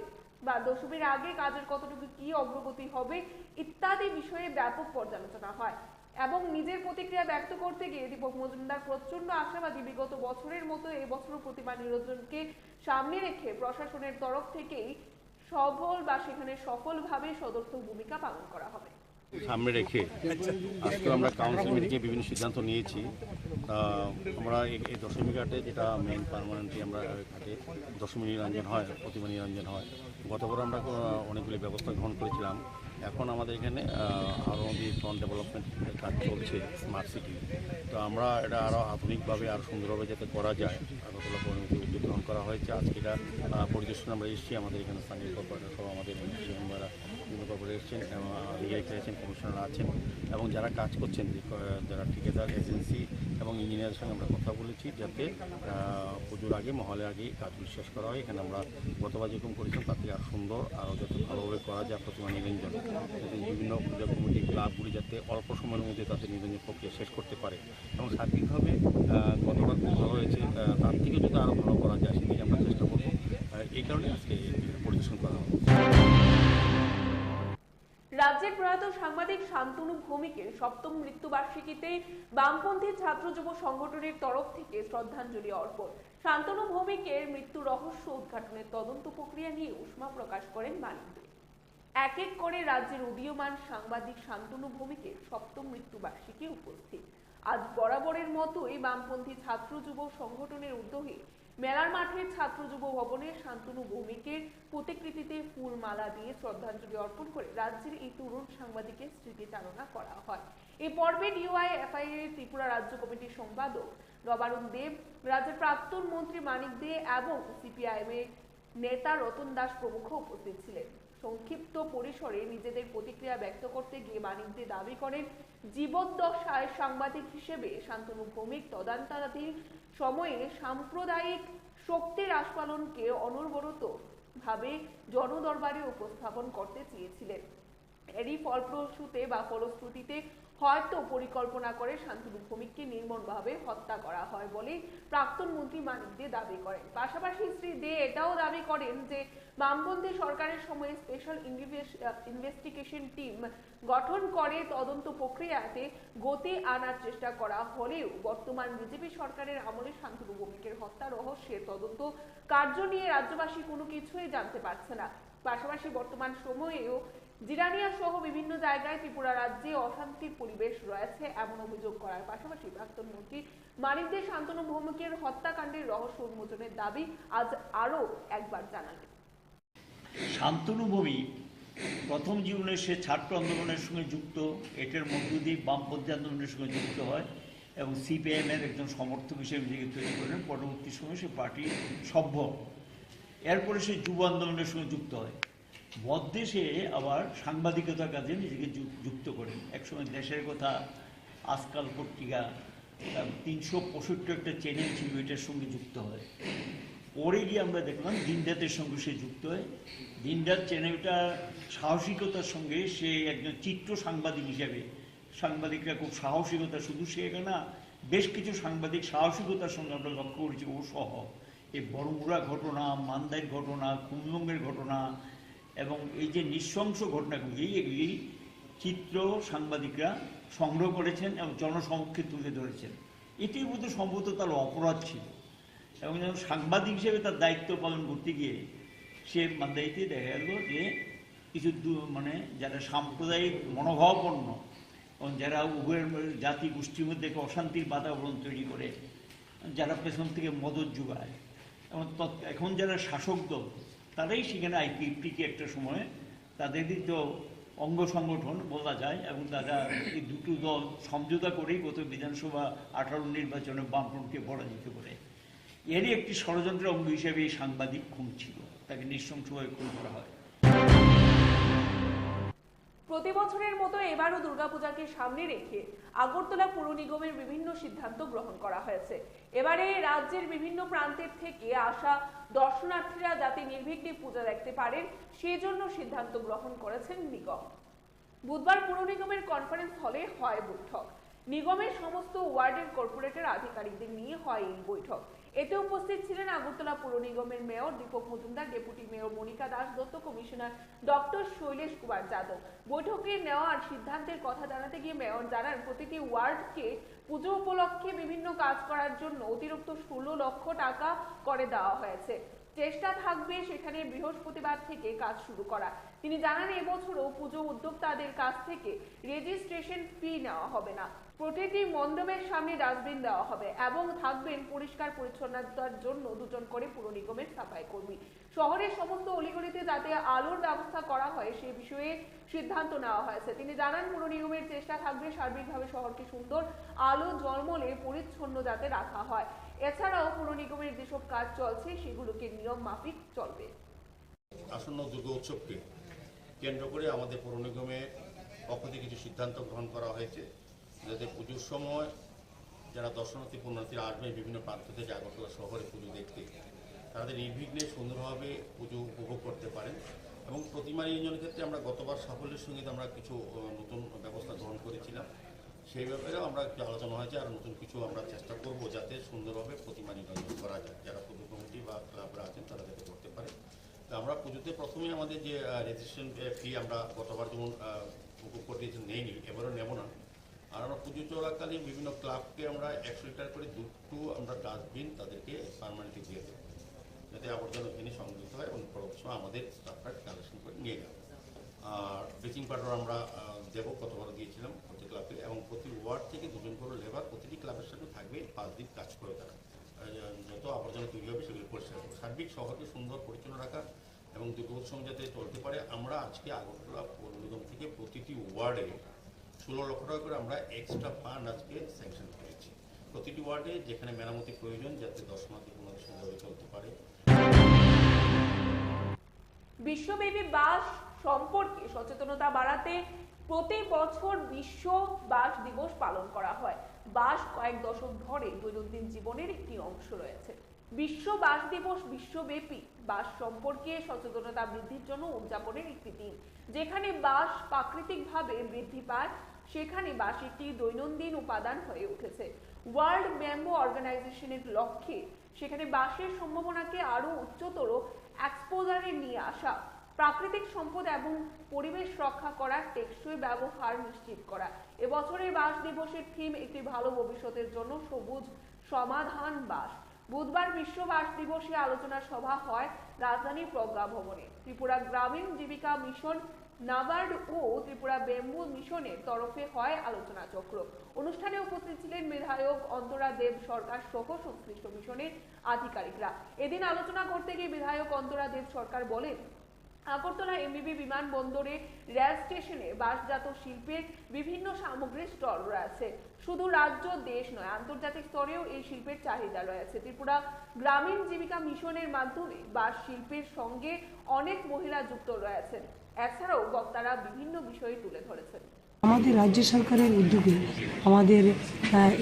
B: বা দশমীর আগে কাজের কতটুকু কি অগ্রগতি হবে ইত্যাদি বিষয়ে ব্যাপক পর্যালোচনা হয়। এবং নিজের প্রতিক্রিয়া ব্যক্ত করতে গিয়ে দীপক মজুমদার প্রচন্ড আশাবাদী বিগত বছরের মতো এবছরও প্রতিমা নিরঞ্জনকে সামনে রেখে প্রশাসনের তরফ থেকেই সেখানে সফলভাবে সদর্থক ভূমিকা পালন করা হবে।
I: সামনে রেখে আজকে আমরা কাউন্সিল মিটিংয়ে বিভিন্ন সিদ্ধান্ত নিয়েছি। আমরা এই দশমী ঘাটে যেটা মেন পার্মানেন্টলি আমরা ঘাটে দশমী নিরঞ্জন হয়, প্রতিমা নিরঞ্জন হয়। গতবার আমরা অনেকগুলি ব্যবস্থা গ্রহণ করেছিলাম। এখন আমাদের এখানে আরও ফ্রন্ট ডেভেলপমেন্ট কাজ চলছে স্মার্ট সিটি। তো আমরা এটা আরও আধুনিকভাবে আরও সুন্দরভাবে যাতে করা যায় আগরতলা পৌরনীতি উদ্যোগ গ্রহণ করা হয়েছে। আজকে এটা পরিদর্শনে আমরা এসেছি। আমাদের এখানে স্থানীয় কর্পোরেটর সহ আমাদের মেম্বাররা বিভিন্ন কর্পোরেটর এসেছেন, আধিকারিকরা এসেছেন, কমিশনাররা আছেন এবং যারা কাজ করছেন, যারা ঠিকাদার এজেন্সি এবং ইঞ্জিনিয়ারের সঙ্গে আমরা কথা বলেছি যাতে পুজোর আগে মহলের আগেই কাজগুলি শেষ করা হয়। এখানে আমরা গতবার যেরকম করেছিলাম তার থেকে আরও সুন্দর আরও যাতে ভালোভাবে করা যায় প্রতিমা নিরঞ্জন, যাতে বিভিন্ন পূজা কমিটি ক্লাবগুলি যাতে অল্প সময়ের মধ্যে তাদের নিরঞ্জন প্রক্রিয়া শেষ করতে পারে এবং সার্বিকভাবে গতবার খুব ভালো হয়েছে, তার থেকে যদি আরও ভালো করা যায় সেদিকে আমরা চেষ্টা করব। এই কারণে আজকে পরিদর্শন করা হবে।
B: রাজ্যের প্রয়াত সাংবাদিক শান্তনু ভৌমিকের সপ্তম মৃত্যুবার্ষিকীতে বামপন্থী ছাত্র যুব সংগঠনের তরফ থেকে শ্রদ্ধাঞ্জলি অর্পণ। শান্তনু ভৌমিকের মৃত্যু রহস্য উদ্ঘাটনের তদন্ত প্রক্রিয়া নিয়ে উষ্মা প্রকাশ করেন মানিক দে। এক এক করে রাজ্যের উদীয়মান সাংবাদিক শান্তনু ভৌমিকের সপ্তম মৃত্যুবার্ষিকী উপস্থিত। আজ বরাবরের মতোই বামপন্থী ছাত্র যুব সংগঠনের উদ্যোগে মেলার মাঠের ছাত্র যুব ভবনে শান্তনু ভৌমিকের প্রতিকৃতিতে ফুল মালা দিয়ে শ্রদ্ধাঞ্জলি অর্পণ করে রাজ্যের এই তরুণ সাংবাদিকের স্মৃতিচারণা করা হয়। এই পর্বে ডিওয়াইএফআই এর ত্রিপুরা রাজ্য কমিটির সম্পাদক নবারুণ দেব, রাজ্যের প্রাক্তন মন্ত্রী মানিক দে এবং সিপিআইএম এর নেতা রতন দাস প্রমুখ উপস্থিত ছিলেন। সংক্ষিপ্ত পরিসরে নিজেদের প্রতিক্রিয়া ব্যক্ত করতে গিয়ে মানিক দে দাবি করেন, জীবদ্দশায় সাংবাদিক হিসেবে শান্তনু ভৌমিক তদন্তাধীন সময়ে সাম্প্রদায়িক শক্তির আস্ফালনকে অনবরত ভাবে জনদরবারে উপস্থাপন করতে চেয়েছিলেন। এরই ফলশ্রুতিতে হয়তো পরিকল্পনা করে শান্তনু ভৌমিককে নির্মমভাবে হত্যা করা হয় বলে প্রাক্তন মন্ত্রী মানিক দে দাবি করেন। পাশাপাশি শ্রী দে এটাও দাবি করেন যে বামপন্থী সরকারের সময় স্পেশাল ইনভেস্টিগেশন টিম গঠন করে তদন্ত প্রক্রিয়াতে গতি আনার চেষ্টা করা হলেও বর্তমান বিজেপি সরকারের আমলে শান্তনু ভৌমিকের হত্যা রহস্যের তদন্ত কার্য নিয়ে রাজ্যবাসী কোনো কিছুই জানতে পারছে না। পাশাপাশি বর্তমান সময়েও জিরানিয়া সহ বিভিন্ন জায়গায় ত্রিপুরা রাজ্যে অশান্তির পরিবেশ রয়েছে এমন অভিযোগ করার পাশাপাশি প্রাক্তন মন্ত্রী মানিক দে শান্তনু ভৌমিকের হত্যাকাণ্ডের রহস্য উন্মোচনের দাবি আজ আরো একবার জানালেন।
A: শান্তনু ভৌমিক প্রথম জীবনে সে ছাত্র আন্দোলনের সঙ্গে যুক্ত, এটার মধ্য দিয়ে বামপন্থী আন্দোলনের সঙ্গে যুক্ত হয় এবং সিপিআইএমের একজন সমর্থক হিসেবে নিজেকে তৈরি করেন। পরবর্তী সময়ে সে পার্টির সভ্য, এরপরে সে যুব আন্দোলনের সঙ্গে যুক্ত হয়। মধ্যদেশে আবার সাংবাদিকতার কাজে নিজেকে যুক্ত করেন। একসময় দেশের কথা, আজকাল পত্রিকা, 365 চ্যানেল ছিল, এটার সঙ্গে যুক্ত হয়। পরে গিয়ে আমরা দেখলাম দিনরাতের সঙ্গে সে যুক্ত হয়। দিনরাত চ্যানেলটা সাহসিকতার সঙ্গে সে একজন চিত্র সাংবাদিক হিসেবে, সাংবাদিকরা খুব সাহসিকতা, শুধু সে না, বেশ কিছু সাংবাদিক সাহসিকতার সঙ্গে আমরা লক্ষ্য করেছি ও সহ এই বড়মুড়া ঘটনা, মান্দাইর ঘটনা, খুমলুঙের ঘটনা এবং এই যে নৃশংস ঘটনাগুলি, এগুলি চিত্র সাংবাদিকরা সংগ্রহ করেছেন এবং জনসমক্ষে তুলে ধরেছেন। এটি বোধ সম্ভবত তার অপরাধ ছিল এবং যেমন সাংবাদিক হিসেবে তার দায়িত্ব পালন করতে গিয়ে সে মান্দাইতে দেখা গেল যে কিছু যারা সাম্প্রদায়িক মনোভাবাপন্ন এবং যারা উভয়ের জাতি গোষ্ঠীর মধ্যে একটা অশান্তির বাতাবরণ তৈরি করে, যারা পেছন থেকে মদত যোগায় এবং এখন যারা শাসক দল তারাই সেখানে আইপিএফটিকে একটা সময় তাদেরই তো অঙ্গ সংগঠন বলা যায় এবং তারা এই দুটো দল সমঝোতা করেই গত বিধানসভা 18 নির্বাচনে বামফ্রন্টকে পরাজিত করে। এরই একটি ষড়যন্ত্রের অঙ্গ হিসেবে এই সাংবাদিক খুন ছিল, তাকে নৃশংসভাবে খুন করা হয়।
B: প্রতি বছরের মতো এবারও দুর্গাপূজাকে সামনে রেখে আগরতলা পুর নিগমের বিভিন্ন সিদ্ধান্ত গ্রহণ করা হয়েছে। এবারে রাজ্যের বিভিন্ন প্রান্তের থেকে আসা দর্শনার্থীরা যাতে নির্বিঘ্নে পূজা দেখতে পারেন সেজন্য সিদ্ধান্ত গ্রহণ করেছেন নিগম। বুধবার পুর নিগমের কনফারেন্স হলে হয় বৈঠক। নিগমের সমস্ত ওয়ার্ডের কর্পোরেটর আধিকারিকদের নিয়ে হয় এই বৈঠক। এতে উপস্থিত ছিলেন আগরতলা পুর নিগমের mayor Deepak Majumdar, deputy mayor Monika Das Datta, commissioner doctor Shailesh Kumar Yadav. বৈঠকে নেওয়ার সিদ্ধান্তের কথা জানাতে গিয়ে মেয়র জানান, প্রতিটি ওয়ার্ডকে পুজো উপলক্ষে বিভিন্ন কাজ করার জন্য অতিরিক্ত 16 লক্ষ টাকা করে দেওয়া হয়েছে। চেষ্টা থাকবে সেখানে বৃহস্পতিবার থেকে কাজ শুরু করা। তিনি জানান, এবছরও পুজো উদ্যোক্তাদের কাছ থেকে রেজিস্ট্রেশন ফি নেওয়া হবে না। প্রতিটি মণ্ডপের সামনে ডাস্টবিন দেওয়া হবে এবং থাকবেন পরিষ্কার পরিচ্ছন্নতার জন্য 2 জন করে পুর নিগমের সাফাই কর্মী। শহরের সমস্ত অলিগলিতে যাতে আলোর ব্যবস্থা করা হয় সে বিষয়ে সিদ্ধান্ত নেওয়া হয়েছে। তিনি জানান, পুর নিগমের চেষ্টা থাকবে সার্বিকভাবে শহরকে সুন্দর, আলো ঝলমলে, পরিচ্ছন্ন যাতে রাখা হয়। এছাড়াও পুর নিগমের যেসব কাজ চলছে সেগুলোকে নিয়ম মাফিক চলবে।
I: আসন্ন দুর্গা উৎসবকে কেন্দ্র করে আমাদের পৌর নিগমের পক্ষ থেকে কিছু সিদ্ধান্ত গ্রহণ করা হয়েছে, যাতে পুজোর সময় যারা দর্শনার্থী পুণ্যার্থীরা আসবে বিভিন্ন প্রান্ত থেকে আগরতলা শহরে পুজো দেখতে, তাদের নির্বিঘ্নে সুন্দরভাবে পুজো উপভোগ করতে পারেন। এবং প্রতিমা নিরঞ্জনের ক্ষেত্রে আমরা গতবার সাফল্যের সঙ্গে আমরা কিছু নতুন ব্যবস্থা গ্রহণ করেছিলাম, সেই ব্যাপারেও আমরা একটু আলোচনা হয়েছে। আর নতুন কিছু আমরা চেষ্টা করব যাতে সুন্দরভাবে প্রতিমা নিরঞ্জন করা যায়, যারা পুজো কমিটি বা ক্লাবরা আছেন তারা যাতে করতে পারে। তো আমরা পুজোতে প্রথমেই আমাদের যে রেজিস্ট্রেশন ফি আমরা গতবার যেমন উপভোগ করে নেইনি, এবারও নেব না। আর আমরা পুজো চলাকালীন বিভিন্ন ক্লাবকে আমরা 100 লিটার করে 2টো আমরা ডাস্টবিন তাদেরকে পার্মানেন্টলি দিয়ে দেবো, যাতে আবর্জনা এখানে সংযুক্ত হয় এবং পরবর্তী সময় আমাদের স্টাফরা কালেকশন করে নিয়ে যাবে। আর ব্লিচিং পাউডার আমরা দেবো, কতবার দিয়েছিলাম প্রতি ক্লাবে, এবং প্রতি ওয়ার্ড থেকে 2 জন করে লেবার প্রতিটি ক্লাবের সাথে থাকবে, 5 দিন কাজ করে তারা যত আবর্জনা তৈরি হবে সেগুলো পরিষ্কার করবে। সার্বিক শহরকে সুন্দর পরিচ্ছন্ন রাখা এবং দুর্গা উৎসব যাতে চলতে পারে, আমরা আজকে আগরতলা পৌর নিগম থেকে প্রতিটি ওয়ার্ডে 16 লক্ষ টাকা করে আমরা এক্সট্রা ফান্ড আজকে স্যাংশন করেছি। প্রতিটি ওয়ার্ডে যেখানে মেরামতি প্রয়োজন যাতে দর্শনার্থী সুন্দরভাবে চলতে পারে।
B: বিশ্বব্যাপী বাস সম্পর্কে সচেতনতা বাড়াতে প্রতি বছর বিশ্ব বাস দিবস পালন করা হয়। বাস কয়েক দশক ধরে দৈনন্দিন জীবনের একটি অংশ রয়েছে। বিশ্ব বাস দিবস বিশ্বব্যাপী বাস সম্পর্কে সচেতনতা বৃদ্ধির জন্য উদযাপনের একটি দিন। যেখানে বাস প্রাকৃতিকভাবে বৃদ্ধি পায় সেখানে বাস একটি দৈনন্দিন উপাদান হয়ে উঠেছে। ওয়ার্ল্ড ব্যাম্বু অর্গানাইজেশনের লক্ষ্যে সেখানে বাসের সম্ভাবনাকে আরো উচ্চতর এক্সপোজারে নিয়ে আসা, প্রাকৃতিক সম্পদ এবং পরিবেশ রক্ষা করার টেকসই ব্যবহার নিশ্চিত করা। এবছরের বাস দিবসের থিম একটি ভালো ভবিষ্যতের জন্য সবুজ সমাধান বাস। বুধবার বিশ্ব বাস দিবসে আলোচনা সভা হয় রাজধানীর প্রজ্ঞা ভবনে। ত্রিপুরা গ্রামীণ জীবিকা মিশন, নাবার্ড ও ত্রিপুরা ব্যাম্বু মিশনের তরফে হয় আলোচনা চক্র। অনুষ্ঠানে উপস্থিত ছিলেন বিধায়ক অন্তরা দেব সরকার সহ সংশ্লিষ্ট মিশনের আধিকারিকরা। এদিন আলোচনা করতে গিয়ে বিধায়ক অন্তরা দেব সরকার বলেন, আগরতলা এমবিবি বিমানবন্দরে, রেল স্টেশনে বাসজাত শিল্পের বিভিন্ন সামগ্রীর স্টল রয়েছে। শুধু রাজ্য দেশ নয়, আন্তর্জাতিক স্তরেও এই শিল্পের চাহিদা রয়েছে। ত্রিপুরা গ্রামীণ জীবিকা মিশনের মাধ্যমে বাস শিল্পের সঙ্গে অনেক মহিলা যুক্ত রয়েছেন। এছাড়াও বক্তারা বিভিন্ন বিষয় তুলে ধরেছেন।
J: আমাদের রাজ্য সরকারের উদ্যোগে আমাদের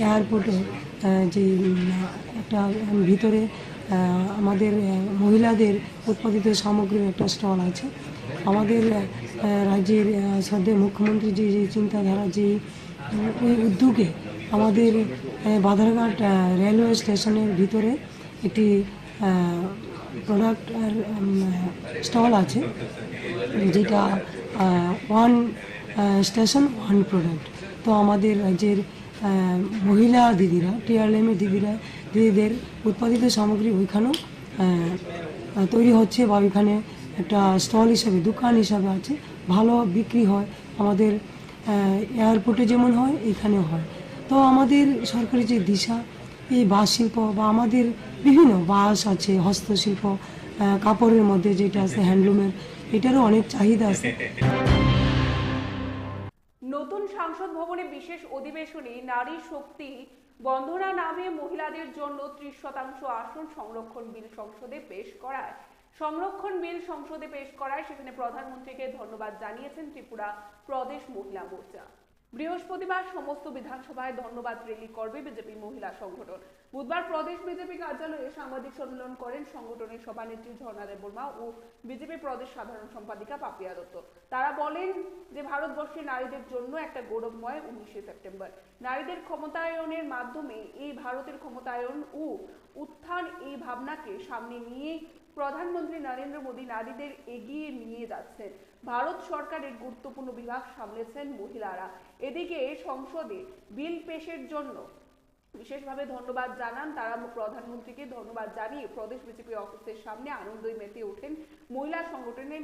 J: এয়ারপোর্টে যে একটা ভিতরে আমাদের মহিলাদের উৎপাদিত সামগ্রীর একটা স্টল আছে। আমাদের রাজ্যের শ্রদ্ধেয় মুখ্যমন্ত্রী যে চিন্তাধারা, যে ওই উদ্যোগে আমাদের বাধারঘাট রেলওয়ে স্টেশনের ভিতরে একটি প্রোডাক্ট স্টল আছে, যেটা ওয়ান স্টেশন ওয়ান প্রোডাক্ট। তো আমাদের রাজ্যের মহিলা দিদিরা, টিআরএমের দিদিদের উৎপাদিত সামগ্রী ওইখানেও তৈরি হচ্ছে বা ওইখানে একটা স্টল হিসাবে, দোকান হিসাবে আছে, ভালো বিক্রি হয়। আমাদের এয়ারপোর্টে যেমন হয় এখানেও হয়। তো আমাদের সরকারি যে দিশা, এই বাস শিল্প বা আমাদের বিভিন্ন বাস আছে, হস্তশিল্প, কাপড়ের মধ্যে যেটা আছে হ্যান্ডলুমের, এটারও অনেক চাহিদা আছে।
B: নতুন সংসদ ভবনে বিশেষ অধিবেশনে নারী শক্তি বন্দনা নামে মহিলাদের জন্য 30% আসন সংরক্ষণ বিল সংসদে পেশ করায় সেখানে প্রধানমন্ত্রীকে ধন্যবাদ জানিয়েছেন ত্রিপুরা প্রদেশ মহিলা মোর্চা। বৃহস্পতিবার সমস্ত বিধানসভায় ধন্যবাদ র্যালি করবে বিজেপি মহিলা সংগঠন। বুধবার প্রদেশ বিজেপি কার্যালয়ে সাংবাদিক সম্মেলন করেন সংগঠনের সভানেত্রী ঝর্ণা দেববর্মা ও বিজেপি প্রদেশ সাধারণ সম্পাদিকা পাপিয়া দত্ত। তারা বলেন যে ভারতবর্ষের নারীদের জন্য একটা গৌরবময় 19শে সেপ্টেম্বর। নারীদের ক্ষমতায়নের মাধ্যমে এই ভারতের ক্ষমতায়ন ও উত্থান, এই ভাবনাকে সামনে নিয়ে প্রধানমন্ত্রী নরেন্দ্র মোদী নারীদের এগিয়ে নিয়ে যাচ্ছেন। ভারত সরকারের গুরুত্বপূর্ণ বিভাগ সামলেছেন মহিলারা। এদিকে সংসদে বিল পেশের জন্য বিশেষভাবে ধন্যবাদ জানান তারা। প্রধানমন্ত্রীকে ধন্যবাদ জানিয়ে প্রদেশ বিজেপি অফিসের সামনে আনন্দে মেতে ওঠেন মহিলা সংগঠনের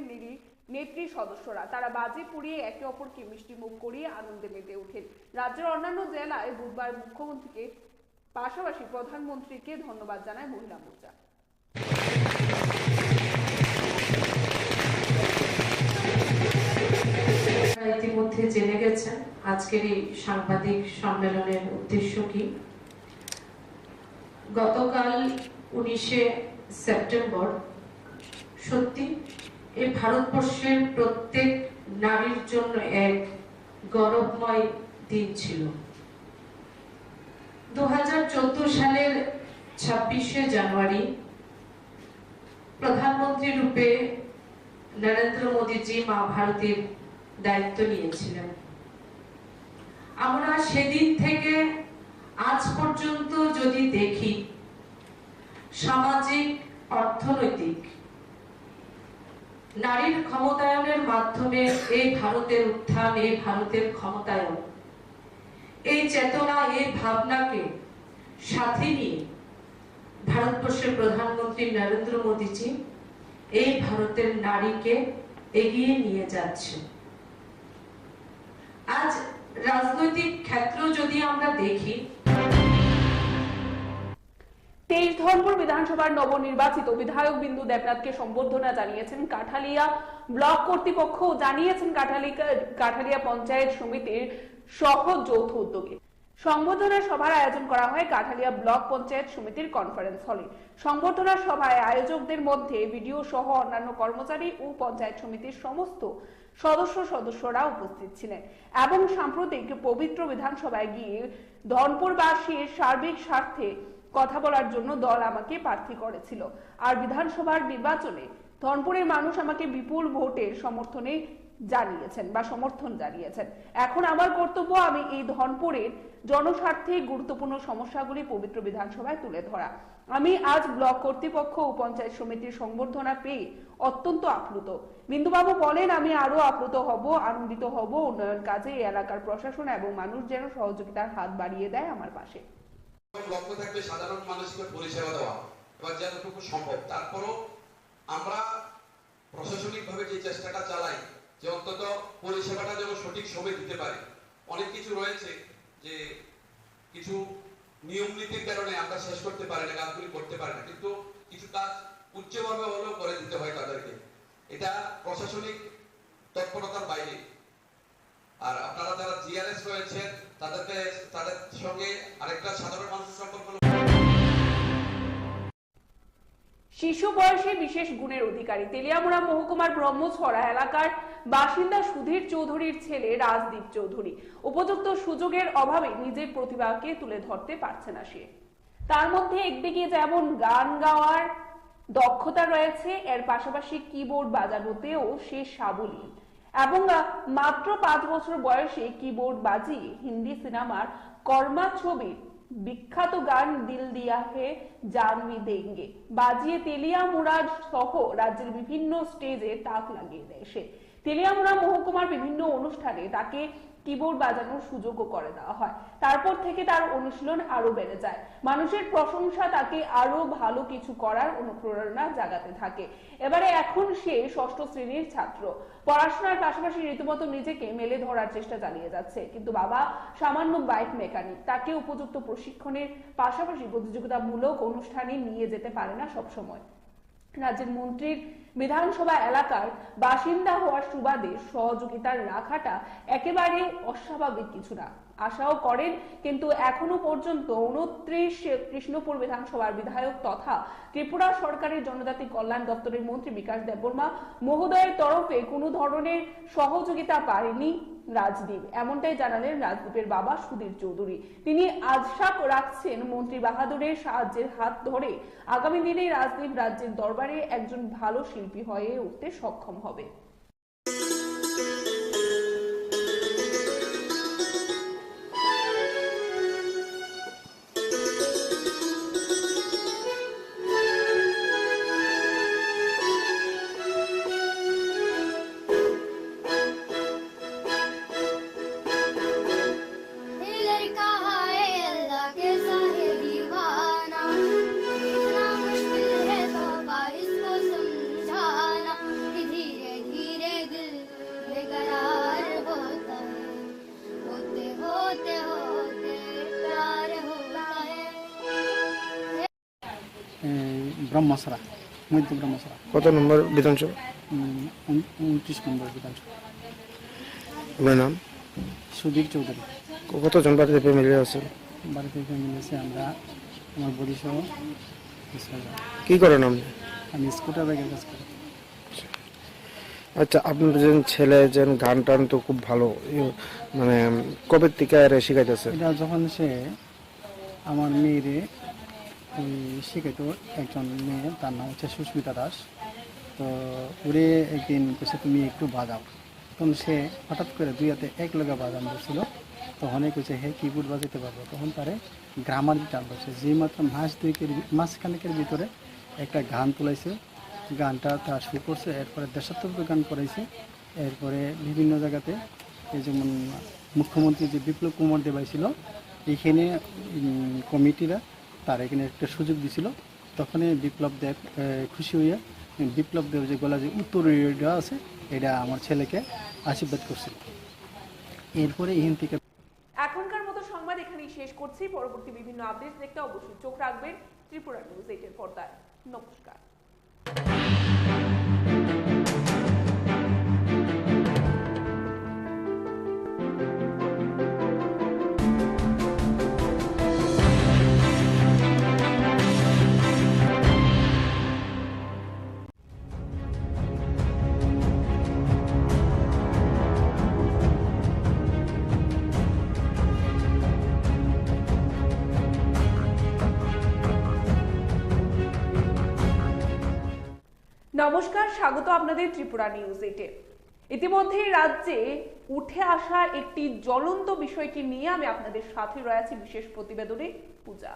B: নেত্রী সদস্যরা। তারা বাজি পুড়িয়ে একে অপরকে মিষ্টি মুখ করিয়ে আনন্দে মেতে ওঠেন। রাজ্যের অন্যান্য জেলায় বুধবার মুখ্যমন্ত্রীকে পাশাপাশি প্রধানমন্ত্রীকে ধন্যবাদ জানায় মহিলা মোর্চা।
K: ইতিমধ্যে জেনে গেছেন আজকের এই সাংবাদিক সম্মেলনের উদ্দেশ্য কি। গতকাল 19শে সেপ্টেম্বর সত্যি এই ভারতবর্ষের প্রত্যেক নারীর জন্য এক গৌরবময় দিন ছিল। 2014 সালের 26শে জানুয়ারি প্রধানমন্ত্রী রূপে নরেন্দ্র মোদীজি মা ভারতীর দায়িত্ব নিয়েছিলেন। আমরা সেদিন থেকে আজ পর্যন্ত যদি দেখি, সামাজিক, অর্থনৈতিক, নারীর ক্ষমতায়নের মাধ্যমে এই ভারতের উত্থান, এই ভারতের ক্ষমতায়ন, এই চেতনা, এই ভাবনাকে সাথে নিয়ে ভারতবর্ষের প্রধানমন্ত্রী নরেন্দ্র মোদীজি এই ভারতের নারীকে এগিয়ে নিয়ে যাচ্ছে। আজ রাজনৈতিক ক্ষেত্র যদি আমরা দেখি,
B: 23 ধর্মপুর বিধানসভার নবনির্বাচিত বিধায়ক বিন্দু দেবনাথকে সম্বর্ধনা জানিয়েছেন কাঠালিয়া ব্লক কর্তৃপক্ষ, জানিয়েছেন কাঠালিয়া পঞ্চায়েত সমিতির সহ যৌথ উদ্যোগে। সংবর্ধনা সভার আয়োজন করা হয় কাঠালিয়া ব্লক পঞ্চায়েত সমিতির কনফারেন্স হলে। সংবর্ধনা সভায় আয়োজকদের মধ্যে বিডিও সহ অন্যান্য কর্মচারী ও পঞ্চায়েত সমিতির সমস্ত সদস্যরা উপস্থিত ছিলেন এবং সাম্প্রতিক পবিত্র বিধানসভায় গিয়ে ধনপুরবাসীর সার্বিক স্বার্থে কথা বলার জন্য দল আমাকে প্রার্থী করেছিল। আর বিধানসভার নির্বাচনে ধনপুরের মানুষ আমাকে বিপুল ভোটের সমর্থন জানিয়েছেন। এখন আমার কর্তব্য আমি এই ধনপুরের জনস্বার্থে গুরুত্বপূর্ণ সমস্যাগুলি পবিত্র বিধানসভায় তুলে ধরা। আমি আজ ব্লক কর্তৃপক্ষ ও পঞ্চায়েত সমিতির সংবর্ধনা পেয়ে অত্যন্ত আপ্লুত। বিন্দুবাবু বলেন, আমি আরো আপ্লুত হব, আনন্দিত হব উন্নয়ন কাজে এই এলাকার প্রশাসন এবং মানুষ যেন সহযোগিতার হাত বাড়িয়ে দেয় আমার পাশে।
L: লক্ষ্য থাকবে সাধারণ মানুষকে পরিষেবা দেওয়া, এবার যতটুকু সম্ভব। তারপরও আমরা প্রশাসনিকভাবে যে চেষ্টাটা চালাই যে অন্তত পরিষেবাটা যেন সঠিক সময় দিতে পারে। অনেক কিছু রয়েছে যে কিছু নিয়ম নীতির কারণে আমরা শেষ করতে পারি না, কাজগুলি করতে পারি না, কিন্তু কিছু কাজ উচ্চভাবে হলেও করে দিতে হয় তাদেরকে। এটা প্রশাসনিক তৎপরতার বাইরে। আর আপনারা যারা জিআরএস রয়েছেন তাদের সঙ্গে আরেকটা সাধারণ মানুষের সম্পর্ক।
B: শিশু বয়সে বিশেষ গুণের অধিকারী তেলিয়ামুড়া মহকুমার ব্রহ্মছড়া এলাকার বাসিন্দা সুধীর চৌধুরীর ছেলে রাজদীপ চৌধুরী উপযুক্ত সুযোগের অভাবে নিজের প্রতিভাকে তুলে ধরতে পারছে না সে। তার মধ্যে একদিকে যেমন গান গাওয়ার দক্ষতা রয়েছে, এর পাশাপাশি কিবোর্ড বাজানোতেও সে সাবলীল এবং মাত্র 5 বছর বয়সে কিবোর্ড বাজিয়ে হিন্দি সিনেমার কর্মা ছবির বিখ্যাত গান দিল দিয়া হে জানবি দেঙ্গে বাজিয়ে তেলিয়ামুড়া সহ রাজ্যের বিভিন্ন স্টেজে তাক লাগিয়ে দেয় সে। তেলিয়ামুড়া মহকুমার বিভিন্ন অনুষ্ঠানে তাকে কিবোর্ড বাজানোর সুযোগও করে দেওয়া হয়। তারপর থেকে তার অনুশীলন আরো বেড়ে যায়। মানুষের প্রশংসা তাকে আরো ভালো কিছু করার অনুপ্রেরণা জাগাতে থাকে। এখন সে 6ষ্ঠ শ্রেণীর ছাত্র। পড়াশোনার পাশাপাশি রীতিমতো নিজেকে মেলে ধরার চেষ্টা চালিয়ে যাচ্ছে। কিন্তু বাবা সামান্য বাইক মেকানিক, তাকে উপযুক্ত প্রশিক্ষণের পাশাপাশি প্রতিযোগিতামূলক অনুষ্ঠানে নিয়ে যেতে পারে না সবসময়। রাজ্যের মন্ত্রীর বিধানসভা এলাকার বাসিন্দা হওয়ার সুবাদে সহযোগিতার রাখাটা একেবারে অস্বাভাবিক কিছু না। আশাও করেন, কিন্তু এখনো পর্যন্ত 29 কৃষ্ণপুর বিধানসভার বিধায়ক তথা ত্রিপুরা সরকারের জনজাতি কল্যাণ দপ্তরের মন্ত্রী বিকাশ দেববর্মা মহোদয়ের তরফে কোনো ধরনের সহযোগিতা পায়নি রাজদীপ। এমনটাই জানালেন রাজদীপের বাবা সুধীর চৌধুরী। তিনি আশা রাখছেন মন্ত্রী বাহাদুরের সাহায্যের হাত ধরে আগামী দিনে রাজদীপ রাজ্যের দরবারে একজন ভালো শিল্পী হয়ে উঠতে সক্ষম হবে।
M: ব্রহ্মছড়া, মধ্য ব্রহ্মছড়া।
N: কত নম্বর বিধানসভা?
M: 29 নম্বর বিধানসভা।
N: আপনার নাম?
M: সুধীর চৌধুরী।
N: কতজন বাড়িতে ফ্যামিলি আছে?
M: বাড়িতে ফ্যামিলি আছে আমরা, আমার বড়ি সহ।
N: কি করেন আপনি?
M: আমি স্কুটার বাইকের কাজ করি।
N: আচ্ছা, আপনার যে ছেলে যে গান টান তো খুব ভালো, মানে কবে থেকে শিখাইতেছে?
M: এটা যখন সে আমার মেয়েরে শিখাইতো, একজন মেয়ে, তার নাম হচ্ছে সুস্মিতা দাস। তো ওরে একদিন কেছে তুমি একটু বাজাও। তখন সে হঠাৎ করে দুই হাতে এক লগা বাজানো ছিল। তখন কেছে হে কিবোর্ড বাজাতে পারবো। তখন তারে গ্রামার টান করছে। যেই মাত্র মাসখানেকের ভিতরে একটা গান তুলাইছে, গানটা তার শুরু করছে। এরপরে দেশাত্মক গান করাইছে। এরপরে বিভিন্ন জায়গাতে, এই যেমন মুখ্যমন্ত্রী যে বিপ্লব কুমার দেব ছিল, এইখানে কমিটিরা তার এখানে একটা সুযোগ দিছিল। তখন বিপ্লব দেব খুশি হইয়া বিপ্লব দেব যে গলা যে উত্তরীয়টা আছে, এটা আমার ছেলেকে আশীর্বাদ করছিল। এরপরে এখান থেকে
B: এখনকার মতো সংবাদ এখানেই শেষ করছি। পরবর্তী বিভিন্ন আপডেট দেখতে অবশ্যই চোখ রাখবেন ত্রিপুরা নিউজ 8 এর পর্দায়। নমস্কার। নমস্কার, স্বাগত আপনাদের ত্রিপুরা নিউজ 8-এ। ইতিমধ্যে রাজ্যে উঠে আসা একটি জ্বলন্ত বিষয়কে নিয়ে আমি আপনাদের সাথে রয়েছি বিশেষ প্রতিবেদনে পূজা।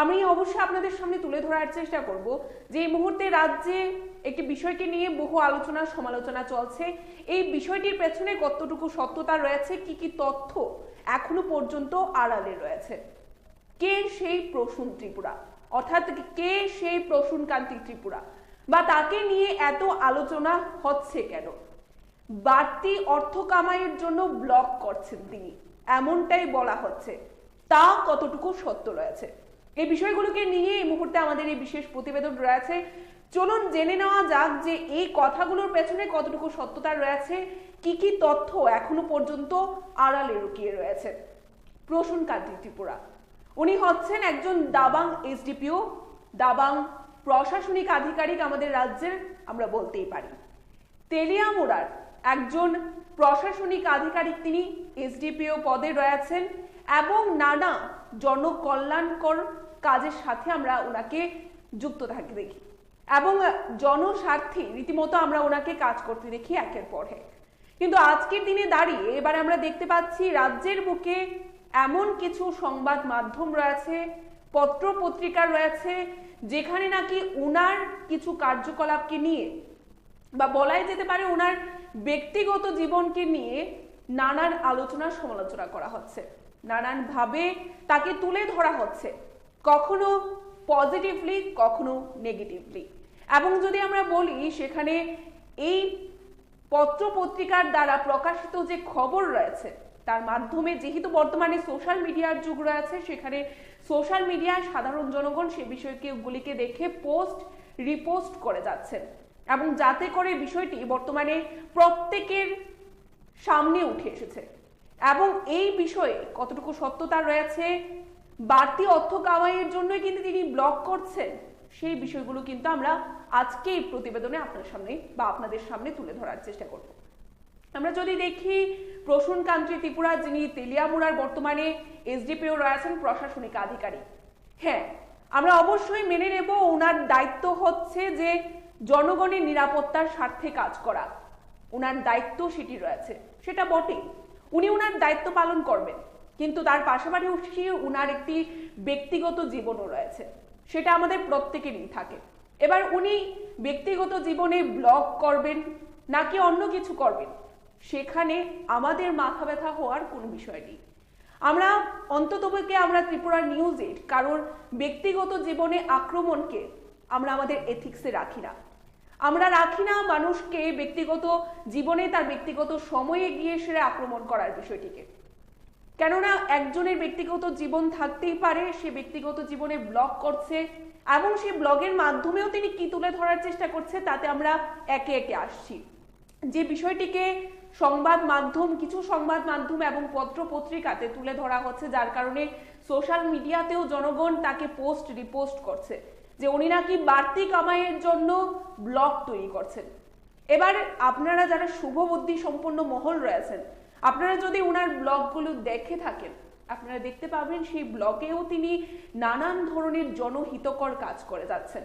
B: আমি অবশ্যই আপনাদের সামনে তুলে ধরার চেষ্টা করব যে এই মুহূর্তে রাজ্যে একটি বিষয়কে নিয়ে বহু আলোচনা সমালোচনা চলছে। এই বিষয়টির পেছনে কতটুকু সত্যতা রয়েছে, কি কি তথ্য এখনো পর্যন্ত আড়ালে রয়েছে, কে সেই প্রসূন ত্রিপুরা, অর্থাৎ কে সেই প্রসূনকান্তি ত্রিপুরা, বা তাকে নিয়ে এত আলোচনা হচ্ছে কেন? বাড়তি অর্থ কামাইয়ের জন্য ব্লগ করছেন তিনি, এমনটাই বলা হচ্ছে। তা কতটুকু সত্য রয়েছে, এই বিষয়গুলোকে নিয়ে এই মুহূর্তে আমাদের এই বিশেষ প্রতিবেদন রয়েছে। চলুন জেনে নেওয়া যাক যে এই কথাগুলোর পেছনে কতটুকু সত্যতা রয়েছে, কি কি তথ্য এখনো পর্যন্ত আড়ালে লুকিয়ে রয়েছে। প্রসূনকান্তি ত্রিপুরা, উনি হচ্ছেন একজন দাবাং এসডিপিও, দাবাং প্রশাসনিক আধিকারিক আমাদের রাজ্যের, আমরা বলতেই পারি। তেলিয়ামুড়ার একজন প্রশাসনিক আধিকারিক, তিনি এসডিপিও পদে রয়েছেন এবং নানা জনকল্যাণকর কাজের সাথে আমরা ওনাকে যুক্ত থাকতে দেখি এবং জনস্বার্থে রীতিমতো আমরা ওনাকে কাজ করতে দেখি একের পর এক। কিন্তু আজকের দিনে দাঁড়িয়ে এবারে আমরা দেখতে পাচ্ছি রাজ্যের বুকে এমন কিছু সংবাদ মাধ্যম রয়েছে, পত্র পত্রিকা রয়েছে, যেখানে নাকি ওনার কিছু কার্যকলাপকে নিয়ে বা বলাই যেতে পারে ওনার ব্যক্তিগত জীবনকে নিয়ে নানান আলোচনা সমালোচনা করা হচ্ছে, নানানভাবে তাকে তুলে ধরা হচ্ছে, কখনো পজিটিভলি কখনো নেগেটিভলি। এবং যদি আমরা বলি সেখানে এই পত্র পত্রিকার দ্বারা প্রকাশিত যে খবর রয়েছে তার মাধ্যমে, যেহেতু বর্তমানে সোশ্যাল মিডিয়ার যুগ রয়েছে, সেখানে সোশ্যাল মিডিয়ায় সাধারণ জনগণ সে বিষয়গুলিকে দেখে পোস্ট রিপোস্ট করে যাচ্ছেন এবং যাতে করে বিষয়টি বর্তমানে প্রত্যেকের সামনে উঠে এসেছে। এবং এই বিষয়ে কতটুকু সত্যতা রয়েছে, বাড়তি অর্থ কামাইয়ের জন্যই কিন্তু তিনি ব্লগ করছেন, সেই বিষয়গুলো কিন্তু আমরা আজকে এই প্রতিবেদনে আপনার সামনে বা আপনাদের সামনে তুলে ধরার চেষ্টা করব। আমরা যদি দেখি প্রসূনকান্তি ত্রিপুরা, যিনি তেলিয়ামুড়ার বর্তমানে এসডিপিও রয়েছেন, প্রশাসনিক আধিকারিক, হ্যাঁ আমরা অবশ্যই মেনে নেব ওনার দায়িত্ব হচ্ছে যে জনগণের নিরাপত্তার স্বার্থে কাজ করা, ওনার দায়িত্ব সেটি রয়েছে, সেটা বটেই, উনি ওনার দায়িত্ব পালন করবেন। কিন্তু তার পাশাপাশি ওনার একটি ব্যক্তিগত জীবনও রয়েছে, সেটা আমাদের প্রত্যেকেরই থাকে। এবার উনি ব্যক্তিগত জীবনে ব্লগ করবেন নাকি অন্য কিছু করবেন, সেখানে আমাদের মাথা ব্যথা হওয়ার কোনো বিষয় নেই। আমরা অন্ততপক্ষে আমরা ত্রিপুরা নিউজ 8 কারোর ব্যক্তিগত জীবনে আক্রমণকে আমরা আমাদের এথিক্সে রাখি না। আমরা রাখি না মানুষকে ব্যক্তিগত জীবনে তার ব্যক্তিগত সময়ে গিয়ে সেরে আক্রমণ করার বিষয়টিকে। কেননা একজনের ব্যক্তিগত জীবন থাকতেই পারে, সে ব্যক্তিগত জীবনে ব্লগ করছে এবং সেই ব্লগের মাধ্যমেও তিনি কি তুলে ধরার চেষ্টা করছে তাতে আমরা একে একে আসছি। যে বিষয়টিকে সংবাদ মাধ্যম, কিছু সংবাদ মাধ্যম এবং পত্র পত্রিকাতে তুলে ধরা হচ্ছে, যার কারণে সোশ্যাল মিডিয়াতেও জনগণ তাকে পোস্ট রিপোস্ট করছে যে উনি নাকি বাড়তি কামাইয়ের জন্য ব্লগ তৈরি করছেন। এবার আপনারা যারা শুভবুদ্ধি সম্পন্ন মহল রয়েছেন, আপনারা যদি ওনার ব্লগগুলো দেখে থাকেন, আপনারা দেখতে পাবেন সেই ব্লগেও তিনি নানান ধরনের জনহিতকর কাজ করে যাচ্ছেন।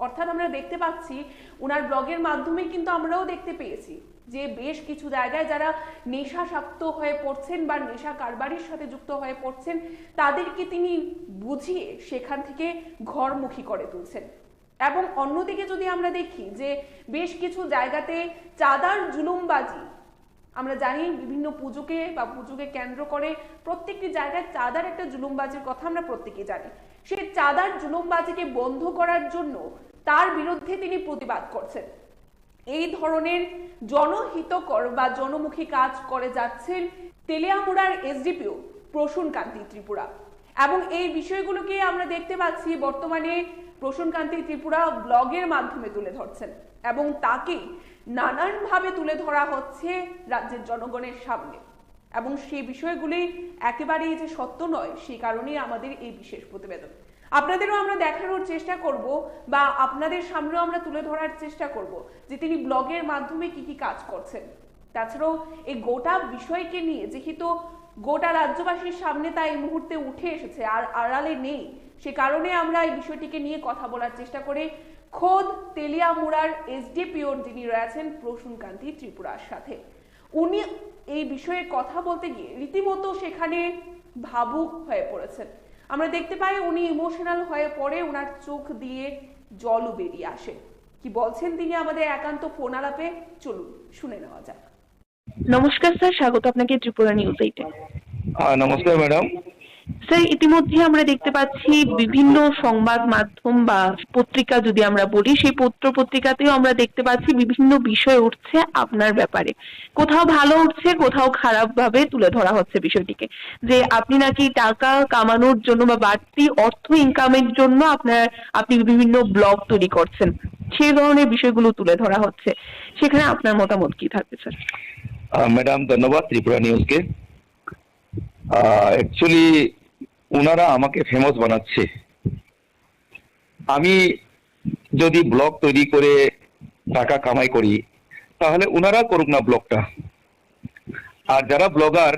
B: অর্থাৎ আমরা দেখতে পাচ্ছি ওনার ব্লগের মাধ্যমে কিন্তু আমরাও দেখতে পেয়েছি যে বেশ কিছু জায়গায় যারা নেশাসক্ত হয়ে পড়ছেন বা নেশা কারবারির সাথে যুক্ত হয়ে পড়ছেন, তাদেরকে তিনি বুঝিয়ে সেখান থেকে ঘরমুখী করে তুলছেন। এবং অন্যদিকে যদি আমরা দেখি যে বেশ কিছু জায়গাতে চাঁদার জুলুমবাজি, আমরা জানি বিভিন্ন পুজোকে বা পুজোকে কেন্দ্র করে প্রত্যেকটি জায়গায় চাঁদার একটা জুলুমবাজির কথা আমরা প্রত্যেকেই জানি। সেই চাঁদার জুলুমবাজিকে বন্ধ করার জন্য তার বিরুদ্ধে তিনি প্রতিবাদ করছেন। এই ধরনের জনহিতকর বা জনমুখী কাজ করে যাচ্ছেন তেলিয়ামুড়ার এসডিপিও প্রসূনকান্তি ত্রিপুরা। এবং এই বিষয়গুলোকে আমরা দেখতে পাচ্ছি বর্তমানে প্রসূনকান্তি ত্রিপুরা ব্লগের মাধ্যমে তুলে ধরছেন এবং তাকে নানানভাবে তুলে ধরা হচ্ছে রাজ্যের জনগণের সামনে। এবং সেই বিষয়গুলি একেবারেই যে সত্য নয়, সেই কারণেই আমাদের এই বিশেষ প্রতিবেদন। আপনাদেরও আমরা দেখানোর চেষ্টা করব বা আপনাদের সামনেও আমরা তুলে ধরার চেষ্টা করব যে তিনি ব্লগের মাধ্যমে কি কি কাজ করছেন। তাছাড়াও এই গোটা বিষয়কে নিয়ে যেহেতু গোটা রাজ্যবাসীর সামনে তা এই মুহূর্তে উঠে এসেছে আর আড়ালে নেই, সে কারণে আমরা এই বিষয়টিকে নিয়ে কথা বলার চেষ্টা করে খোদ তেলিয়ামুড়ার এসডিপিওর যিনি রয়েছেন প্রসূনকান্তি ত্রিপুরার সাথে। উনি এই বিষয়ে কথা বলতে গিয়ে রীতিমতো সেখানে ভাবুক হয়ে পড়েছেন। আমরা দেখতে পাই উনি ইমোশনাল হয়ে পড়ে, ওনার চোখ দিয়ে জলও বেরিয়ে আসে। কি বলছেন তিনি আমাদের একান্ত ফোন আলাপে, চলুন শুনে নেওয়া যাক।
C: নমস্কার স্যার, স্বাগত আপনাকে ত্রিপুরা নিউজ 8 এ।
D: নমস্কার ম্যাডাম।
C: স্যার, ইতিমধ্যে আমরা দেখতে পাচ্ছি বিভিন্ন সংবাদ মাধ্যম বা পত্রিকা যদি আমরা বলি, সেই পত্র পত্রিকাতেও আমরা দেখতে পাচ্ছি বিভিন্ন বিষয় উঠছে আপনার ব্যাপারে। কোথাও ভালো উঠছে, কোথাও খারাপ ভাবে তুলে ধরা হচ্ছে বিষয়টিকে, যে আপনি নাকি টাকা কামানোর জন্য বা বাড়তি অর্থ ইনকামের জন্য আপনি বিভিন্ন ব্লগ তৈরি করছেন, সেই ধরনের বিষয়গুলো তুলে ধরা হচ্ছে। সেখানে আপনার মতামত কি থাকবে স্যার?
D: ম্যাডাম ধন্যবাদ ত্রিপুরা নিউজকে। অ্যাকচুয়ালি ওনারা আমাকে ফেমাস বানাচ্ছে। আমি যদি ব্লগ তৈরি করে টাকা কামাই করি তাহলে ওনারা করুক না ব্লগটা। আর যারা ব্লগার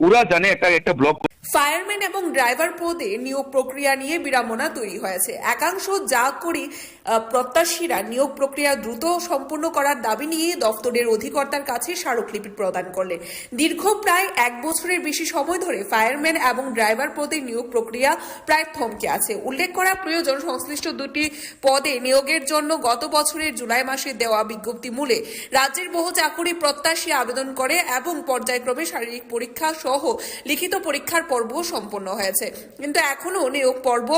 D: ওরা জানে একটা ব্লগ।
B: ফায়ারম্যান এবং ড্রাইভার পদে নিয়োগ প্রক্রিয়া নিয়ে বিড়ম্বনা তৈরি হয়েছে। একাংশ যা করি প্রত্যাশীরা নিয়োগ প্রক্রিয়া দ্রুত সম্পূর্ণ করার দাবি নিয়ে দফতরের অধিকর্তার কাছে স্মারকলিপি প্রদান করলেন। দীর্ঘ প্রায় 1 বছরের বেশি সময় ধরে ফায়ারম্যান এবং ড্রাইভার পদে নিয়োগ প্রক্রিয়া প্রায় থমকে আছে। উল্লেখ করা প্রয়োজন, সংশ্লিষ্ট দুটি পদে নিয়োগের জন্য গত বছরের জুলাই মাসে দেওয়া বিজ্ঞপ্তি মূলে রাজ্যের বহু চাকুরি প্রত্যাশী আবেদন করে এবং পর্যায়ক্রমে শারীরিক পরীক্ষা সহ লিখিত পরীক্ষার পর্ব সম্পন্ন হয়েছে, কিন্তু এখনো নিয়োগ পর্ব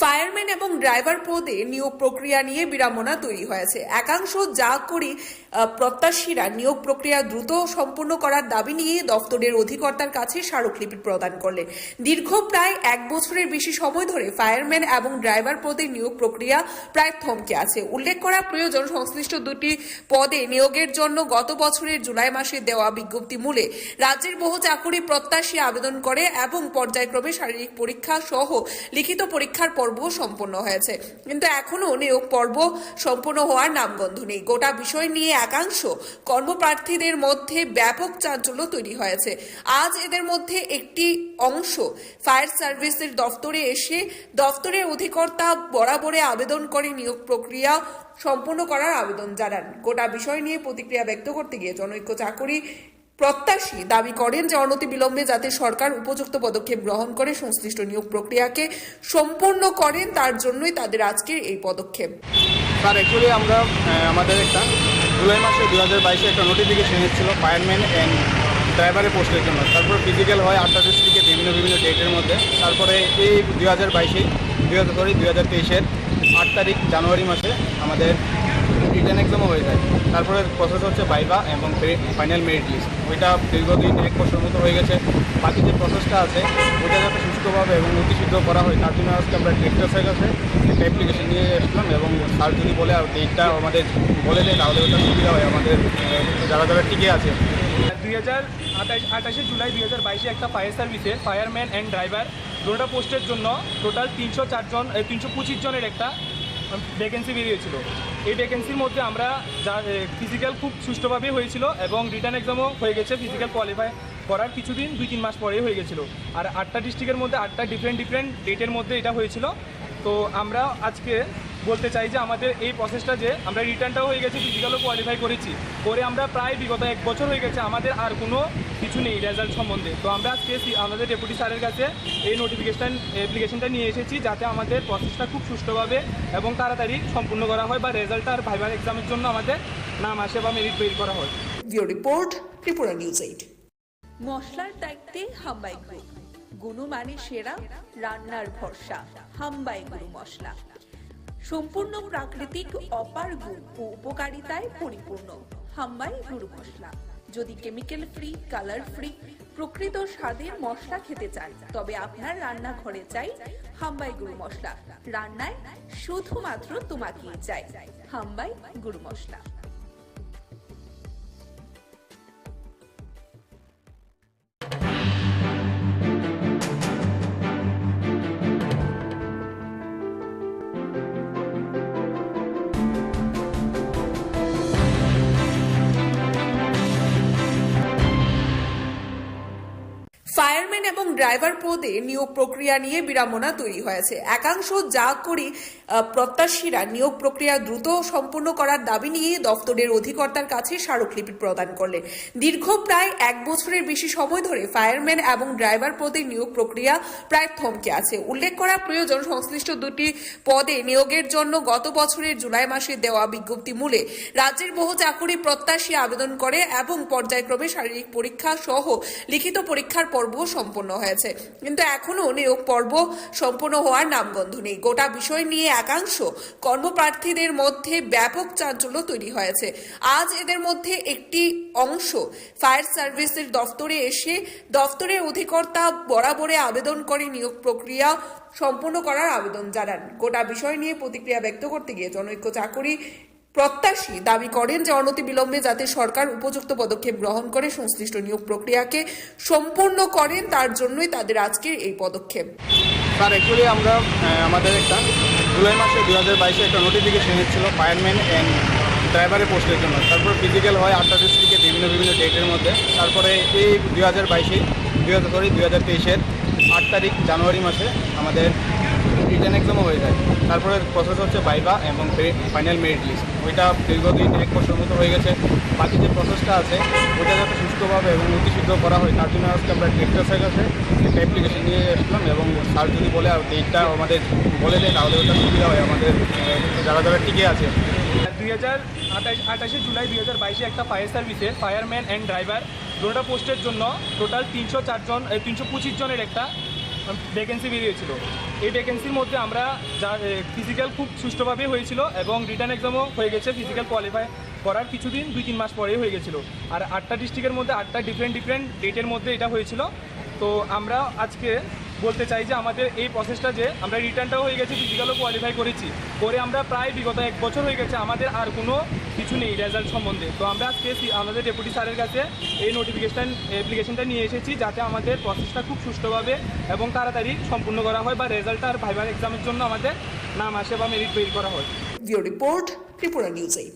B: ফায়ারম্যান এবং ড্রাইভার পদে নিয়োগ প্রক্রিয়া নিয়ে বিড়ম্বনা তৈরি হয়েছে। একাংশ যা করি প্রত্যাশীরা নিয়োগ প্রক্রিয়া দ্রুত সম্পূর্ণ করার দাবি নিয়ে দফতরের অধিকর্তার কাছে স্মারকলিপি প্রদান করলেন। দীর্ঘ প্রায় 1 বছরের বেশি সময় ধরে ফায়ারম্যান এবং ড্রাইভার পদে নিয়োগ প্রক্রিয়া প্রায় থমকে আছে। উল্লেখ করা প্রয়োজন, সংশ্লিষ্ট দুটি পদে নিয়োগের জন্য গত বছরের জুলাই মাসে দেওয়া বিজ্ঞপ্তি মূলে রাজ্যের বহু চাকুরি প্রত্যাশী আবেদন করে এবং পর্যায়ক্রমে শারীরিক পরীক্ষা সহ লিখিত পরীক্ষার পর্ব সম্পন্ন হয়েছে, কিন্তু এখনো নিয়োগ পর্ব সম্পূর্ণ হওয়ার নামগন্ধ নেই। গোটা বিষয় নিয়ে একাংশ কর্মপ্রার্থীদের মধ্যে ব্যাপক চাঞ্চল্য তৈরি হয়েছে। আজ এদের মধ্যে একটি অংশ ফায়ার সার্ভিসের দফতরে এসে দফতরের অধিকর্তা বরাবরে আবেদন করে নিয়োগ প্রক্রিয়া সম্পূর্ণ করার আবেদন জানান। গোটা বিষয় নিয়ে প্রতিক্রিয়া ব্যক্ত করতে গিয়ে জনৈক চাকুরি প্রত্যাশী দাবি করেন যে অনতিবিলম্বে যাতে সরকার উপযুক্ত পদক্ষেপ গ্রহণ করে সংশ্লিষ্ট নিয়োগ প্রক্রিয়াকে সম্পূর্ণ করেন, তার জন্যই তাদের আজকের এই পদক্ষেপ।
O: স্যার, অ্যাকচুয়ালি আমরা আমাদের একটা জুলাই মাসে 2022-এ একটা নোটিফিকেশন এসেছিল ফায়ারম্যান অ্যান্ড ড্রাইভারের পোস্টের জন্য। তারপরে ফিজিক্যাল হয় 8টা ডিস্ট্রিক্টে বিভিন্ন ডেটের মধ্যে। তারপরে এই 2023-এর 8 তারিখ জানুয়ারি মাসে আমাদের রিটার্ন এক্সামও হয়ে যায়। তারপরে প্রসেস হচ্ছে ভাইভা এবং ফাইনাল মেরিট লিস্ট। ওইটা দীর্ঘদিন 1 বছর মতো হয়ে গেছে। বাকি যে প্রসেসটা আছে ওইটা যাতে সুষ্ঠুভাবে এবং অতিশীঘ্র করা হয়, তার জন্য আজকে আমরা ডিরেক্টর স্যারের কাছে একটা অ্যাপ্লিকেশন নিয়ে এসলাম এবং স্যার যদি বলে ডেটটা আমাদের বলে দেয় তাহলে ওটা সুবিধা হয় আমাদের যারা টিকে আছে।
P: 28 জুলাই 2022-এ একটা ফায়ার সার্ভিসে ফায়ারম্যান অ্যান্ড ড্রাইভার দুটো পোস্টের জন্য টোটাল 325 জনের একটা ভ্যাকেন্সি বেরিয়েছিল। এই ভ্যাকেন্সির মধ্যে আমরা ফিজিক্যাল খুব সুষ্ঠুভাবে হয়েছিল এবং রিটার্ন এক্সামও হয়ে গেছে। ফিজিক্যাল কোয়ালিফাই করার কিছুদিন 2-3 মাস পরেই হয়ে গেছিলো। আর 8টা ডিস্ট্রিক্টের মধ্যে 8টা ডিফারেন্ট ডেটের মধ্যে এটা হয়েছিল। তো আমরা আজকে বলতে চাই যে আমাদের এই প্রসেসটা যে আমরা রিটার্নটাও হয়ে গেছে, ফিজিক্যালও কোয়ালিফাই করেছি, করে আমরা প্রায় বিগত 1 বছর হয়ে গেছে, আমাদের আর কোনো কিছু নেই রেজাল্ট সম্বন্ধে। তো আমরা আজকে আমাদের ডেপুটি স্যারের কাছে এই অ্যাপ্লিকেশনটা নিয়ে এসেছি যাতে আমাদের প্রসেসটা খুব সুষ্ঠুভাবে এবং তাড়াতাড়ি সম্পূর্ণ করা হয় বা রেজাল্টটা আর ভাইবার এক্সামের জন্য আমাদের নাম আসে বা মেরিট বের করা হয়।
B: Video report, Tripura news 8। মশলার দায়িত্বে হাম্বাই গ্রুপ, গুণমানে সেরা, রান্নার ভরসা। হাম্বাই গুরু মশলা সম্পূর্ণ প্রাকৃতিক, অপার গুণ ও উপকারিতায় পরিপূর্ণ। হাম্বাই গুরু মশলা। যদি কেমিক্যাল ফ্রি, কালার ফ্রি, প্রকৃত স্বাদের মশলা খেতে চান তবে আপনার রান্নাঘরে চাই হাম্বাই গুরু মশলা। রান্নায় শুধুমাত্র তোমাকেই চাই হাম্বাই গুরু মশলা। এবং ড্রাইভার পদে নিয়োগ প্রক্রিয়া নিয়ে বিড়ম্বনা তৈরি হয়েছে। একাংশ প্রত্যাশীরা নিয়োগ প্রক্রিয়া দ্রুত সম্পূর্ণ করার দাবি নিয়ে দফতরের অধিকর্তার কাছে স্মারকলিপি প্রদান করলেন। দীর্ঘ প্রায় 1 বছরের বেশি সময় ধরে ফায়ারম্যান এবং ড্রাইভার পদে নিয়োগ প্রক্রিয়া প্রায় থমকে আছে। উল্লেখ করা প্রয়োজন, সংশ্লিষ্ট দুটি পদে নিয়োগের জন্য গত বছরের জুলাই মাসে দেওয়া বিজ্ঞপ্তি মূলে রাজ্যের বহু চাকুরি প্রত্যাশী আবেদন করে এবং পর্যায়ক্রমে শারীরিক পরীক্ষা সহ লিখিত পরীক্ষার পর্ব সম্পন্ন হয়েছে, কিন্তু এখনো নিয়োগ পর্ব সম্পন্ন হওয়ার নামগন্ধ নেই। গোটা বিষয় নিয়ে একাংশ কর্মপ্রার্থীদের মধ্যে ব্যাপক চাঞ্চল্য তৈরি হয়েছে। আজ এদের মধ্যে একটি অংশ ফায়ার সার্ভিসের দফতরে এসে দফতরের অধিকর্তা বরাবরে আবেদন করে নিয়োগ প্রক্রিয়া সম্পূর্ণ করার আবেদন জানান। গোটা বিষয় নিয়ে প্রতিক্রিয়া ব্যক্ত করতে গিয়ে জনৈক চাকুরি প্রত্যাশী দাবি করেন যে অনতিবিলম্বে যাতে সরকার উপযুক্ত পদক্ষেপ গ্রহণ করে সংশ্লিষ্ট নিয়োগ প্রক্রিয়াকে সম্পূর্ণ করেন, তার জন্যই তাদের আজকের এই পদক্ষেপ।
O: স্যার, অ্যাকচুয়ালি আমরা আমাদের একটা জুলাই মাসে 2022-এ একটা নোটিফিকেশন এসেছিল ফায়ারম্যান অ্যান্ড ড্রাইভারের পোস্টের জন্য। তারপর ফিজিক্যাল হয় 8টা ডিস্ট্রিক্টে বিভিন্ন ডেটের মধ্যে। তারপরে এই 2023-এর 8 তারিখ জানুয়ারি মাসে আমাদের রিটেন এক্সামও হয়ে যায়। তারপরে প্রসেস হচ্ছে ভাইভা এবং ফাইনাল মেরিট লিস্ট। ওইটা দীর্ঘদিন 1 বছর মতো হয়ে গেছে। বাকি যে প্রসেসটা আছে ওইটা যাতে সুস্থভাবে এবং অতিশীঘ্র করা হয় তার জন্য আজকে আমরা ডিরেক্টর স্যারের কাছে একটা অ্যাপ্লিকেশন নিয়ে এসলাম এবং স্যার যদি বলে আর ডেটটা আমাদের বলে দেয় তাহলে ওটা সুবিধা হয় আমাদের যারা টিকে আছে।
P: 28 জুলাই 2022-এ একটা ফায়ার সার্ভিসে ফায়ারম্যান অ্যান্ড ড্রাইভার দুটো পোস্টের জন্য টোটাল 325 জনের একটা ভ্যাকেন্সি বেরিয়েছিল। এই ভ্যাকেন্সির মধ্যে আমরা ফিজিক্যাল খুব সুষ্ঠুভাবে হয়েছিল এবং রিটার্ন এক্সামও হয়ে গেছে। ফিজিক্যাল কোয়ালিফাই করার কিছুদিন 2-3 মাস পরেই হয়ে গেছিলো। আর 8টা ডিস্ট্রিক্টের মধ্যে 8টা ডিফারেন্ট ডেটের মধ্যে এটা হয়েছিল। তো আমরা আজকে বলতে চাই যে আমাদের এই প্রসেসটা যে আমরা রিটার্নটাও হয়ে গেছে, ফিজিক্যালও কোয়ালিফাই করেছি, করে আমরা প্রায় বিগত 1 বছর হয়ে গেছে, আমাদের আর কোনো কিছু নেই রেজাল্ট সম্বন্ধে। তো আমরা আজকে আমাদের ডেপুটি স্যারের কাছে এই অ্যাপ্লিকেশনটা নিয়ে এসেছি যাতে আমাদের প্রসেসটা খুব সুষ্ঠুভাবে এবং তাড়াতাড়ি সম্পূর্ণ করা হয় বা রেজাল্ট আর ভাইবার এক্সামের জন্য আমাদের নাম আসে বা মেরিট বের করা হয়।
B: Video report, Tripura news 8।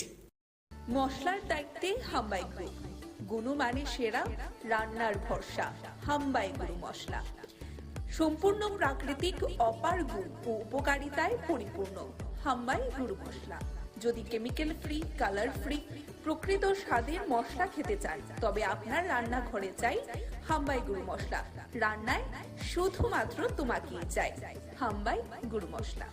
B: মশলার দায়িত্বে হাম্বাই গ্রুপ, গুণমানে সেরা, রান্নার ভরসা। হাম্বাই গুরু মশলা সম্পূর্ণ প্রাকৃতিক, অপার গুণ ও উপকারিতায় পরিপূর্ণ। হাম্বাই গুরু মশলা। যদি কেমিক্যাল ফ্রি, কালার ফ্রি, প্রকৃত স্বাদের মশলা খেতে চান তবে আপনার রান্নাঘরে চাই হাম্বাই গুরু মশলা। রান্নায় শুধুমাত্র তোমাকেই চাই হাম্বাই গুরু মশলা।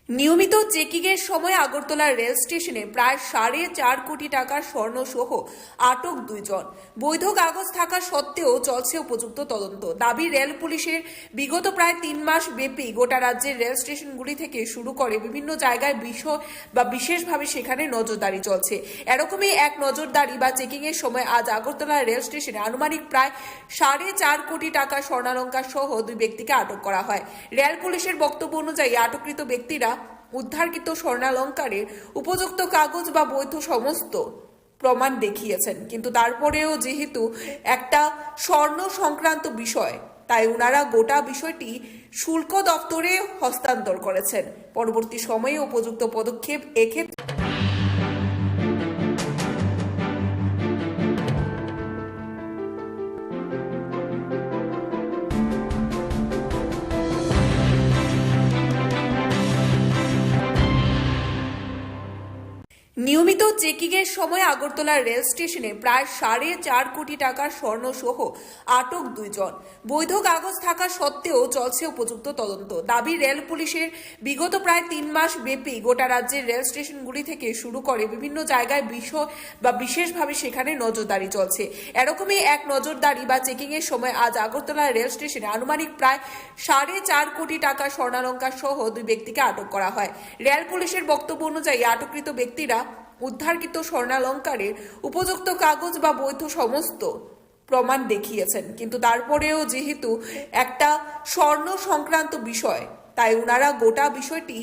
B: নিয়মিত চেকিংয়ের সময় আগরতলা রেল স্টেশনে প্রায় 4.5 কোটি টাকার স্বর্ণ সহ আটক 2 জন। বৈধ কাগজ থাকা সত্ত্বেও চলছে উপযুক্ত তদন্ত। দাবি রেল পুলিশের বিগত প্রায় 3 মাস ব্যাপী গোটা রাজ্যের রেল স্টেশনগুলি থেকে শুরু করে বিভিন্ন জায়গায় বিশেষভাবে সেখানে নজরদারি চলছে। এরকমই এক নজরদারি বা চেকিংয়ের সময় আজ আগরতলা রেল স্টেশনে আনুমানিক প্রায় 4.5 কোটি টাকার স্বর্ণালংকার সহ 2 ব্যক্তিকে আটক করা হয়। রেল পুলিশের বক্তব্য অনুযায়ী আটককৃত ব্যক্তিরা উদ্ধারকৃত স্বর্ণালংকারের উপযুক্ত কাগজ বা বৈধ সমস্ত প্রমাণ দেখিয়েছেন, কিন্তু তারপরেও যেহেতু একটা স্বর্ণ সংক্রান্ত বিষয় তাই ওনারা গোটা বিষয়টি শুল্ক দপ্তরে হস্তান্তর করেছেন। পরবর্তী সময়ে উপযুক্ত পদক্ষেপ এক্ষেত্রে নিয়মিত চেকিংয়ের সময় আগরতলা রেল স্টেশনে প্রায় 4.5 কোটি টাকার স্বর্ণ সহ আটক 2 জন। বৈধ কাগজ থাকা সত্ত্বেও চলছে উপযুক্ত তদন্ত। দাবি রেল পুলিশের বিগত প্রায় 3 মাস ব্যাপী গোটা রাজ্যের রেল স্টেশনগুলি থেকে শুরু করে বিভিন্ন জায়গায় বিশেষভাবে সেখানে নজরদারি চলছে। এরকমই এক নজরদারি বা চেকিংয়ের সময় আজ আগরতলা রেল স্টেশনে আনুমানিক প্রায় 4.5 কোটি টাকার স্বর্ণালংকার সহ 2 ব্যক্তিকে আটক করা হয়। রেল পুলিশের বক্তব্য অনুযায়ী আটককৃত ব্যক্তিরা উদ্ধারকৃত স্বর্ণালংকারের উপযুক্ত কাগজ বা বৈধ সমস্ত প্রমাণ দেখিয়েছেন, কিন্তু তারপরেও যেহেতু একটা স্বর্ণ সংক্রান্ত বিষয় তাই ওনারা গোটা বিষয়টি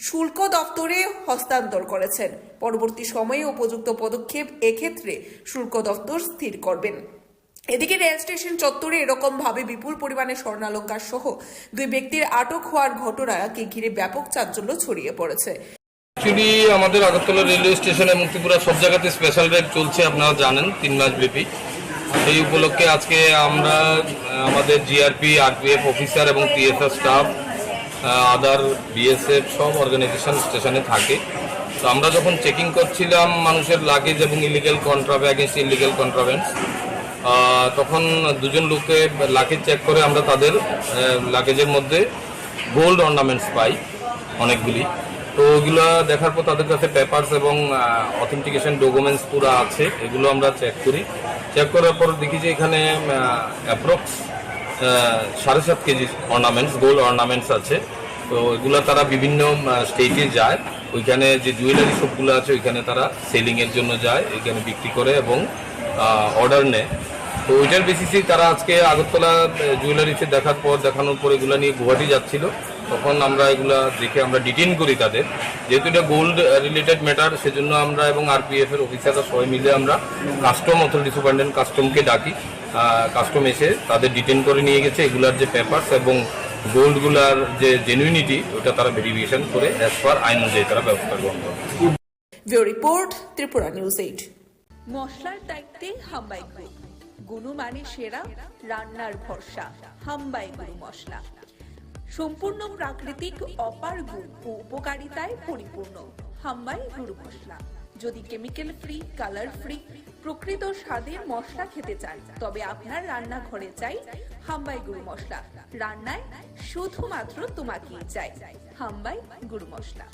B: শুল্ক দপ্তরে হস্তান্তর করেছেন। পরবর্তী সময়ে উপযুক্ত পদক্ষেপ এক্ষেত্রে শুল্ক দপ্তর স্থির করবেন। এদিকে রেল স্টেশন চত্বরে এরকম ভাবে বিপুল পরিমাণে স্বর্ণালংকার সহ 2 ব্যক্তির আটক হওয়ার ঘটনাকে ঘিরে ব্যাপক চাঞ্চল্য ছড়িয়ে পড়েছে।
E: অ্যাকচুয়ালি আমাদের আগরতলা রেলওয়ে স্টেশন এবং ত্রিপুরা সব জায়গাতে স্পেশাল রেট চলছে, আপনারা জানেন 3 মাস ব্যাপী। এই উপলক্ষে আজকে আমরা আমাদের জিআরপি, আরপিএফ অফিসার এবং টিএসআর স্টাফ, আদার বিএসএফ সব অর্গানাইজেশন স্টেশনে থাকে। তো আমরা যখন চেকিং করছিলাম মানুষের লাগেজ এবং ইলিগাল কন্ট্রাভেন্স, তখন 2জন লোকে লাগেজ চেক করে আমরা তাদের লাগেজের মধ্যে গোল্ড অর্নামেন্টস পাই অনেকগুলি। তো ওইগুলো দেখার পর তাদের কাছে পেপারস এবং অথেন্টিকেশন ডকুমেন্টস পুরো আছে, এগুলো আমরা চেক করি। চেক করার পর দেখি যে এখানে approx 7.5 KG ornaments, gold ornaments আছে। তো এগুলো তারা বিভিন্ন স্টেটে যায়, ওইখানে যে জুয়েলারি শপগুলো আছে ওইখানে তারা সেলিংয়ের জন্য যায়, এখানে বিক্রি করে এবং অর্ডার নেয়। তো ওইটার বেসিসে তারা আজকে আগরতলা জুয়েলারিতে দেখানোর পর এগুলো নিয়ে গুয়াহাটি যাচ্ছিল। তখন আমরা এগুলা দেখে আমরা ডিটেইন করি তাদের, যেহেতু এটা গোল্ড রিলেটেড ম্যাটার, সেজন্য আমরা এবং আরপিএফ এর অফিসাররা সবাই মিলে আমরা কাস্টম অথরিটি সুপারিনটেন্ডেন্ট কাস্টমকে ডাকি। কাস্টম এসে তাদের ডিটেইন করে নিয়ে গেছে। এগুলার যে পেপারস এবং গোল্ডগুলার যে জেনুইনিটি ওটা তারা ভেরিফিকেশন করে অ্যাজ পার আইন অনুযায়ী তারা ব্যবস্থা গ্রহণ করে।
B: Bureau report, Tripura news 8। মশলার দায়িত্বে হাম্বাই গ্রুপ, গুণমানে সেরা, রান্নার ভরসা। হাম্বাই গুরু মশলা সম্পূর্ণ প্রাকৃতিক, অপার গুণ ও উপকারিতায় পরিপূর্ণ। হাম্বাই গুরু মশলা। যদি কেমিক্যাল ফ্রি, কালার ফ্রি, প্রকৃত স্বাদের মশলা খেতে চান তবে আপনার রান্নাঘরে চাই হাম্বাই গুরু মশলা। রান্নায় শুধুমাত্র তোমাকেই চাই হাম্বাই গুরু মশলা।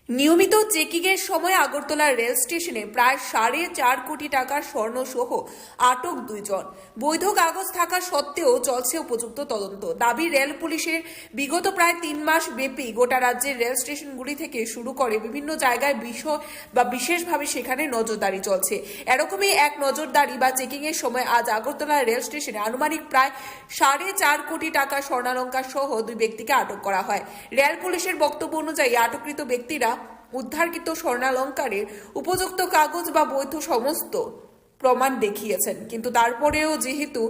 B: নিয়মিত চেকিং এর সময় আগরতলা রেল স্টেশনে প্রায় 4.5 কোটি টাকার স্বর্ণ সহ আটক 2 জন। বৈধ কাগজ থাকা সত্ত্বেও চলছে উপযুক্ত তদন্ত। দাবি রেল পুলিশের বিগত প্রায় 3 মাস ব্যাপী গোটা রাজ্যের রেল স্টেশনগুলি থেকে শুরু করে বিভিন্ন জায়গায় বিশেষভাবে সেখানে নজরদারি চলছে। এরকমই এক নজরদারি বা চেকিং এর সময় আজ আগরতলা রেল স্টেশনে আনুমানিক প্রায় 4.5 কোটি টাকা স্বর্ণালংকার সহ 2 ব্যক্তিকে আটক করা হয়। রেল পুলিশের বক্তব্য অনুযায়ী আটককৃত ব্যক্তিরা উদ্ধারকৃত স্বর্ণালংকারের উপযুক্ত কাগজ বা বৈধ সমস্ত প্রমাণ দেখিয়েছেন, কিন্তু তারপরেও যেহেতু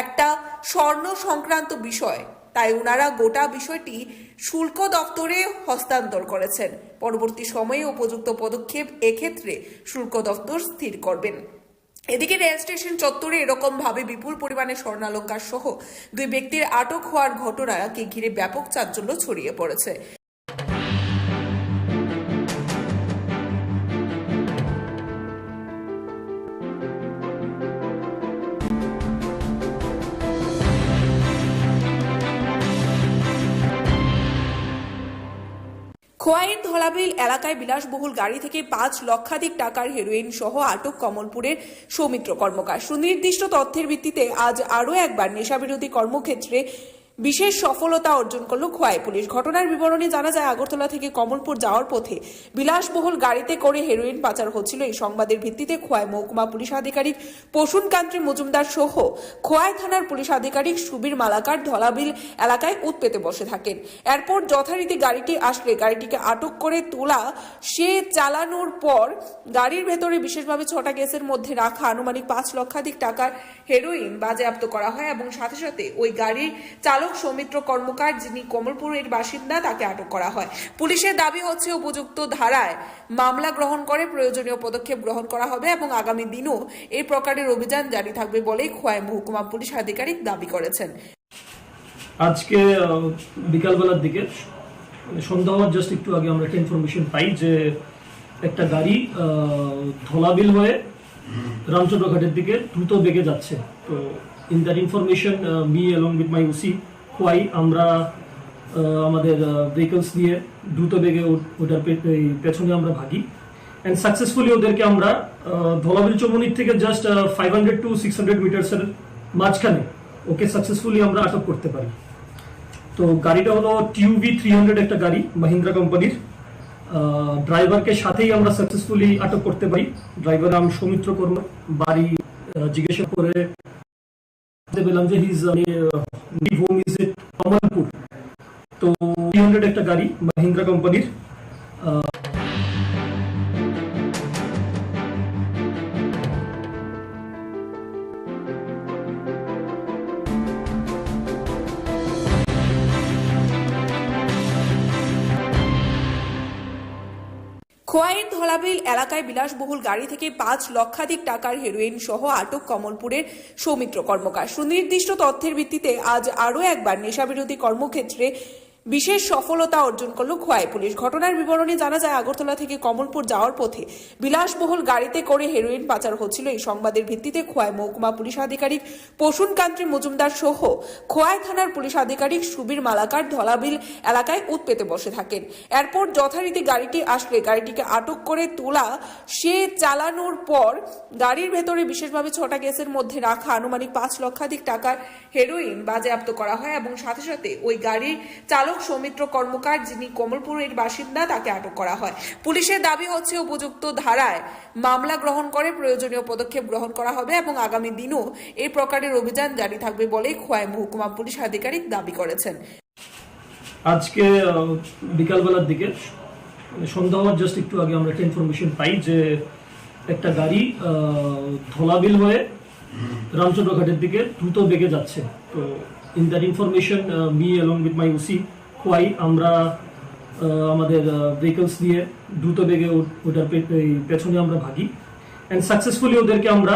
B: একটা স্বর্ণ সংক্রান্ত বিষয় তাই ওনারা গোটা বিষয়টি শুল্ক দপ্তরে হস্তান্তর করেছেন। পরবর্তী সময়ে উপযুক্ত পদক্ষেপ এক্ষেত্রে শুল্ক দপ্তর স্থির করবেন। এদিকে রেল স্টেশন চত্বরে এরকম ভাবে বিপুল পরিমাণে স্বর্ণালংকার সহ 2 ব্যক্তির আটক হওয়ার ঘটনাকে ঘিরে ব্যাপক চাঞ্চল্য ছড়িয়ে পড়েছে। খোয়াইয়ের ধলাবিল এলাকায় বিলাসবহুল গাড়ি থেকে 5 লক্ষাধিক টাকার হেরোইন সহ আটক কমলপুরের সৌমিত্র কর্মকার। সুনির্দিষ্ট তথ্যের ভিত্তিতে আজ আরও একবার নেশাবিরোধী কর্মক্ষেত্রে বিশেষ সফলতা অর্জন করল খোয়াই পুলিশ। ঘটনার বিবরণী জানা যায়, আগরতলা থেকে কমলপুর যাওয়ার পথে বিলাসবহুল গাড়িতে করে হেরোইন পাচার হচ্ছিল। এই সংবাদের ভিত্তিতে খোয়াই মহকুমা পুলিশ আধিকারিক প্রসূনকান্তি মজুমদার সহ খোয়াই থানার পুলিশ আধিকারিক সুবীর মালাকার ধলাবিল এলাকায় উৎপেতে বসে থাকেন। এরপর যথারীতি গাড়িটি আসলে গাড়িটিকে আটক করে তোলা, সে চালানোর পর গাড়ির ভেতরে বিশেষভাবে 6টা কেসের মধ্যে রাখা আনুমানিক 5 লক্ষাধিক টাকার হেরোইন বাজেয়াপ্ত করা হয় এবং সাথে সাথে ওই গাড়ির চালক সৌমিত্র কর্মকার, যিনি কমলপুরের বাসিন্দা, তাকে আটক করা হয়। পুলিশের দাবি হচ্ছে উপযুক্ত ধারায় মামলা গ্রহণ করে প্রয়োজনীয় পদক্ষেপ গ্রহণ করা হবে এবং আগামী দিনও এই প্রকারের অভিযান জারি থাকবে বলেই খোয়াই মহকুমা পুলিশ আধিকারিক দাবি করেছেন।
Q: আজকে বিকালবেলার দিকে সন্ধ্যা হওয়ার জাস্ট একটু আগে আমরা একটা ইনফরমেশন পাই যে একটা গাড়ি ধলাবিল হয়ে রামচন্দ্রঘাটের দিকে দ্রুত বেগে যাচ্ছে। তো in that information me along with my OC Khowai আমরা আমাদের ভেহিকলস দিয়ে দ্রুত বেগে ওটার পেছনে আমরা ভাগি এন্ড সাকসেসফুলি ওদেরকে আমরা ধলাবিল চৌমুনির থেকে জাস্ট 500 to 600 মিটারসের মাঝখানে ওকে সাকসেসফুলি আমরা আটক করতে পারি। তো গাড়িটা হলো টিউভি 300 একটা গাড়ি, মাহিন্দ্রা কোম্পানির। ড্রাইভারকে সাথেই আমরা সাকসেসফুলি আটক করতে পারি। ড্রাইভার নাম সৌমিত্র কর্মা, বাড়ি জিজ্ঞাসা করে পেলাম যে হিজ হোম ইজ এট কমলপুর। তো 300 একটা গাড়ি, মাহিন্দ্রা কোম্পানির।
B: খোয়াইয়ের ধলাবিল এলাকায় বিলাসবহুল গাড়ি থেকে 5 লক্ষাধিক টাকার হেরোইন সহ আটক কমলপুরের সৌমিত্র কর্মকার। সুনির্দিষ্ট তথ্যের ভিত্তিতে আজ আরও একবার নেশাবিরোধী কর্মক্ষেত্রে বিশেষ সফলতা অর্জন করল খোয়াই পুলিশ। ঘটনার বিবরণী জানা যায়, আগরতলা থেকে কমলপুর যাওয়ার পথে বিলাসবহুল গাড়িতে করে হেরোইন পাচার হচ্ছিল। এই সংবাদের ভিত্তিতে খোয়াই মহকুমা পুলিশ আধিকারিক প্রসূনকান্তি মজুমদার সহ খোয়াই থানার পুলিশ আধিকারিক সুবীর মালাকার ধলাবিল এলাকায় উৎপেতে বসে থাকেন। এরপর যথারীতি গাড়িটি আসলে গাড়িটিকে আটক করে তোলা, সে চালানোর পর গাড়ির ভেতরে বিশেষভাবে 6টা কেসের মধ্যে রাখা আনুমানিক 5 লক্ষাধিক টাকার হেরোইন বাজেয়াপ্ত করা হয় এবং সাথে সাথে ওই গাড়ির চালক সৌমিত্র কর্মকার, যিনি কমলপুরের বাসিন্দা, তাকে আটক করা হয়। পুলিশের দাবি হচ্ছে উপযুক্ত ধারায় মামলা গ্রহণ করে প্রয়োজনীয় পদক্ষেপ গ্রহণ করা হবে এবং আগামী দিনও এই প্রকারের অভিযান জারি থাকবে বলে খোয়াই মহকুমা পুলিশ আধিকারিক দাবি করেছেন।
Q: আজকে বিকালবেলার দিকে সন্ধ্যা হওয়ার জাস্ট একটু আগে আমরা একটা ইনফরমেশন পাই যে একটা গাড়ি ধলাবিল হয়ে রামচন্দ্রঘাটের দিকে দ্রুত বেগে যাচ্ছে। তো in that information me along with my OC Khowai আমরা আমাদের ভেহিকলস দিয়ে দ্রুত বেগে ওটার পেছনে আমরা ভাগি অ্যান্ড সাকসেসফুলি ওদেরকে আমরা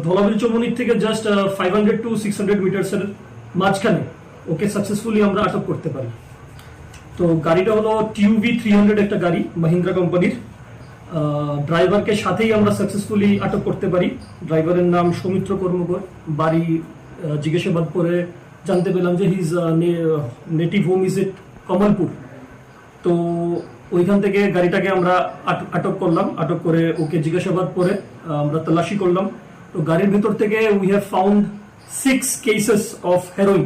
Q: ধলাবিল চৌমনির থেকে জাস্ট 500 to 600 মিটার্সের মাঝখানে ওকে সাকসেসফুলি আমরা আটক করতে পারি। তো গাড়িটা হলো টিউভি 300 একটা গাড়ি, মাহিন্দ্রা কোম্পানির। ড্রাইভারকে সাথেই আমরা সাকসেসফুলি আটক করতে পারি। ড্রাইভারের নাম সৌমিত্র কর্মকার, বাড়ি জিজ্ঞাসাবাদ করে জানতে পেলাম যে হিজ নেটিভ হোম ইজ এট কমলপুর। তো ওইখান থেকে গাড়িটাকে আমরা আটক করলাম। আটক করে ওকে জিজ্ঞাসাবাদ করে আমরা তল্লাশি করলাম। তো গাড়ির ভিতর থেকে we have found 6 cases of heroin,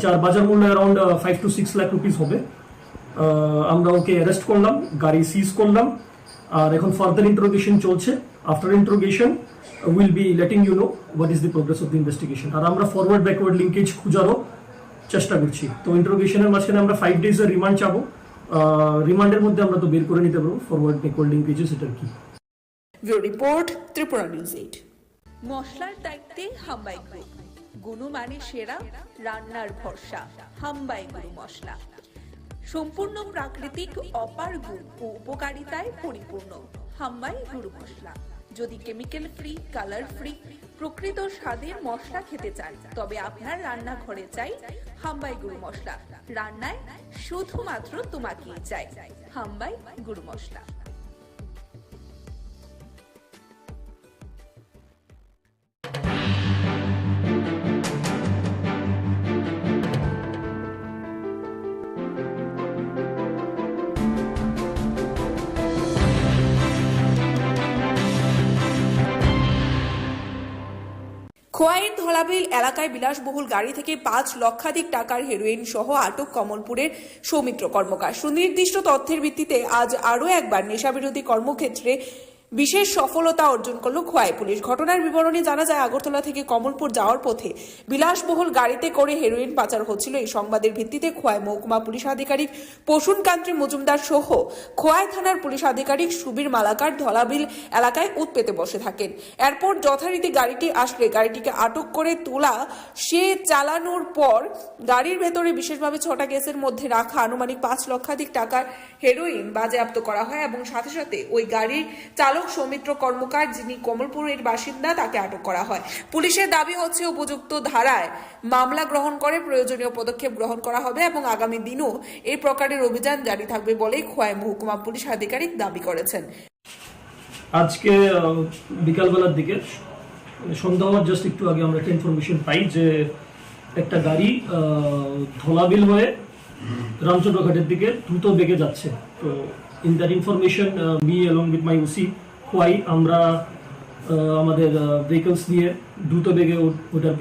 Q: যার বাজার মূল্য অ্যারাউন্ড 5 to 6 লাখ রুপিস হবে। আমরা ওকে অ্যারেস্ট করলাম, গাড়ি সিজ করলাম, আর এখন ফার্দার ইন্টারোগেশন চলছে। After interrogation will be letting you know what is the progress of the investigation. আর আমরা ফরওয়ার্ড ব্যাকওয়ার্ড লিঙ্কেজ খুঁজারও চেষ্টা করছি। তো ইন্টারোগেশনের মাঝখানে আমরা 5 ডেজের রিমান্ড চাবো। রিমান্ডের মধ্যে আমরা তো বের করে নিতে পারবো ফরওয়ার্ড ব্যাকওয়ার্ড লিঙ্কেজেস এটার কি।
B: Report Tripura news 8। মশলার দায়িত্বে হাম্বাই গ্রুপ, গুণমানে সেরা, রান্নার ভরসা। হাম্বাই গুরু মশলা সম্পূর্ণ প্রাকৃতিক, অপার গুণ ও উপকারিতায় পরিপূর্ণ। হাম্বাই গুরু মশলা। যদি কেমিক্যাল ফ্রি, কালার ফ্রি, প্রকৃত স্বাদের মশলা খেতে চান, তবে আপনার রান্নাঘরে চাই হাম্বাই গুরু মশলা। রান্নায় শুধুমাত্র তোমাকেই চাই হাম্বাই গুরু মশলা। খোয়াইয়ের ধলাবিল এলাকায় বিলাসবহুল গাড়ি থেকে 5 লক্ষাধিক টাকার হেরোইন সহ আটক কমলপুরের সৌমিত্র কর্মকার। সুনির্দিষ্ট তথ্যের ভিত্তিতে আজ আরও একবার নেশাবিরোধী কর্মক্ষেত্রে বিশেষ সফলতা অর্জন করল খোয়াই পুলিশ। ঘটনার বিবরণী জানা যায়, আগরতলা থেকে কমলপুর যাওয়ার পথে বিলাসবহুল গাড়িতে করে হেরোইন পাচার হচ্ছিল। এই সংবাদের ভিত্তিতে খোয়াই মহকুমা পুলিশ আধিকারিক প্রসূনকান্তি মজুমদার সহ খোয়াই থানার পুলিশ আধিকারিক সুবীর মালাকার ধলাবিল এলাকায় উৎপেতে বসে থাকেন। এরপর যথারীতি গাড়িটি আসলে গাড়িটিকে আটক করে তোলা, সে চালানোর পর গাড়ির ভেতরে বিশেষভাবে 6টা কেসের মধ্যে রাখা আনুমানিক 5 লক্ষাধিক টাকার হেরোইন বাজেয়াপ্ত করা হয় এবং সাথে সাথে ওই গাড়ির চালক সৌমিত্র কর্মকার, যিনি কমলপুরের বাসিন্দা, তাকে আটক করা হয়। পুলিশের দাবি হচ্ছে উপযুক্ত ধারায় মামলা গ্রহণ করে প্রয়োজনীয় পদক্ষেপ গ্রহণ করা হবে এবং আগামী দিনও এই প্রকারের অভিযান জারি থাকবে বলে খোয়াই মহকুমা পুলিশ আধিকারিক দাবি করেছেন।
Q: আজকে বিকালবেলার দিকে সন্ধ্যা হওয়ার জাস্ট একটু আগে আমরা একটা ইনফরমেশন পাই যে একটা গাড়ি ধলাবিল হয়ে রামচন্দ্রঘাটের দিকে দ্রুত বেগে যাচ্ছে। তো in that information me along with my OC Khowai আমরা আমাদের ভেহিকলস দিয়ে দ্রুত বেগে ওটার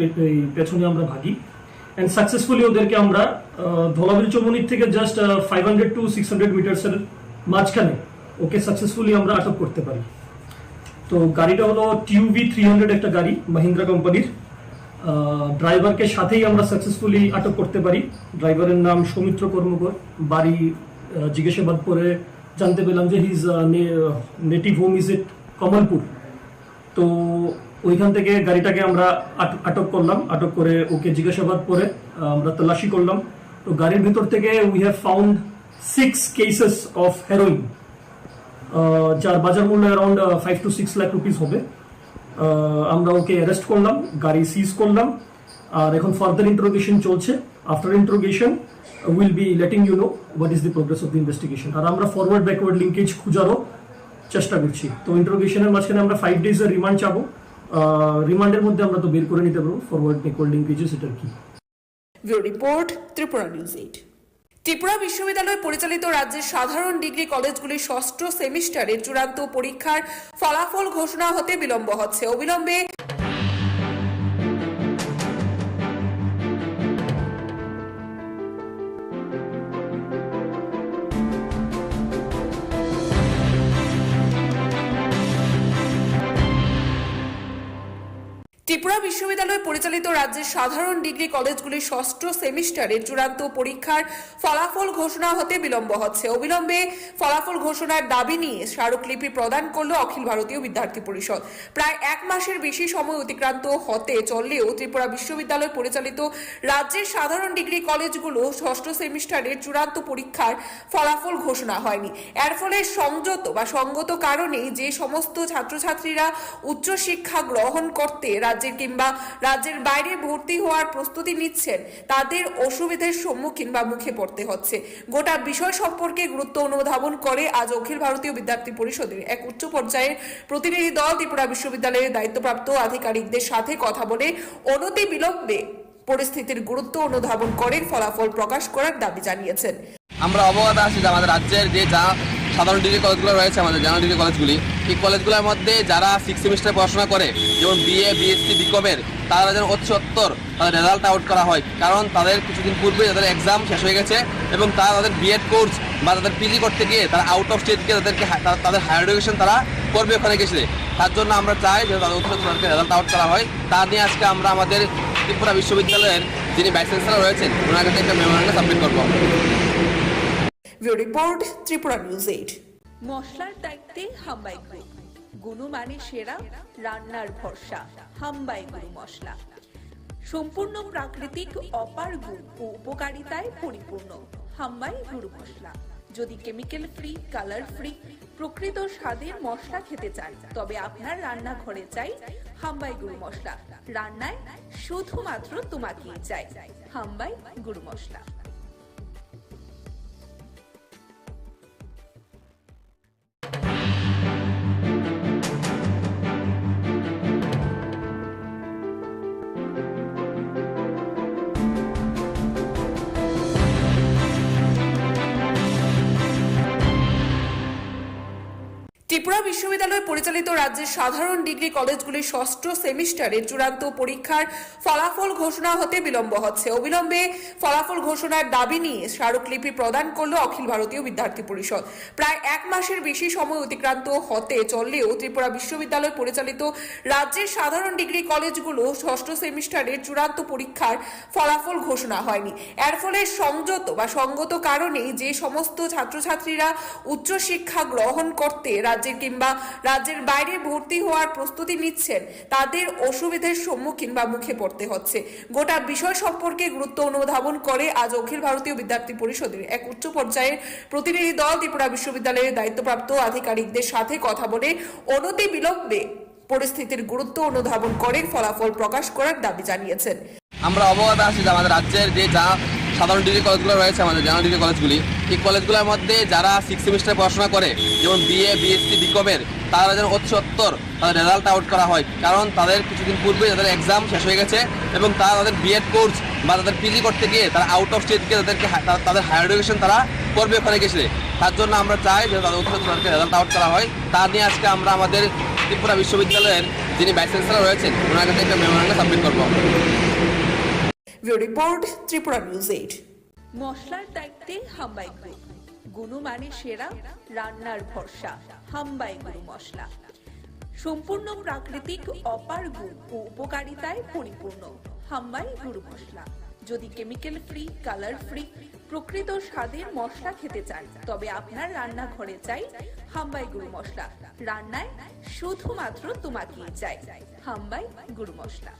Q: পেছনে আমরা ভাগি অ্যান্ড সাকসেসফুলি ওদেরকে আমরা ধলাবিল চৌমনির থেকে জাস্ট 500 to 600 মিটার্সের মাঝখানে ওকে সাকসেসফুলি আমরা আটক করতে পারি। তো গাড়িটা হলো TUV 300 একটা গাড়ি মাহিন্দ্রা কোম্পানির। ড্রাইভারকে সাথেই আমরা সাকসেসফুলি আটক করতে পারি। ড্রাইভারের নাম সৌমিত্র কর্মকর, বাড়ি জিজ্ঞাসাবাদ করে জানতে পেলাম যে হিজ নেটিভ হোম ইজ এট কমলপুর। তো ওইখান থেকে গাড়িটাকে আমরা আটক করলাম, আটক করে ওকে জিজ্ঞাসাবাদ করে আমরা তল্লাশি করলাম। তো গাড়ির ভিতর থেকে we have found 6 cases of heroin, যার বাজার মূল্য অ্যারাউন্ড 5 to 6 লাখ রুপিস হবে। আমরা ওকে অ্যারেস্ট করলাম, গাড়ি সিজ করলাম, আর এখন ফার্দার ইন্টারোগেশন চলছে। After interrogation will be letting you know what is the progress of the investigation. আর আমরা ফরওয়ার্ড ব্যাকওয়ার্ড লিঙ্কেজ খুঁজারও চেষ্টা করছি। তো ইন্টারোগেশনের মাঝখানে আমরা 5 ডেজের রিমান্ড চাবো। রিমান্ডের মধ্যে আমরা তো বের করে নিতে পারবো ফরওয়ার্ড ব্যাকওয়ার্ড লিঙ্কেজেস এটার কি।
B: Report Tripura news 8। ত্রিপুরা বিশ্ববিদ্যালয় পরিচালিত রাজ্যের সাধারণ ডিগ্রি কলেজগুলির ষষ্ঠ সেমিস্টারের চূড়ান্ত পরীক্ষার ফলাফল ঘোষণা হতে বিলম্ব হচ্ছে। অবিলম্বে ত্রিপুরা বিশ্ববিদ্যালয় পরিচালিত রাজ্যের সাধারণ ডিগ্রি কলেজগুলির ষষ্ঠ সেমিস্টারের চূড়ান্ত পরীক্ষার ফলাফল ঘোষণা হতে বিলম্ব হচ্ছে। অবিলম্বে ফলাফল ঘোষণার দাবি নিয়ে স্মারকলিপি প্রদান করল অখিল ভারতীয় বিদ্যার্থী পরিষদ। প্রায় 1 মাসের বেশি সময় অতিক্রান্ত হতে চললেও ত্রিপুরা বিশ্ববিদ্যালয় পরিচালিত রাজ্যের সাধারণ ডিগ্রি কলেজগুলো ষষ্ঠ সেমিস্টারের চূড়ান্ত পরীক্ষার ফলাফল ঘোষণা হয়নি। এর ফলে সঙ্গত কারণেই যে সমস্ত ছাত্রছাত্রীরা উচ্চশিক্ষা গ্রহণ করতে রাজ্যের কিংবা রাজ্যের বাইরে ভর্তি হওয়ার প্রস্তুতি নিচ্ছেন তাদের অসুবিধার সম্মুখীন বা মুখে পড়তে হচ্ছে। গোটা বিষয় সম্পর্কে গুরুত্ব অনুধাবন করে আজ অখিল ভারতীয় বিদ্যার্থী পরিষদের এক উচ্চ পর্যায়ের প্রতিনিধি দল ত্রিপুরা বিশ্ববিদ্যালয়ের দায়িত্বপ্রাপ্ত আধিকারিকদের সাথে কথা বলে অনতি বিলম্বে পরিস্থিতির গুরুত্ব অনুধাবন করে ফলাফল প্রকাশ করার দাবি জানিয়েছেন।
E: আমরা অবগত আছি যে আমাদের রাজ্যের যে সাধারণ ডিগ্রি কলেজগুলো রয়েছে, আমাদের জেনারেল ডিগ্রি কলেজগুলি, এই কলেজগুলোর মধ্যে যারা 6 সেমিস্টার পড়াশোনা করে, যেমন BA, BSc, BCom-এর, তারা যেন অতি সত্বর তাদের রেজাল্ট আউট করা হয়। কারণ তাদের কিছুদিন পূর্বে তাদের এক্সাম শেষ হয়ে গেছে এবং তারা তাদের বিএড কোর্স বা তাদের পিজি করতে গিয়ে তারা আউট অফ স্টেট গিয়ে তাদের হায়ার এডুকেশন তারা করবে ওখানে গেছে। তার জন্য আমরা চাই যে তাদের অতি সত্বর রেজাল্ট আউট করা হয়। তা নিয়ে আজকে আমরা আমাদের ত্রিপুরা বিশ্ববিদ্যালয়ের যিনি ভাইস চ্যান্সেলর রয়েছেন ওনার কাছে একটা মেমোরেন্ডাম সাবমিট করবো।
B: Report Tripura news 8। মশলার দায়িত্বে হাম্বাই গ্রুপ, গুণমানে সেরা, রান্নার ভরসা। হাম্বাই গুরু মশলা সম্পূর্ণ প্রাকৃতিক, অপার গুণ ও উপকারিতায় পরিপূর্ণ। হাম্বাই গুরু মশলা। যদি কেমিক্যাল ফ্রি, কালার ফ্রি, প্রকৃত স্বাদের মশলা খেতে চান তবে আপনার রান্নাঘরে চাই হাম্বাই গুরু মশলা। রান্নায় শুধুমাত্র তোমাকেই চাই হাম্বাই গুরু মশলা। ত্রিপুরা বিশ্ববিদ্যালয় পরিচালিত রাজ্যের সাধারণ ডিগ্রি কলেজগুলির ষষ্ঠ সেমিস্টারের চূড়ান্ত পরীক্ষার ফলাফল ঘোষণা হতে বিলম্ব হচ্ছে। অবিলম্বে ফলাফল ঘোষণার দাবি নিয়ে স্মারকলিপি প্রদান করল অখিল ভারতীয় বিদ্যার্থী পরিষদ। প্রায় 1 মাসের বেশি সময় অতিক্রান্ত হতে চললেও ত্রিপুরা বিশ্ববিদ্যালয় পরিচালিত রাজ্যের সাধারণ ডিগ্রি কলেজগুলো ষষ্ঠ সেমিস্টারের চূড়ান্ত পরীক্ষার ফলাফল ঘোষণা হয়নি। এর ফলে সঙ্গত কারণেই যে সমস্ত ছাত্রছাত্রীরা উচ্চশিক্ষা গ্রহণ করতে রাজ্যের কিংবা রাজ্যের বাইরে ভর্তি হওয়ার প্রস্তুতি নিচ্ছেন তাদের অসুবিধার সম্মুখীন বা মুখে পড়তে হচ্ছে। গোটা বিষয় সম্পর্কে গুরুত্ব অনুধাবন করে আজ অখিল ভারতীয় বিদ্যার্থী পরিষদের এক উচ্চ পর্যায়ের প্রতিনিধি দল ত্রিপুরা বিশ্ববিদ্যালয়ের দায়িত্বপ্রাপ্ত আধিকারিকদের সাথে কথা বলে অনতি বিলম্বে পরিস্থিতির গুরুত্ব অনুধাবন করে ফলাফল প্রকাশ করার দাবি জানিয়েছেন।
E: আমরা অবগত আছি যে আমাদের রাজ্যের যে সাধারণ ডিগ্রি কলেজগুলো রয়েছে, আমাদের জেনারেল ডিগ্রি কলেজগুলি, এই কলেজগুলোর মধ্যে যারা 6 সেমিস্টার পড়াশোনা করে, যেমন BA, BSc, BCom-এর, তারা যেন অতি সত্বর তাদের রেজাল্ট আউট করা হয়। কারণ তাদের কিছুদিন পূর্বে তাদের এক্সাম শেষ হয়ে গেছে এবং তারা তাদের বিএড কোর্স বা তাদের পিজি করতে গিয়ে তারা আউট অফ স্টেট গিয়ে তাদের হায়ার এডুকেশন তারা করবে ওখানে গেছে। তার জন্য আমরা চাই যে তাদের অতি সত্বর রেজাল্ট আউট করা হয়। তা নিয়ে আজকে আমরা আমাদের
L: ত্রিপুরা বিশ্ববিদ্যালয়ের যিনি ভাইস চ্যান্সেলর রয়েছেন ওনার কাছে একটা মেমোরেন্ডাম সাবমিট করব।
B: Bureau report Tripura news 8। মশলার দায়িত্বে হাম্বাই গ্রুপ, গুণমানে সেরা, রান্নার ভরসা, হাম্বাই গুরু মশলা। সম্পূর্ণ প্রাকৃতিক, অপার গুণ ও উপকারিতায় পরিপূর্ণ হাম্বাই গুরু মশলা। যদি কেমিক্যাল ফ্রি, কালার ফ্রি, প্রকৃত স্বাদের মশলা খেতে চান তবে আপনার রান্নাঘরে চাই হাম্বাই গুরু মশলা। রান্নায় শুধুমাত্র তোমাকেই চাই হাম্বাই গুরু মশলা।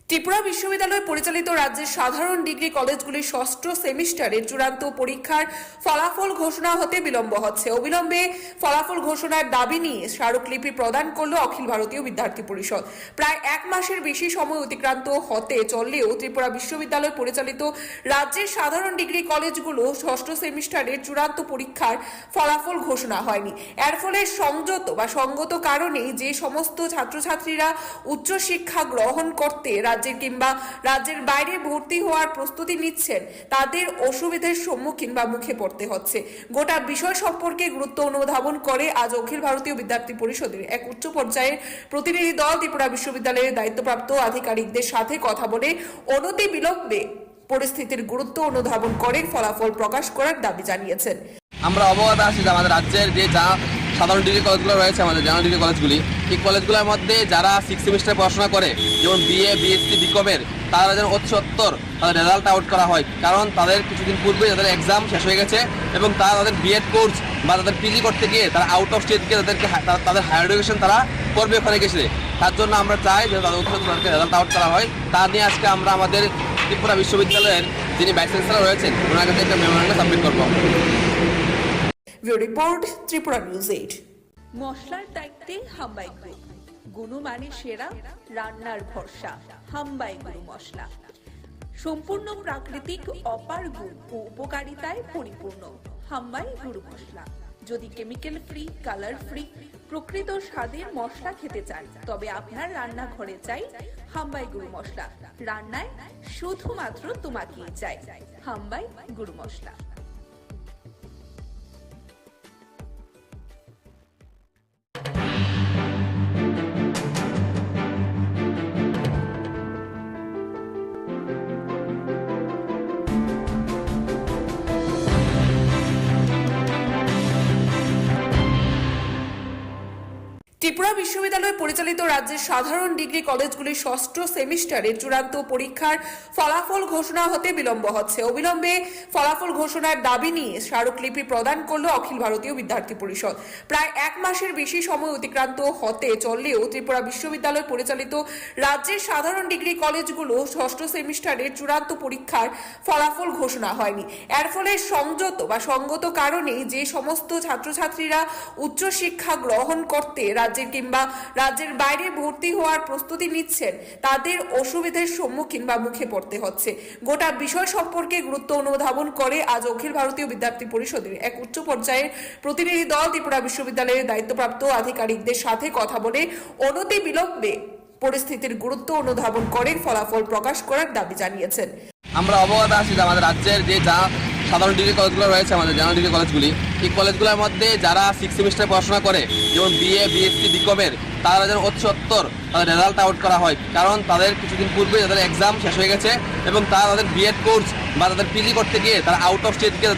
B: ত্রিপুরা বিশ্ববিদ্যালয় পরিচালিত রাজ্যের সাধারণ ডিগ্রি কলেজগুলির ষষ্ঠ সেমিস্টারের চূড়ান্ত পরীক্ষার ফলাফল ঘোষণা হতে বিলম্ব হচ্ছে। অবিলম্বে ফলাফল ঘোষণার দাবি নিয়ে স্মারকলিপি প্রদান করল অখিল ভারতীয় বিদ্যার্থী পরিষদ। প্রায় এক মাসের বেশি সময় অতিক্রান্ত হতে চললেও ত্রিপুরা বিশ্ববিদ্যালয় পরিচালিত রাজ্যের সাধারণ ডিগ্রি কলেজগুলো ষষ্ঠ সেমিস্টারের চূড়ান্ত পরীক্ষার ফলাফল ঘোষণা হয়নি। এর ফলে সংযত বা সঙ্গত কারণেই যে সমস্ত ছাত্রছাত্রীরা উচ্চশিক্ষা গ্রহণ করতে রাজ্যের কিংবা রাজ্যের বাইরে ভর্তি হওয়ার প্রস্তুতি নিচ্ছেন তাদের অসুবিধার সম্মুখীন বা মুখে পড়তে হচ্ছে। গোটা বিষয় সম্পর্কে গুরুত্ব অনুধাবন করে আজ অখিল ভারতীয় বিদ্যার্থী পরিষদের এক উচ্চ পর্যায়ের প্রতিনিধি দল ত্রিপুরা বিশ্ববিদ্যালয়ের দায়িত্বপ্রাপ্ত আধিকারিকদের সাথে কথা বলে অনতি বিলম্বে পরিস্থিতির গুরুত্ব অনুধাবন করে ফলাফল প্রকাশ করার দাবি জানিয়েছেন।
L: আমরা অবগত আছি যে আমাদের রাজ্যের যে সাধারণ ডিগ্রি কলেজগুলো রয়েছে, আমাদের জেনারেল ডিগ্রি কলেজগুলি, এই কলেজগুলোর মধ্যে যারা 6 সেমিস্টার পড়াশোনা করে, যেমন বিএ, বিএসসি, বিকমের, তারা যেন অতি সত্বর তাদের রেজাল্ট আউট করা হয়। কারণ তাদের কিছুদিন পূর্বে তাদের এক্সাম শেষ হয়ে গেছে এবং তারা তাদের বিএড কোর্স বা তাদের পিজি করতে গিয়ে তারা আউট অফ স্টেট গিয়ে তাদের হায়ার এডুকেশন তারা করবে ওখানে গেছে। তার জন্য আমরা চাই যে তাদের অতি সত্বর রেজাল্ট আউট করা হয়। তা নিয়ে আজকে আমরা আমাদের ত্রিপুরা বিশ্ববিদ্যালয়ের যিনি ভাইস চ্যান্সেলর রয়েছেন ওনার কাছে একটা মেমোরেন্ডাম সাবমিট করব।
B: Bureau report Tripura news 8। মশলার দায়িত্বে হাম্বাই গ্রুপ, গুণমানে সেরা, রান্নার ভরসা, হাম্বাই গুরু মশলা। সম্পূর্ণ প্রাকৃতিক, অপার গুণ ও উপকারিতায় পরিপূর্ণ হাম্বাই গুরু মশলা। যদি কেমিক্যাল ফ্রি, কালার ফ্রি, প্রকৃত স্বাদের মশলা খেতে চান তবে আপনার রান্নাঘরে চাই হাম্বাই গুরু মশলা। রান্নায় শুধুমাত্র তোমাকেই চাই হাম্বাই গুরু মশলা। ত্রিপুরা বিশ্ববিদ্যালয় পরিচালিত রাজ্যের সাধারণ ডিগ্রি কলেজগুলির ষষ্ঠ সেমিস্টারের চূড়ান্ত পরীক্ষার ফলাফল ঘোষণা হতে বিলম্ব হচ্ছে। অবিলম্বে ফলাফল ঘোষণার দাবি নিয়ে স্মারকলিপি প্রদান করল অখিল ভারতীয় বিদ্যার্থী পরিষদ। প্রায় এক মাসের বেশি সময় অতিক্রান্ত হতে চললেও ত্রিপুরা বিশ্ববিদ্যালয় পরিচালিত রাজ্যের সাধারণ ডিগ্রি কলেজগুলো ষষ্ঠ সেমিস্টারের চূড়ান্ত পরীক্ষার ফলাফল ঘোষণা হয়নি। এর ফলে সংযত বা সঙ্গত কারণেই যে সমস্ত ছাত্রছাত্রীরা উচ্চশিক্ষা গ্রহণ করতে রাজ্যের কিংবা রাজ্যের বাইরে ভর্তি হওয়ার প্রস্তুতি নিচ্ছেন তাদের অসুবিধার সম্মুখীন বা মুখে পড়তে হচ্ছে। গোটা বিষয় সম্পর্কে গুরুত্ব অনুধাবন করে আজ অখিল ভারতীয় বিদ্যার্থী পরিষদের এক উচ্চ পর্যায়ের প্রতিনিধি দল ত্রিপুরা বিশ্ববিদ্যালয়ের দায়িত্বপ্রাপ্ত আধিকারিকদের সাথে কথা বলে অনতি বিলম্বে পরিস্থিতির গুরুত্ব অনুধাবন করে ফলাফল প্রকাশ করার দাবি জানিয়েছেন।
L: আমরা অবগত আছি যে আমাদের রাজ্যের যে সাধারণ ডিগ্রি কলেজগুলো রয়েছে, আমাদের জেনারেল ডিগ্রি কলেজগুলি, এই কলেজগুলোর মধ্যে যারা 6 সেমিস্টার পড়াশোনা করে, যেমন বিএ, বিএসসি, বিকমের, তারা যেন অতি সত্বর তাদের রেজাল্ট আউট করা হয়। কারণ তাদের কিছুদিন পূর্বে তাদের এক্সাম শেষ হয়ে গেছে এবং তারা তাদের বিএড কোর্স বা তাদের পিজি করতে গিয়ে তারা আউট অফ স্টেট গিয়ে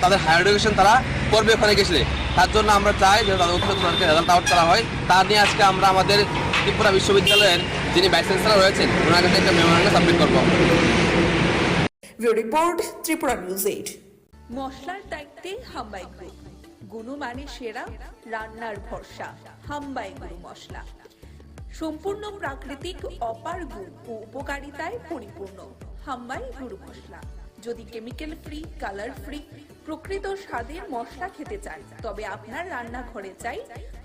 L: তাদের হায়ার এডুকেশন তারা করবে ওখানে গেছে। তার জন্য আমরা চাই যে তাদের অতি সত্বর রেজাল্ট আউট করা হয়। তা নিয়ে আজকে আমরা আমাদের ত্রিপুরা বিশ্ববিদ্যালয়ের যিনি ভাইস চ্যান্সেলর রয়েছেন ওনার কাছে একটা মেমোরেন্ডাম সাবমিট করব।
B: Bureau report Tripura news 8। মশলার দায়িত্বে হাম্বাই গ্রুপ, গুণমানে সেরা, রান্নার ভরসা, হাম্বাই গুরু মশলা। সম্পূর্ণ প্রাকৃতিক, অপার গুণ ও উপকারিতায় পরিপূর্ণ হাম্বাই গুরু মশলা। যদি কেমিক্যাল ফ্রি, কালার ফ্রি, প্রকৃত স্বাদের মশলা খেতে চান তবে আপনার রান্নাঘরে চাই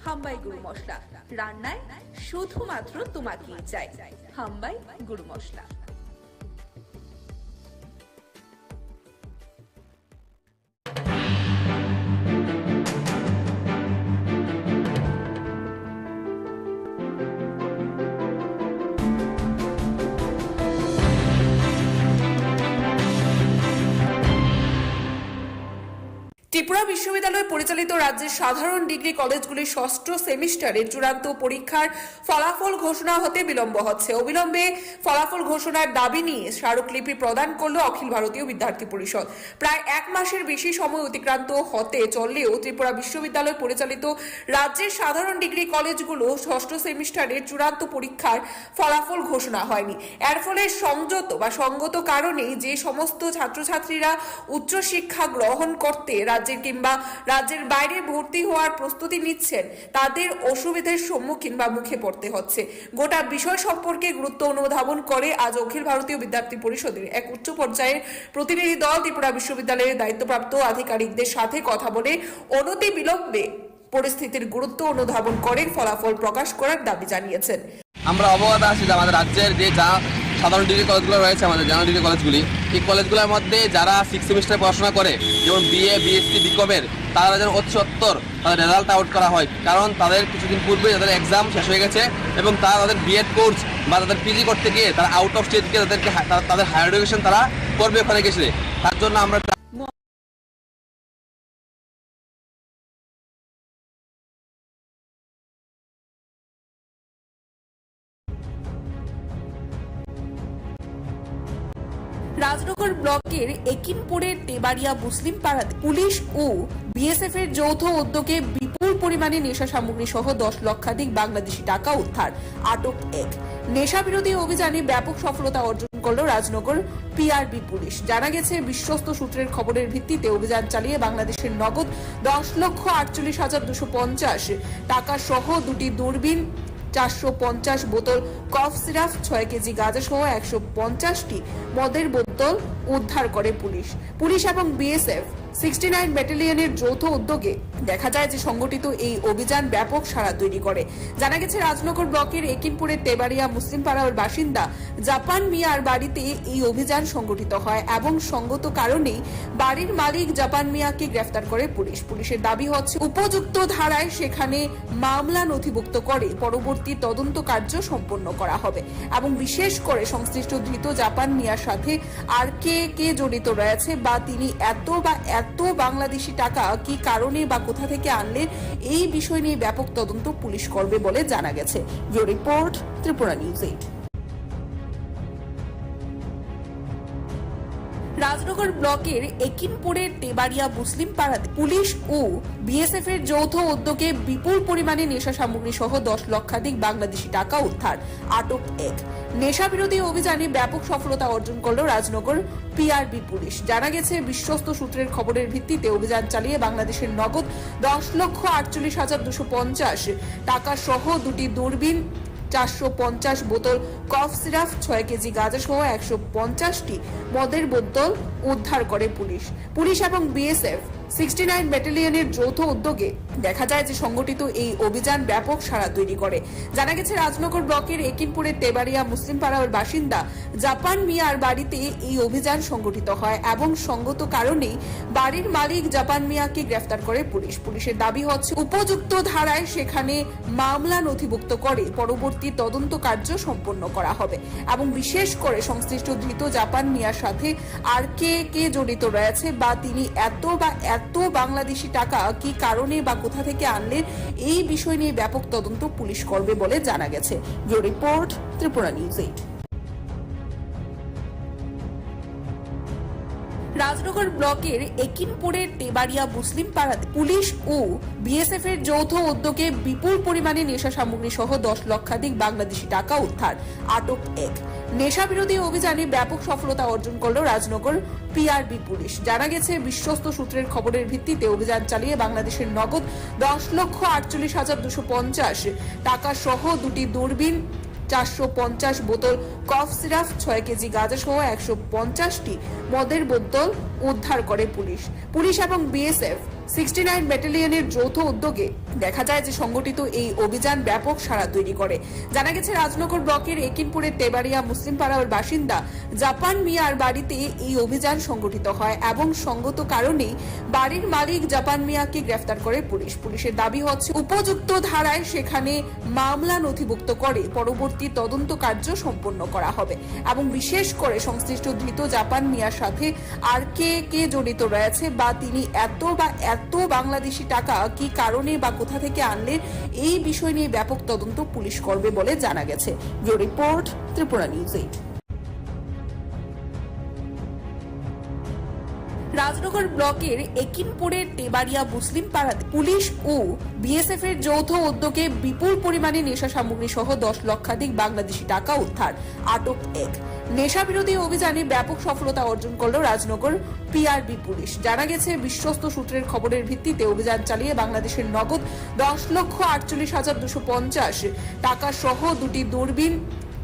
B: হাম্বাই গুরু মশলা। রান্নায় শুধুমাত্র তোমাকেই চাই হাম্বাই গুরু মশলা। ত্রিপুরা বিশ্ববিদ্যালয় পরিচালিত রাজ্যের সাধারণ ডিগ্রি কলেজগুলির ষষ্ঠ সেমিস্টারের চূড়ান্ত পরীক্ষার ফলাফল ঘোষণা হতে বিলম্ব হচ্ছে। অবিলম্বে ফলাফল ঘোষণার দাবি নিয়ে স্মারকলিপি প্রদান করল অখিল ভারতীয় বিদ্যার্থী পরিষদ। প্রায় এক মাসের বেশি সময় অতিক্রান্ত হতে চললেও ত্রিপুরা বিশ্ববিদ্যালয় পরিচালিত রাজ্যের সাধারণ ডিগ্রি কলেজগুলো ষষ্ঠ সেমিস্টারের চূড়ান্ত পরীক্ষার ফলাফল ঘোষণা হয়নি। এর ফলে সঙ্গত কারণে যে সমস্ত ছাত্রছাত্রীরা উচ্চশিক্ষা গ্রহণ করতে রাজ্যের কিংবা রাজ্যের বাইরে ভর্তি হওয়ার প্রস্তুতি নিচ্ছেন তাদের অসুবিধার সম্মুখীন বা মুখে পড়তে হচ্ছে। গোটা বিষয় সম্পর্কে গুরুত্ব অনুধাবন করে আজ অখিল ভারতীয় বিদ্যার্থী পরিষদের এক উচ্চ পর্যায়ের প্রতিনিধি দল ত্রিপুরা বিশ্ববিদ্যালয়ের দায়িত্বপ্রাপ্ত আধিকারিকদের সাথে কথা বলে অনতি বিলম্বে পরিস্থিতির গুরুত্ব অনুধাবন করে ফলাফল প্রকাশ করার দাবি জানিয়েছেন।
E: আমরা অবগত আছি যে আমাদের রাজ্যের যে সাধারণ ডিগ্রি কলেজগুলো রয়েছে, আমাদের জেনারেল ডিগ্রি কলেজগুলি, এই কলেজগুলোর মধ্যে যারা 6 সেমিস্টারে পড়াশোনা করে, যেমন বিএ, বিএসসি, বিকমের, তারা যেন অতি সত্বর তাদের রেজাল্ট আউট করা হয়। কারণ তাদের কিছুদিন পূর্বে তাদের এক্সাম শেষ হয়ে গেছে এবং তারা তাদের বিএড কোর্স বা তাদের পিজি করতে গিয়ে তারা আউট অফ স্টেট গিয়ে তাদের হায়ার এডুকেশন তারা করবে ওখানে গেছে। তার জন্য আমরা
B: রাজনগর ব্লকের একিনপুরের তেবাড়িয়া মুসলিম পাড়াতে পুলিশ ও বিএসএফ এর যৌথ উদ্যোগে বিপুল পরিমাণে নেশা সামগ্রী সহ 10 লক্ষাধিক বাংলাদেশি টাকা উদ্ধার, আটক এক। নেশা বিরোধী অভিযানে ব্যাপক সফলতা অর্জন করল রাজনগর পিআরবি পুলিশ। জানা গেছে, বিশ্বস্ত সূত্রের খবরের ভিত্তিতে অভিযান চালিয়ে বাংলাদেশের নগদ 10,48,250 টাকা সহ 2টি দূরবীন, 450 বোতল কফ সিরাপ, 6 কেজি গাঁজা সহ 150টি মদের বোতল উদ্ধার করে পুলিশ এবং বিএসএফ 69 ব্যাটালিয়নের যৌথ উদ্যোগে দেখা যায় যে সংগঠিত এই অভিযান ব্যাপক সাড়া তৈরি করে। জানা গেছে, রাজনগর ব্লকের একিনপুরের তেবাড়িয়া মুসলিম পাড়ার বাসিন্দা জাপান মিয়ার বাড়িতে এই অভিযান সংগঠিত হয় এবং সঙ্গত কারণেই বাড়ির মালিক জাপান মিয়াকে গ্রেফতার করে পুলিশের দাবি হচ্ছে উপযুক্ত ধারায় সেখানে মামলা নথিভুক্ত করে পরবর্তী তদন্ত কার্য সম্পন্ন করা হবে এবং বিশেষ করে সংশ্লিষ্ট ধৃত জাপান মিয়ার সাথে আর কে জড়িত রয়েছে বা তিনি এত বাংলাদেশি টাকা কি কারণে বা কোথা থেকে আনলেন, এই বিষয় নিয়ে ব্যাপক তদন্ত পুলিশ করবে বলে জানা গেছে। Bureau report, Tripura news 8। Rajnagar ব্লকের একিনপুরের তেবাড়িয়া মুসলিম পাড়াতে পুলিশ ও বিএসএফ এর যৌথ উদ্যোগে বিপুল পরিমাণে নেশা সামগ্রী সহ 10 লক্ষাধিক বাংলাদেশি টাকা উদ্ধার, আটক এক। নেশা বিরোধী অভিযানে ব্যাপক সফলতা অর্জন করল রাজনগর পিআরবি পুলিশ। জানা গেছে, বিশ্বস্ত সূত্রের খবরের ভিত্তিতে অভিযান চালিয়ে বাংলাদেশের নগদ 10,48,250 টাকা সহ 2টি দূরবীন, 450 বোতল কফ সিরাপ, 6 কেজি গাঁজা সহ 150টি মদের বোতল উদ্ধার করে পুলিশ এবং বিএসএফ 69 ব্যাটালিয়নের যৌথ উদ্যোগে দেখা যায় যে সংগঠিত এই অভিযান ব্যাপক সাড়া তৈরি করে। জানা গেছে, রাজনগর ব্লকের একিনপুরের তেবাড়িয়া মুসলিম পাড়ার বাসিন্দা জাপান মিয়ার বাড়িতে এই অভিযান সংগঠিত হয় এবং সঙ্গত কারণেই বাড়ির মালিক জাপান মিয়াকে গ্রেফতার করে পুলিশের দাবি হচ্ছে উপযুক্ত ধারায় সেখানে মামলা নথিভুক্ত করে পরবর্তী তদন্ত কার্য সম্পন্ন করা হবে এবং বিশেষ করে সংশ্লিষ্ট ধৃত জাপান মিয়ার সাথে আর কে জড়িত রয়েছে বা তিনি এত বাংলাদেশি টাকা কি কারণে বা কোথা থেকে আনলেন, এই বিষয় নিয়ে ব্যাপক তদন্ত পুলিশ করবে বলে জানা গেছে। Bureau report, Tripura news 8। Rajnagar ব্লকের একিনপুরের তেবাড়িয়া মুসলিম পাড়াতে পুলিশ ও বিএসএফ এর যৌথ উদ্যোগে বিপুল পরিমাণে নেশা সামগ্রী সহ 10 লক্ষাধিক বাংলাদেশি টাকা উদ্ধার, আটক এক। নেশা বিরোধী অভিযানে ব্যাপক সফলতা অর্জন করল রাজনগর পিআরবি পুলিশ। জানা গেছে, বিশ্বস্ত সূত্রের খবরের ভিত্তিতে অভিযান চালিয়ে বাংলাদেশের নগদ 10,48,250 টাকা সহ 2টি দূরবীন, 450 বোতল কফ সিরাপ, 6 কেজি গাঁজা সহ 150টি মদের বোতল উদ্ধার করে পুলিশ এবং বিএসএফ 69 ব্যাটালিয়নের যৌথ উদ্যোগে দেখা যায় যে সংগঠিত এই অভিযান ব্যাপক সাড়া তৈরি করে। জানা গেছে রাজনগর ব্লকের একিনপুরের তেবাড়িয়া মুসলিম পাড়ার বাসিন্দা জাপান মিয়ার বাড়িতে এই অভিযান সংগঠিত হয় এবং সঙ্গত কারণেই বাড়ির মালিক জাপান মিয়াকে গ্রেফতার করে পুলিশ। পুলিশের দাবি হচ্ছে উপযুক্ত ধারায় সেখানে মামলা নথিভুক্ত করে পরবর্তী তদন্ত কার্য সম্পন্ন করা হবে এবং বিশেষ করে সংশ্লিষ্ট ধৃত জাপান মিয়ার সাথে আর কে জড়িত রয়েছে বা তিনি এত বাংলাদেশি টাকা কি কারণে বা কোথা থেকে আনলেন এই বিষয় নিয়ে ব্যাপক তদন্ত পুলিশ করবে বলে জানা গেছে। Bureau report, Tripura news 8। Rajnagar ব্লকের একিনপুরের তেবাড়িয়া মুসলিম পাড়াতে পুলিশ ও বিএসএফ এর যৌথ উদ্যোগে বিপুল পরিমাণে নেশা সামগ্রী সহ 10 লক্ষাধিক বাংলাদেশি টাকা উদ্ধার, আটক এক। নেশা বিরোধী অভিযানে ব্যাপক সফলতা অর্জন করল রাজনগর পিআরবি পুলিশ। জানা গেছে বিশ্বস্ত সূত্রের খবরের ভিত্তিতে অভিযান চালিয়ে বাংলাদেশের নগদ 10,48,250 টাকা সহ 2টি দূরবীন,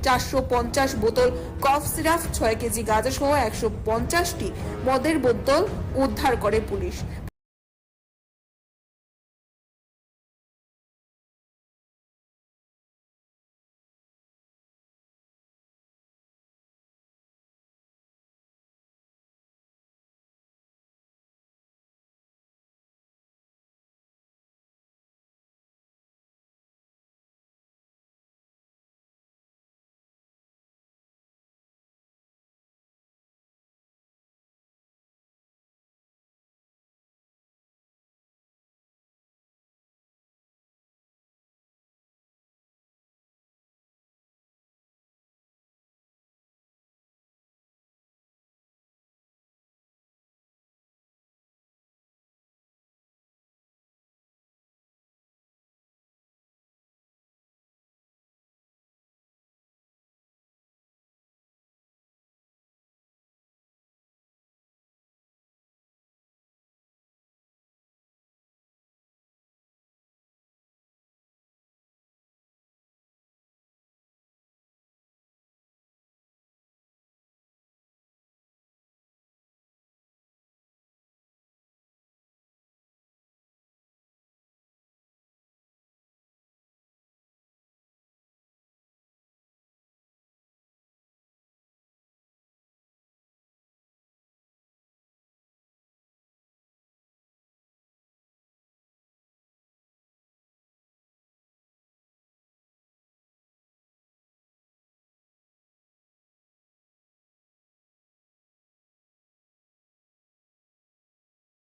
B: 450 বোতল কফ সিরাপ, 6 কেজি গাঁজা সহ 150টি মদের বোতল উদ্ধার করে পুলিশ।